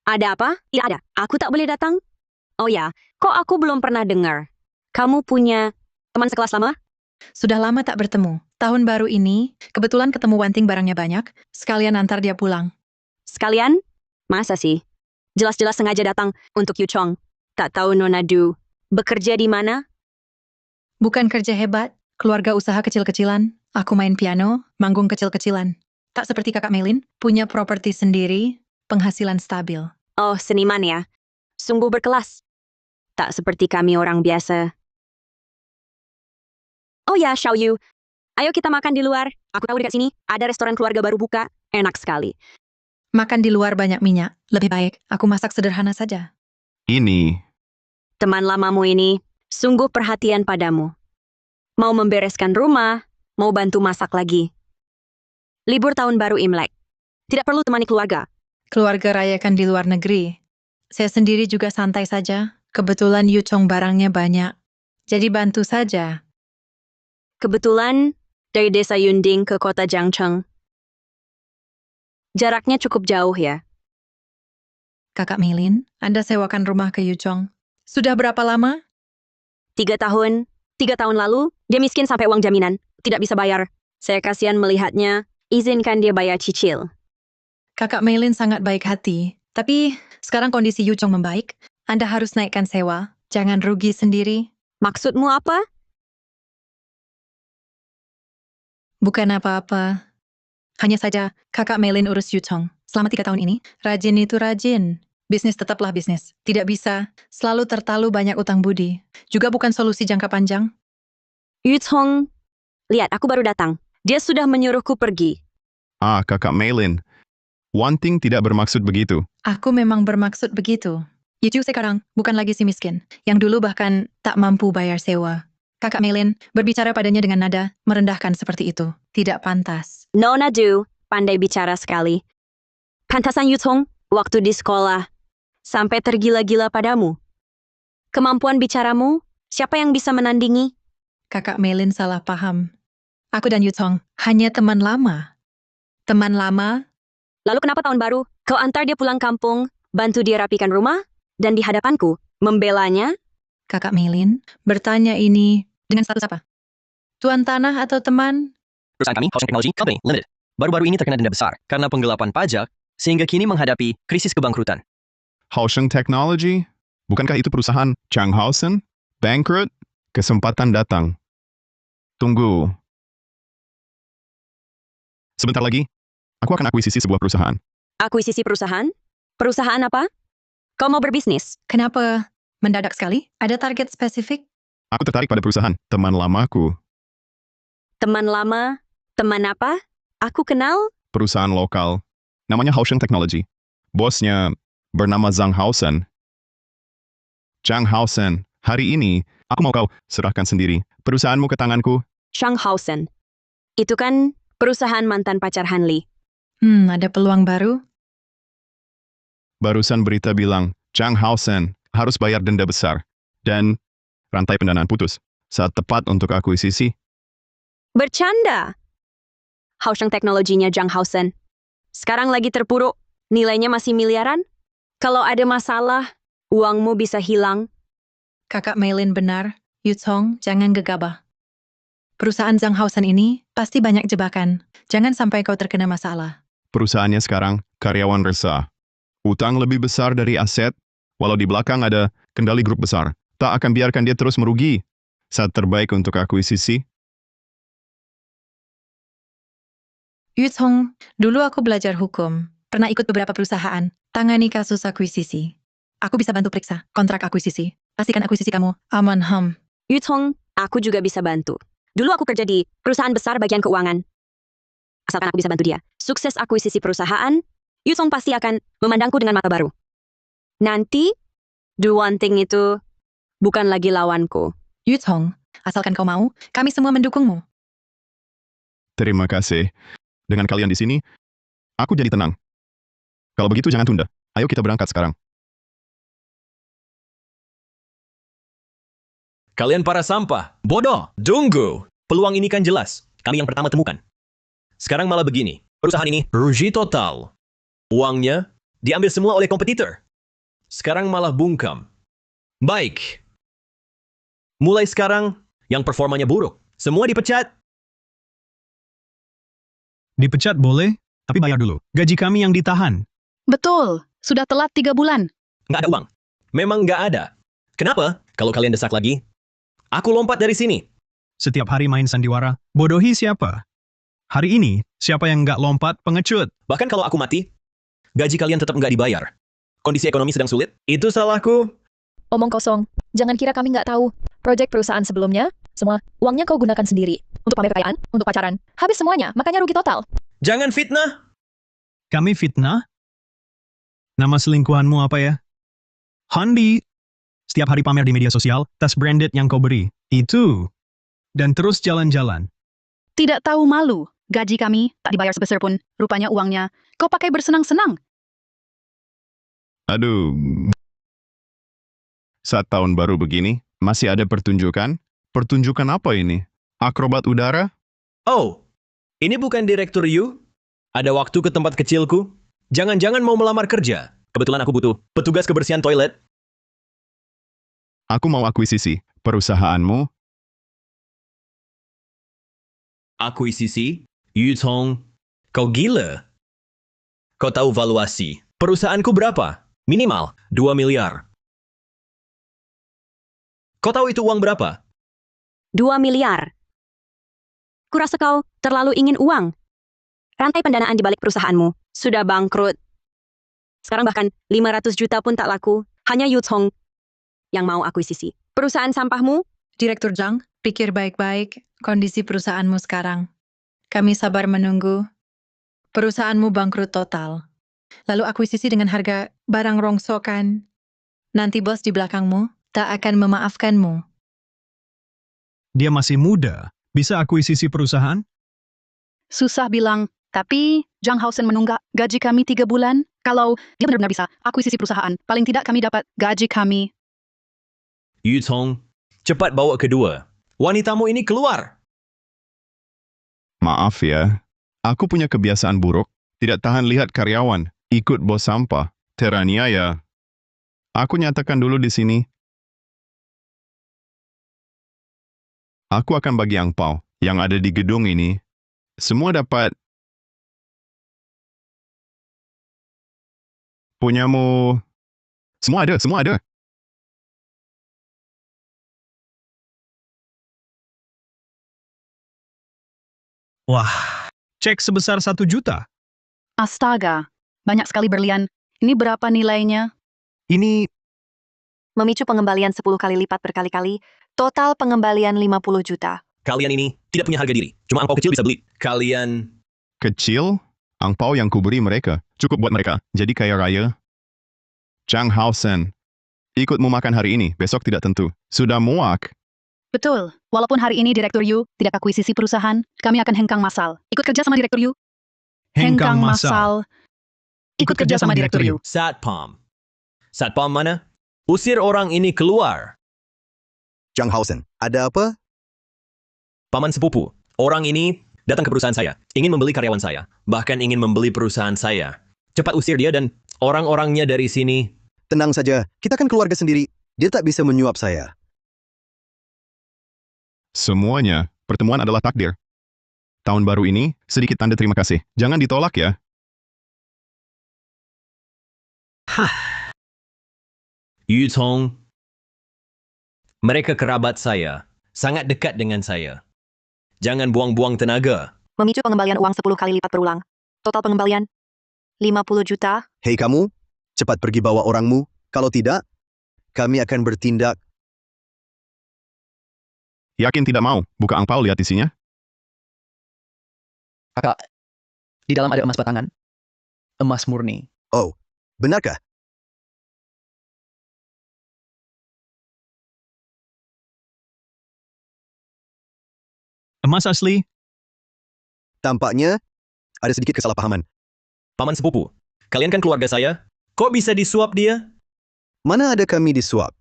[SPEAKER 6] Ada apa? Tidak ada. Aku tak boleh datang. Oh ya, kok aku belum pernah dengar? Kamu punya teman sekelas lama?
[SPEAKER 10] Sudah lama tak bertemu. Tahun baru ini, kebetulan ketemu Wanting barangnya banyak, sekalian antar dia pulang.
[SPEAKER 6] Sekalian? Masa sih? Jelas-jelas sengaja datang untuk Yu Chong. Tak tahu Nona Du bekerja di mana?
[SPEAKER 10] Bukan kerja hebat, keluarga usaha kecil-kecilan. Aku main piano, manggung kecil-kecilan. Tak seperti kakak Melin, punya properti sendiri, penghasilan stabil.
[SPEAKER 6] Oh, seniman ya. Sungguh berkelas. Tak seperti kami orang biasa. Oh ya, Xiao Yu. Ayo kita makan di luar. Aku tahu dekat sini ada restoran keluarga baru buka. Enak sekali.
[SPEAKER 10] Makan di luar banyak minyak. Lebih baik, aku masak sederhana saja.
[SPEAKER 2] Ini,
[SPEAKER 6] Teman lamamu ini sungguh perhatian padamu. Mau membereskan rumah, mau bantu masak lagi. Libur tahun baru Imlek. Tidak perlu temani keluarga.
[SPEAKER 10] Keluarga rayakan di luar negeri. Saya sendiri juga santai saja. Kebetulan Yu Chong barangnya banyak. Jadi bantu saja.
[SPEAKER 6] Kebetulan dari desa Yunding ke kota Jiangcheng. Jaraknya cukup jauh ya.
[SPEAKER 10] Kakak Melin, Anda sewakan rumah ke Yu Chong. Sudah berapa lama?
[SPEAKER 6] 3 tahun. 3 tahun lalu, dia miskin sampai uang jaminan. Tidak bisa bayar. Saya kasihan melihatnya. Izinkan dia bayar cicil.
[SPEAKER 10] Kakak Melin sangat baik hati. Tapi sekarang kondisi Yu Chong membaik. Anda harus naikkan sewa. Jangan rugi sendiri.
[SPEAKER 6] Maksudmu apa?
[SPEAKER 10] Bukan apa-apa. Hanya saja kakak Melin urus Yu Chong. Selama 3 tahun ini, rajin itu rajin. Bisnis tetaplah bisnis. Tidak bisa selalu terlalu banyak utang budi. Juga bukan solusi jangka panjang.
[SPEAKER 6] Yu Chong, lihat aku baru datang. Dia sudah menyuruhku pergi.
[SPEAKER 2] kakak Melin. Wanting tidak bermaksud begitu.
[SPEAKER 10] Aku memang bermaksud begitu. Yu Chu sekarang bukan lagi si miskin, yang dulu bahkan tak mampu bayar sewa. Kakak Melin berbicara padanya dengan nada merendahkan seperti itu. Tidak pantas.
[SPEAKER 6] Nona Du, pandai bicara sekali. Pantasan Yu Chong, waktu di sekolah, sampai tergila-gila padamu. Kemampuan bicaramu, siapa yang bisa menandingi?
[SPEAKER 10] Kakak Melin salah paham. Aku dan Yu Chong hanya teman lama. Teman lama?
[SPEAKER 6] Lalu kenapa tahun baru, kau antar dia pulang kampung, bantu dia rapikan rumah, dan di hadapanku, membelanya?
[SPEAKER 10] Kakak Melin bertanya ini dengan status apa? Tuan tanah atau teman?
[SPEAKER 1] Perusahaan kami, Hosheng Technology Company Limited, baru-baru ini terkena denda besar karena penggelapan pajak, sehingga kini menghadapi krisis kebangkrutan.
[SPEAKER 2] Hosheng Technology? Bukankah itu perusahaan Changhausen? Bangkrut? Kesempatan datang. Tunggu. Sebentar lagi, aku akan akuisisi sebuah perusahaan.
[SPEAKER 6] Akuisisi perusahaan? Perusahaan apa? Kau mau berbisnis?
[SPEAKER 10] Kenapa mendadak sekali? Ada target spesifik?
[SPEAKER 2] Aku tertarik pada perusahaan teman lamaku.
[SPEAKER 6] Teman lama? Teman apa? Aku kenal?
[SPEAKER 2] Perusahaan lokal. Namanya Hosheng Technology. Bosnya bernama Zhang Hausen. Zhang Hausen, hari ini aku mau kau serahkan sendiri perusahaanmu ke tanganku.
[SPEAKER 6] Changhausen. Itu kan perusahaan mantan pacar Hanli.
[SPEAKER 10] Ada peluang baru?
[SPEAKER 2] Barusan berita bilang Zhang Hausen harus bayar denda besar. Dan rantai pendanaan putus saat tepat untuk akuisisi.
[SPEAKER 6] Bercanda. Hosheng teknologinya Zhang Hausen. Sekarang lagi terpuruk. Nilainya masih miliaran. Kalau ada masalah, uangmu bisa hilang.
[SPEAKER 10] Kakak Melin benar. Yu Chong, jangan gegabah. Perusahaan Zhang Hausen ini pasti banyak jebakan. Jangan sampai kau terkena masalah.
[SPEAKER 2] Perusahaannya sekarang karyawan resah. Utang lebih besar dari aset, walau di belakang ada kendali grup besar. Tak akan biarkan dia terus merugi. Saat terbaik untuk akuisisi.
[SPEAKER 10] Yu Chong, dulu aku belajar hukum. Pernah ikut beberapa perusahaan, tangani kasus akuisisi. Aku bisa bantu periksa kontrak akuisisi. Pastikan akuisisi kamu aman ham.
[SPEAKER 6] Yu Chong, aku juga bisa bantu. Dulu aku kerja di perusahaan besar bagian keuangan. Asalkan aku bisa bantu dia, sukses akuisisi perusahaan, Yu Chong pasti akan memandangku dengan mata baru. Nanti, Do One Thing itu bukan lagi lawanku.
[SPEAKER 10] Yu Chong, asalkan kau mau, kami semua mendukungmu.
[SPEAKER 2] Terima kasih. Dengan kalian di sini, aku jadi tenang. Kalau begitu jangan tunda. Ayo kita berangkat sekarang.
[SPEAKER 4] Kalian para sampah, bodoh, tunggu. Peluang ini kan jelas. Kami yang pertama temukan. Sekarang malah begini. Perusahaan ini rugi total. Uangnya diambil semua oleh kompetitor. Sekarang malah bungkam. Baik. Mulai sekarang, yang performanya buruk, semua dipecat.
[SPEAKER 16] Dipecat boleh, tapi bayar dulu. Gaji kami yang ditahan.
[SPEAKER 21] Betul, sudah telat 3 bulan.
[SPEAKER 4] Nggak ada uang. Memang nggak ada. Kenapa? Kalau kalian desak lagi, aku lompat dari sini.
[SPEAKER 16] Setiap hari main sandiwara, bodohi siapa? Hari ini, siapa yang nggak lompat pengecut?
[SPEAKER 4] Bahkan kalau aku mati, gaji kalian tetap nggak dibayar. Kondisi ekonomi sedang sulit. Itu salahku.
[SPEAKER 3] Omong kosong. Jangan kira kami nggak tahu. Proyek perusahaan sebelumnya, semua uangnya kau gunakan sendiri. Untuk pamer kekayaan, untuk pacaran. Habis semuanya, makanya rugi total.
[SPEAKER 4] Jangan fitnah.
[SPEAKER 16] Kami fitnah? Nama selingkuhanmu apa ya? Handi. Setiap hari pamer di media sosial, tas branded yang kau beri. Itu. Dan terus jalan-jalan.
[SPEAKER 21] Tidak tahu malu. Gaji kami tak dibayar sebesar pun. Rupanya uangnya kau pakai bersenang-senang.
[SPEAKER 2] Aduh. Saat tahun baru begini, masih ada pertunjukan? Pertunjukan apa ini? Akrobat udara?
[SPEAKER 4] Oh, ini bukan Direktur Yu? Ada waktu ke tempat kecilku? Jangan-jangan mau melamar kerja? Kebetulan aku butuh petugas kebersihan toilet.
[SPEAKER 2] Aku mau akuisisi perusahaanmu.
[SPEAKER 4] Akuisisi? Yu Tong, kau gila? Kau tahu valuasi perusahaanku berapa? Minimal 2 miliar. Kau tahu itu uang berapa?
[SPEAKER 6] 2 miliar. Kurasa kau terlalu ingin uang. Rantai pendanaan di balik perusahaanmu sudah bangkrut. Sekarang bahkan 500 juta pun tak laku. Hanya Yu Tong yang mau akuisisi. Perusahaan sampahmu?
[SPEAKER 10] Direktur Zhang, pikir baik-baik kondisi perusahaanmu sekarang. Kami sabar menunggu. Perusahaanmu bangkrut total. Lalu akuisisi dengan harga barang rongsokan. Nanti bos di belakangmu tak akan memaafkanmu.
[SPEAKER 16] Dia masih muda. Bisa akuisisi perusahaan?
[SPEAKER 21] Susah bilang, tapi Zhang Hausen menunggak gaji kami 3 bulan. Kalau dia benar-benar bisa akuisisi perusahaan, paling tidak kami dapat gaji kami.
[SPEAKER 4] Yu Tong, cepat bawa kedua. Wanitamu ini keluar.
[SPEAKER 2] Maaf ya, aku punya kebiasaan buruk. Tidak tahan lihat karyawan ikut bos sampah. Teraniaya. Aku nyatakan dulu di sini. Aku akan bagi angpau yang ada di gedung ini. Semua dapat. Punyamu. Semua ada, semua ada.
[SPEAKER 16] Wah, cek sebesar 1 juta.
[SPEAKER 21] Astaga, banyak sekali berlian. Ini berapa nilainya?
[SPEAKER 16] Ini
[SPEAKER 5] Memicu pengembalian 10 kali lipat berkali-kali, total pengembalian 50 juta.
[SPEAKER 4] Kalian ini tidak punya harga diri. Cuma angpau kecil bisa beli. Kalian...
[SPEAKER 2] Kecil? Angpau yang kuberi mereka. Cukup buat mereka. Jadi kaya raya. Zhang Hausen. Ikutmu makan hari ini, besok tidak tentu. Sudah muak.
[SPEAKER 21] Betul. Walaupun hari ini Direktur Yu tidak akuisisi perusahaan, kami akan hengkang massal. Ikut kerja sama Direktur Yu.
[SPEAKER 16] Hengkang massal.
[SPEAKER 21] Ikut kerja sama Direktur Yu.
[SPEAKER 4] Satpam. Satpam mana? Usir orang ini keluar.
[SPEAKER 19] Zhang Hausen, ada apa?
[SPEAKER 4] Paman sepupu. Orang ini datang ke perusahaan saya. Ingin membeli karyawan saya. Bahkan ingin membeli perusahaan saya. Cepat usir dia dan orang-orangnya dari sini.
[SPEAKER 19] Tenang saja, kita kan keluarga sendiri. Dia tak bisa menyuap saya.
[SPEAKER 2] Semuanya, pertemuan adalah takdir. Tahun baru ini, sedikit tanda terima kasih. Jangan ditolak ya.
[SPEAKER 4] Yu Tong. Mereka kerabat saya. Sangat dekat dengan saya. Jangan buang-buang tenaga.
[SPEAKER 5] Memicu pengembalian uang 10 kali lipat berulang. Total pengembalian 50 juta.
[SPEAKER 19] Hei kamu, cepat pergi bawa orangmu. Kalau tidak, kami akan bertindak.
[SPEAKER 2] Yakin tidak mau? Buka angpau lihat isinya.
[SPEAKER 17] Kakak, di dalam ada emas batangan. Emas murni.
[SPEAKER 19] Oh, benarkah?
[SPEAKER 16] Emas asli?
[SPEAKER 19] Tampaknya ada sedikit kesalahpahaman.
[SPEAKER 4] Paman sepupu. Kalian kan keluarga saya. Kok bisa disuap dia?
[SPEAKER 19] Mana ada kami disuap?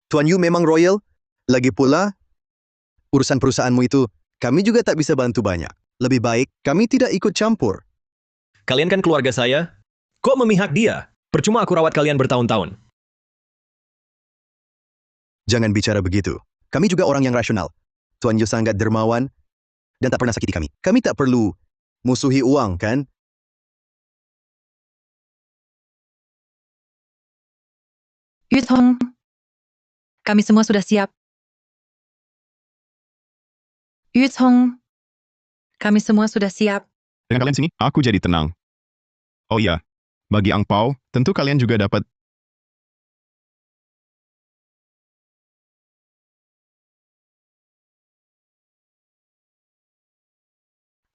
[SPEAKER 19] Tuan Yu memang royal. Lagi pula, urusan perusahaanmu itu, kami juga tak bisa bantu banyak. Lebih baik, kami tidak ikut campur.
[SPEAKER 4] Kalian kan keluarga saya. Kok memihak dia? Percuma aku rawat kalian bertahun-tahun.
[SPEAKER 19] Jangan bicara begitu. Kami juga orang yang rasional. Tuan Yu sangat dermawan dan tak pernah sakiti kami. Kami tak perlu musuhi uang, kan?
[SPEAKER 10] Yutong, kami semua sudah siap. Yutong, kami semua sudah siap.
[SPEAKER 2] Dengan kalian sini, aku jadi tenang. Oh iya, bagi angpau, tentu kalian juga dapat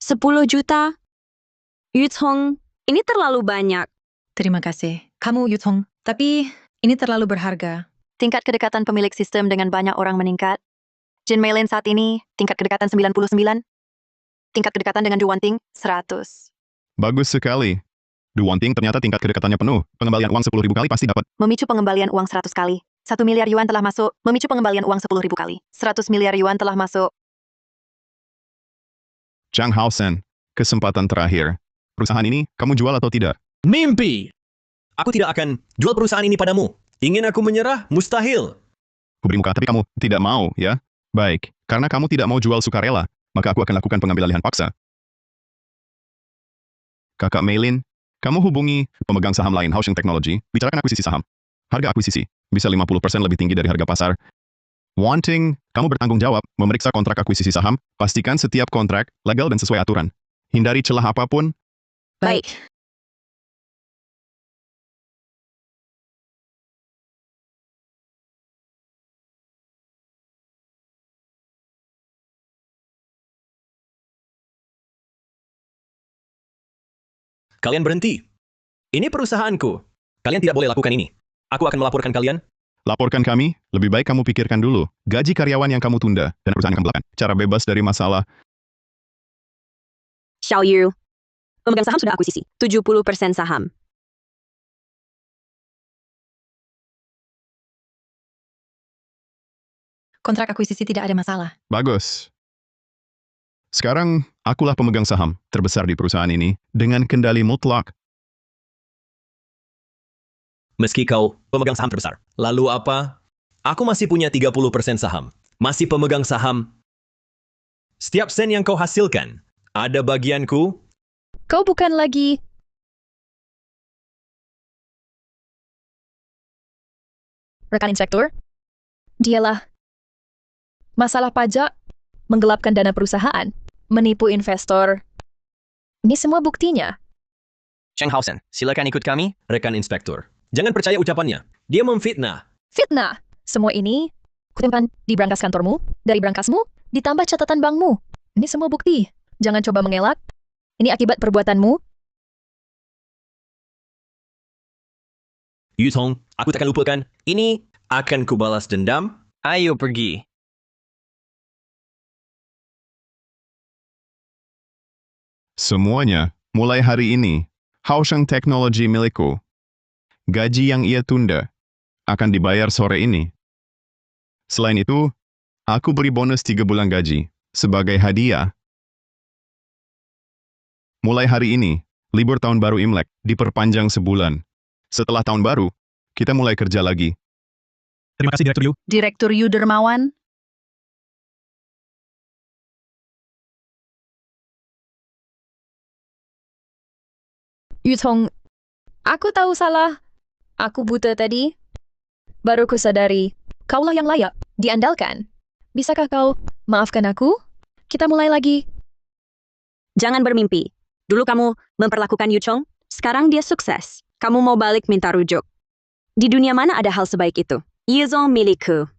[SPEAKER 6] 10 juta? Yutong, ini terlalu banyak.
[SPEAKER 10] Terima kasih. Kamu Yutong, tapi ini terlalu berharga.
[SPEAKER 5] Tingkat kedekatan pemilik sistem dengan banyak orang meningkat. Jin Maylin saat ini, tingkat kedekatan 99. Tingkat kedekatan dengan Du Wanting, 100.
[SPEAKER 2] bagus sekali. Du Wanting ternyata tingkat kedekatannya penuh. Pengembalian uang 10.000 kali pasti dapat.
[SPEAKER 5] Memicu pengembalian uang 100 kali. 1 miliar yuan telah masuk. Memicu pengembalian uang 10.000 kali. 100 miliar yuan telah masuk.
[SPEAKER 2] Zhang Haosen, kesempatan terakhir. Perusahaan ini, kamu jual atau tidak?
[SPEAKER 4] Mimpi! Aku tidak akan jual perusahaan ini padamu. Ingin aku menyerah? Mustahil.
[SPEAKER 2] Kuberi muka, tapi kamu tidak mau, ya? Baik, karena kamu tidak mau jual sukarela, maka aku akan lakukan pengambil alihan paksa. Kakak Maylin, kamu hubungi pemegang saham lain Haosheng Technology, bicarakan akuisisi saham. Harga akuisisi bisa 50% lebih tinggi dari harga pasar. Wanting, kamu bertanggung jawab memeriksa kontrak akuisisi saham, pastikan setiap kontrak legal dan sesuai aturan. Hindari celah apapun.
[SPEAKER 6] Baik.
[SPEAKER 4] Kalian berhenti. Ini perusahaanku. Kalian tidak boleh lakukan ini. Aku akan melaporkan kalian.
[SPEAKER 2] Laporkan kami, lebih baik kamu pikirkan dulu. Gaji karyawan yang kamu tunda, dan perusahaan yang kamu belakang. Cara bebas dari masalah.
[SPEAKER 6] Xiao Yu. Pemegang saham sudah akuisisi. 70% saham.
[SPEAKER 10] Kontrak akuisisi tidak ada masalah.
[SPEAKER 2] Bagus. Sekarang, akulah pemegang saham terbesar di perusahaan ini, dengan kendali mutlak.
[SPEAKER 4] Meski kau pemegang saham terbesar. Lalu apa? Aku masih punya 30% saham. Masih pemegang saham. Setiap sen yang kau hasilkan, ada bagianku.
[SPEAKER 3] Kau bukan lagi... rekan inspektur? Dialah masalah pajak, menggelapkan dana perusahaan, menipu investor. Ini semua buktinya.
[SPEAKER 1] Zhang Haosen, silakan ikut kami.
[SPEAKER 4] Rekan inspektur. Jangan percaya ucapannya. Dia memfitnah.
[SPEAKER 3] Fitnah! Semua ini kutimpan di brankas kantormu, dari brankasmu, ditambah catatan bankmu. Ini semua bukti. Jangan coba mengelak. Ini akibat perbuatanmu.
[SPEAKER 4] Yutong, aku takkan lupakan. Ini akan kubalas dendam.
[SPEAKER 1] Ayo pergi.
[SPEAKER 2] Semuanya, mulai hari ini, Haosheng Technology milikku. Gaji yang ia tunda akan dibayar sore ini. Selain itu, aku beri bonus 3 bulan gaji sebagai hadiah. Mulai hari ini, libur tahun baru Imlek diperpanjang sebulan. Setelah tahun baru, kita mulai kerja lagi.
[SPEAKER 16] Terima kasih, Direktur Yu.
[SPEAKER 21] Direktur Yu Dermawan.
[SPEAKER 3] Yutong, aku tahu salah. Aku buta tadi. Baru ku sadari, kaulah yang layak, diandalkan. Bisakah kau maafkan aku? Kita mulai lagi.
[SPEAKER 6] Jangan bermimpi. Dulu kamu memperlakukan Yu Chong, sekarang dia sukses. Kamu mau balik minta rujuk. Di dunia mana ada hal sebaik itu? Yuzong milikku.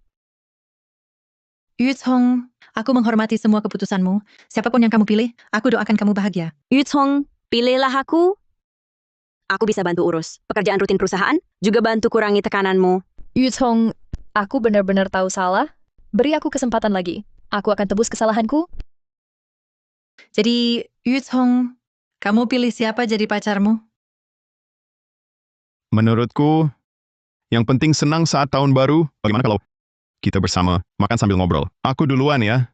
[SPEAKER 10] Yutong, aku menghormati semua keputusanmu. Siapapun yang kamu pilih, aku doakan kamu bahagia.
[SPEAKER 6] Yutong, pilihlah aku. Aku bisa bantu urus pekerjaan rutin perusahaan, juga bantu kurangi tekananmu.
[SPEAKER 3] Yutong, aku benar-benar tahu salah. Beri aku kesempatan lagi. Aku akan tebus kesalahanku.
[SPEAKER 10] Jadi, Yutong, kamu pilih siapa jadi pacarmu?
[SPEAKER 2] Menurutku, yang penting senang saat tahun baru. Bagaimana kalau kita bersama makan sambil ngobrol? Aku duluan ya.